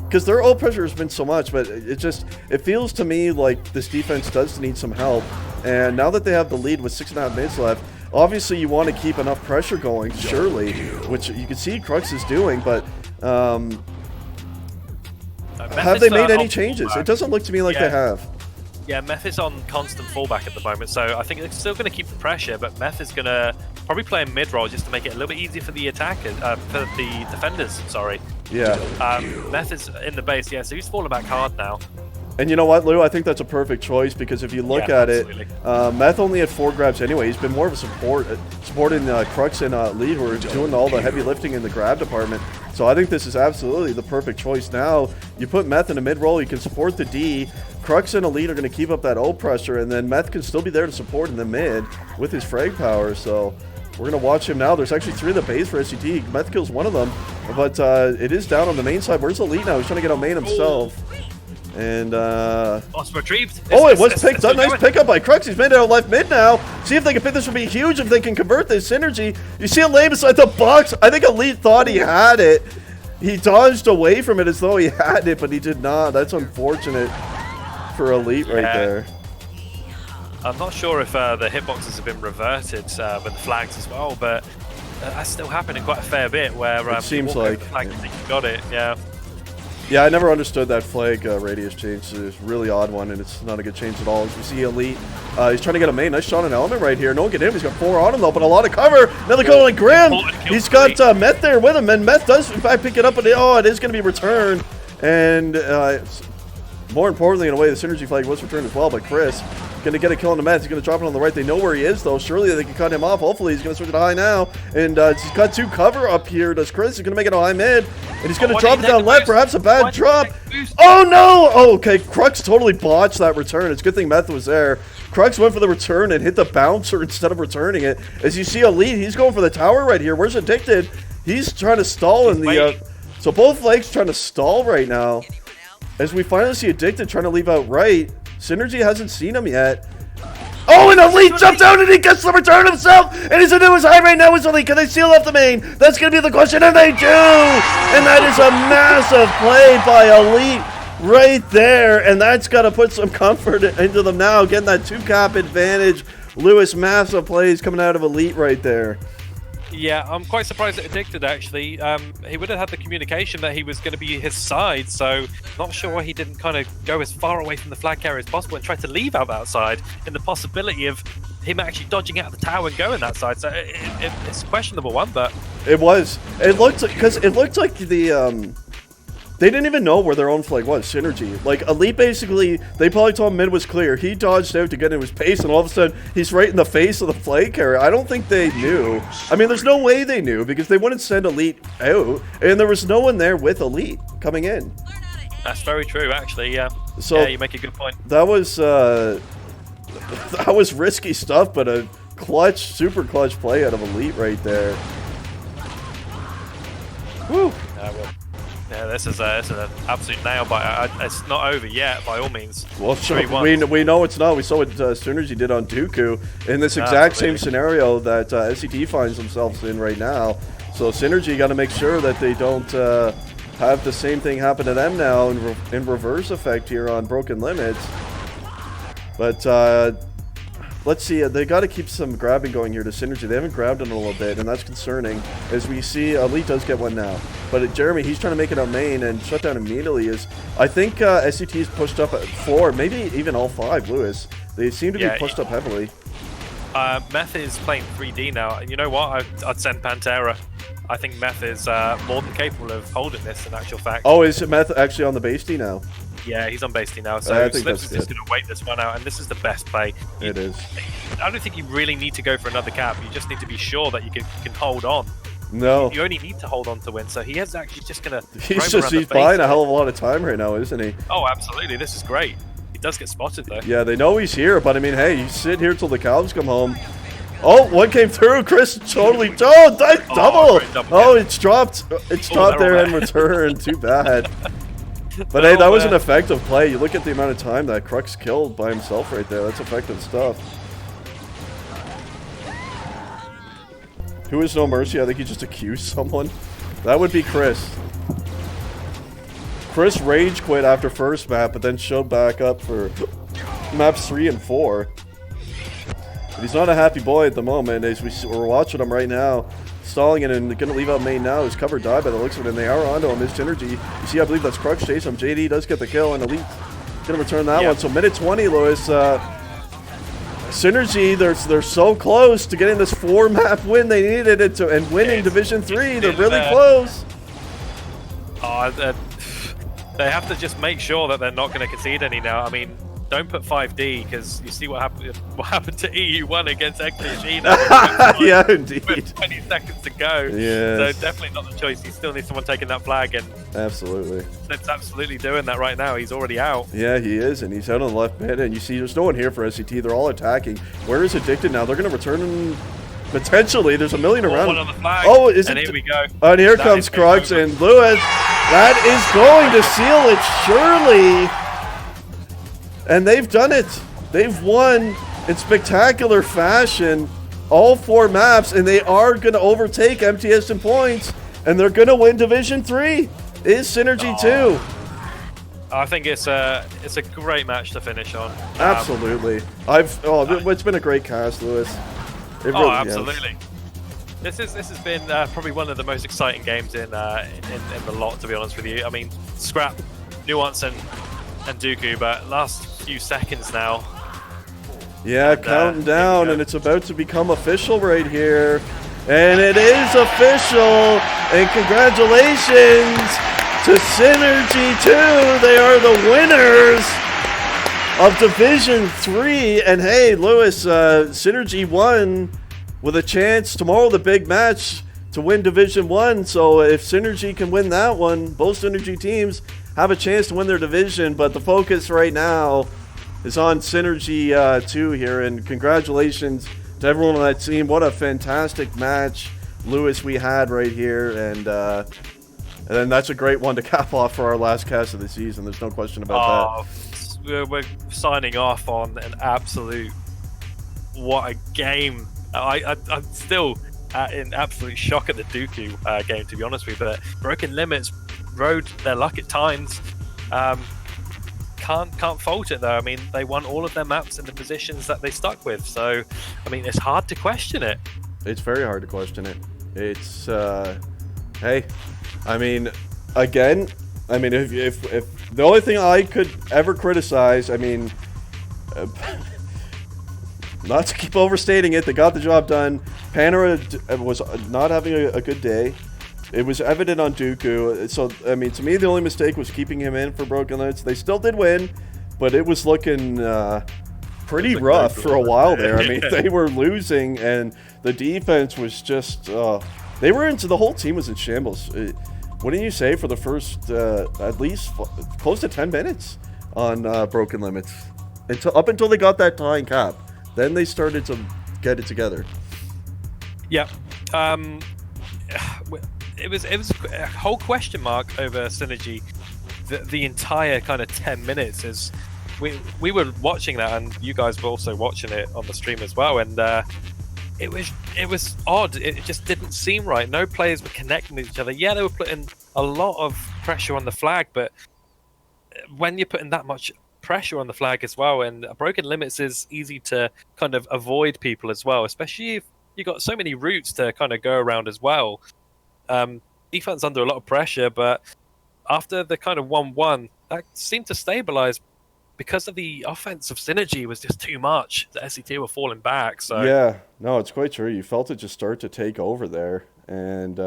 Because their ult pressure has been so much, but it feels to me like this defense does need some help. And now that they have the lead with 6.5 minutes left, obviously you want to keep enough pressure going, surely, which you can see Crux is doing, but have they made any changes? It doesn't look to me like they have. Yeah, Meth is on constant fallback at the moment, so I think they're still going to keep the pressure, but Meth is going to probably play a mid-roll just to make it a little bit easier for the attackers, for the defenders, sorry. Yeah. Meth is in the base, yeah, so he's falling back hard now. And you know what, Lou? I think that's a perfect choice, because if you look at it, Meth only had 4 grabs anyway. He's been more of a supporting Crux and Lee, who are doing all the heavy lifting in the grab department. So I think this is absolutely the perfect choice. Now, you put Meth in a mid-roll, you can support the D. Crux and Elite are going to keep up that ult pressure, and then Meth can still be there to support in the mid with his frag power. So we're going to watch him now. There's actually 3 of the base for SCT. Meth kills one of them, but it is down on the main side. Where's Elite now? He's trying to get on main himself. And retrieved. It was picked up. Nice pickup by Crux. He's made it out left mid now. See if they can pick this. Would be huge if they can convert this Synergy. You see him lay beside the box. I think Elite thought he had it. He dodged away from it as though he had it, but he did not. That's unfortunate for Elite right there. I'm not sure if the hitboxes have been reverted with the flags as well, but that's still happening quite a fair bit where it seems like you got it. Yeah. Yeah, I never understood that flag radius change. It's a really odd one, and it's not a good change at all. As we see Elite, he's trying to get a main. Nice shot on Element right here. No one can hit him. He's got 4 on him, though, but a lot of cover. Another goal on Grim. He's got Meth there with him, and Meth does, in fact, pick it up, but it is going to be returned. And more importantly, in a way, the Synergy flag was returned as well, but Chris going to get a kill on the Meth. He's going to drop it on the right. They know where he is, though. Surely they can cut him off. Hopefully, he's going to switch it high now. And he's got 2 cover up here. Does Chris? He's going to make it a high mid. And he's going to drop it down left. Perhaps a bad drop. Oh, no! Oh, okay. Crux totally botched that return. It's a good thing Meth was there. Crux went for the return and hit the bouncer instead of returning it. As you see Elite, he's going for the tower right here. Where's Addicted? He's trying to stall in the... so both legs trying to stall right now. As we finally see Addicted trying to leave out right. Synergy hasn't seen him yet. Oh, and Elite jumped out and he gets the return himself. And he's into his high right now. Is Elite? Can they seal off the main? That's going to be the question. And they do. And that is a massive play by Elite right there. And that's got to put some comfort into them now. Getting that 2-cap advantage. Lewis, massive plays coming out of Elite right there. Yeah, I'm quite surprised at Addicted, actually. He would have had the communication that he was going to be his side, so not sure why he didn't kind of go as far away from the flag carrier as possible and try to leave out that side in the possibility of him actually dodging out of the tower and going that side. So it's a questionable one, but... It was. It looked like... Because it looked like the... They didn't even know where their own flag was, Synergy. Like, Elite basically, they probably told him mid was clear. He dodged out to get into his pace, and all of a sudden, he's right in the face of the flag carrier. I don't think they knew. I mean, there's no way they knew, because they wouldn't send Elite out, and there was no one there with Elite coming in. That's very true, actually, yeah. So, yeah, you make a good point. That was risky stuff, but a clutch, super clutch play out of Elite right there. Woo! Yeah, this is an absolute nail biter. It's not over yet, by all means. Well, sure, we know it's not. We saw what Synergy did on Dooku in this exact same scenario that SCT finds themselves in right now. So Synergy got to make sure that they don't have the same thing happen to them now in reverse effect here on Broken Limits. But let's see, they got to keep some grabbing going here to Synergy. They haven't grabbed in a little bit, and that's concerning. As we see, Elite does get one now. But Jeremy, he's trying to make it on main, and Shutdown immediately is... I think SCT is pushed up at 4, maybe even all 5, Lewis. They seem to be pushed up heavily. Meth is playing 3D now, and you know what? I'd send Pantera. I think Meth is more than capable of holding this, in actual fact. Oh, is Meth actually on the base D now? Yeah, he's on base D now, so Slips is just going to wait this one out, and this is the best play. It is. I don't think you really need to go for another cap. You just need to be sure that you can hold on. No. You only need to hold on to win, so he is actually just going to... He's buying a hell of a lot of time right now, isn't he? Oh, absolutely. This is great. He does get spotted, though. Yeah, they know he's here, but I mean, hey, you sit here till the cows come home. Oh, one came through. Chris totally... Oh, double! Oh, it's dropped. It's dropped there in return. Too bad. But hey, that was an effective play. You look at the amount of time that Crux killed by himself right there. That's effective stuff. Who is No Mercy? I think he just accused someone. That would be Chris. Chris rage quit after first map, but then showed back up for maps 3 and 4. But he's not a happy boy at the moment. As we're watching him right now, stalling it and going to leave out main now. His cover died by the looks of it, and they are onto him. His Synergy. You see, I believe that's Crux chasing him. JD does get the kill, and Elite going to return that one. So minute 20, Lewis. Synergy, they're so close to getting this 4-map win they needed it to, and winning Division 3. They're really close. They have to just make sure that they're not going to concede any now. I mean, don't put 5D, because you see what happened to EU1 against XDG. Yeah, indeed. With 20 seconds to go. Yes. So definitely not the choice. You still need someone taking that flag, and absolutely. Slip's absolutely doing that right now. He's already out. Yeah, he is, and he's out on the left mid, and you see there's no one here for SCT. They're all attacking. Where is Addicted now? They're going to return him. Potentially, there's a million around. One on the flag. Oh, is and it? Here we go. And here comes Crux and Lewis. That is going to seal it, surely. And they've done it. They've won in spectacular fashion all 4 maps, and they are going to overtake MTS in points, and they're going to win Division 3. Is Synergy 2. I think it's a great match to finish on. Absolutely. It's been a great cast, Lewis. It really absolutely. This has been probably one of the most exciting games in the lot, to be honest with you. I mean, scrap Nuance and Dooku, but last few seconds now. Yeah, And, counting here we down, go. and it's about to become official right here. And it is official, and congratulations to synergy2. They are the winners of Division 3. And hey, Lewis, Synergy won with a chance tomorrow, the big match to win Division 1. So if Synergy can win that one, both Synergy teams have a chance to win their division. But the focus right now is on Synergy 2 here. And congratulations to everyone on that team. What a fantastic match, Lewis, we had right here. And then that's a great one to cap off for our last cast of the season. There's no question about that. We're signing off on an absolute, what a game. I'm still in absolute shock at the Dooku game, to be honest with you. But Broken Limits rode their luck at times. Can't fault it though. I mean, they won all of their maps in the positions that they stuck with. So, I mean, it's hard to question it. It's very hard to question it. It's hey, I mean, again, I mean, if the only thing I could ever criticize, I mean, not to keep overstating it, they got the job done. Panera was not having a good day. It was evident on Dooku. So, I mean, to me, the only mistake was keeping him in for Broken Limits. They still did win, but it was looking pretty rough for a while there. I mean, they were losing, and the defense was just... they were into... The whole team was in shambles. Wouldn't you say for the first at least close to 10 minutes on Broken Limits? Up until they got that tying cap. Then they started to get it together. Yeah. It was a whole question mark over Synergy the entire kind of 10 minutes. Is we were watching that, and you guys were also watching it on the stream as well, and it was odd. It just didn't seem right. No players were connecting with each other. Yeah, they were putting a lot of pressure on the flag, but when you're putting that much pressure on the flag as well, and Broken Limits is easy to kind of avoid people as well, especially if you got so many routes to kind of go around as well. Defense under a lot of pressure, but after the kind of 1-1, that seemed to stabilize because of the offense of Synergy was just too much. The SCT were falling back. So yeah, no, it's quite true. You felt it just start to take over there, and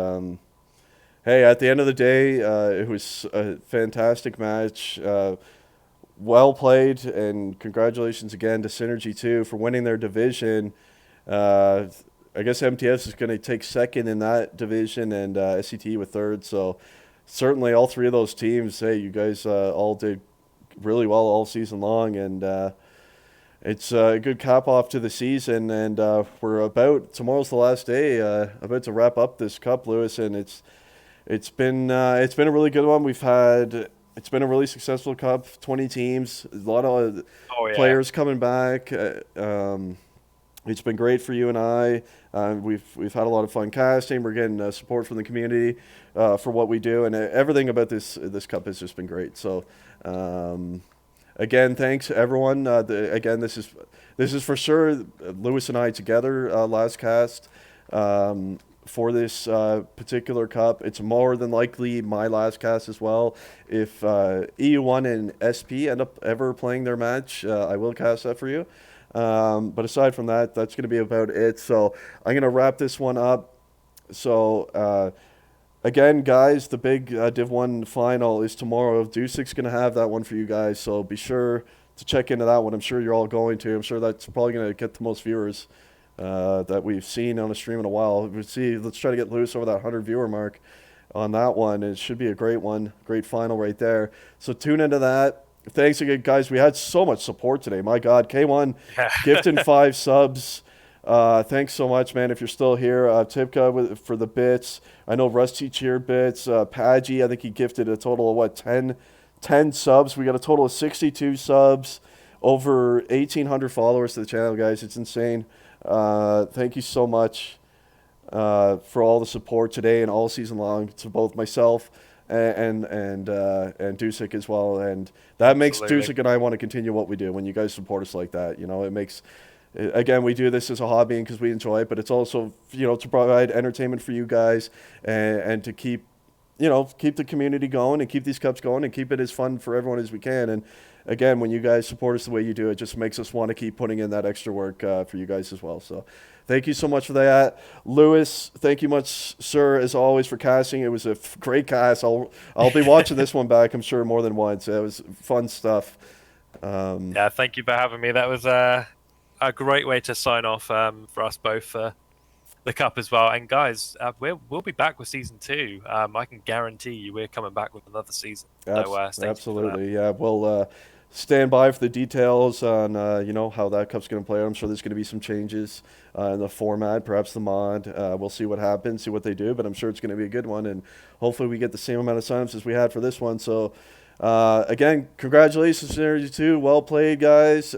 hey, at the end of the day, it was a fantastic match. Well played, and congratulations again to Synergy2 for winning their division. I guess MTS is going to take second in that division, and SCT with third. So certainly all three of those teams, hey, you guys all did really well all season long, and it's a good cap off to the season. And tomorrow's the last day, about to wrap up this cup, Lewis, and it's been a really good one. It's been a really successful cup, 20 teams, a lot of players coming back. It's been great for you and I. We've had a lot of fun casting. We're getting support from the community for what we do, and everything about this cup has just been great. So, again, thanks everyone. Again, this is for sure Lewis and I together last cast for this particular cup. It's more than likely my last cast as well. If EU1 and SP end up ever playing their match, I will cast that for you. But aside from that, that's going to be about it. So I'm going to wrap this one up. So again, guys, the big Div 1 final is tomorrow. Dusic's going to have that one for you guys. So be sure to check into that one. I'm sure you're all going to. I'm sure that's probably going to get the most viewers that we've seen on a stream in a while. Let's try to get Lewis over that 100 viewer mark on that one. It should be a great one. Great final right there. So tune into that. Thanks again, guys. We had so much support today. My God, K1 gifting 5 subs. Thanks so much, man. If you're still here, Tipka for the bits. I know Rusty cheered bits. Padgy, I think he gifted a total of 10 subs. We got a total of 62 subs. Over 1,800 followers to the channel, guys. It's insane. Thank you so much for all the support today and all season long to both myself and Dusic as well, and that makes Dusic and I want to continue what we do. When you guys support us like that, you know, it makes again, we do this as a hobby and because we enjoy it, but it's also, to provide entertainment for you guys and to keep the community going and keep these cups going and keep it as fun for everyone as we can. And again, when you guys support us the way you do, it just makes us want to keep putting in that extra work for you guys as well. So thank you so much for that. Lewis, thank you much, sir, as always, for casting. It was a great cast. I'll be watching this one back, I'm sure, more than once. It was fun stuff. Yeah, thank you for having me. That was a great way to sign off for us both for the cup as well. And guys, we'll be back with season 2. I can guarantee you we're coming back with another season. So, absolutely, yeah. We'll stand by for the details on how that cup's going to play. I'm sure there's going to be some changes in the format, perhaps the mod. We'll see what happens, see what they do, but I'm sure it's going to be a good one, and hopefully we get the same amount of signups as we had for this one. So again, congratulations, synergy2. Well played, guys.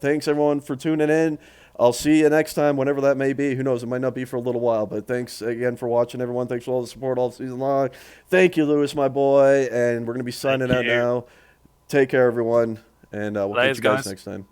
Thanks everyone for tuning in. I'll see you next time, whenever that may be. Who knows? It might not be for a little while, but thanks again for watching, everyone. Thanks for all the support all season long. Thank you, Lewis, my boy, and we're going to be signing out now. Take care, everyone, and we'll catch you guys next time.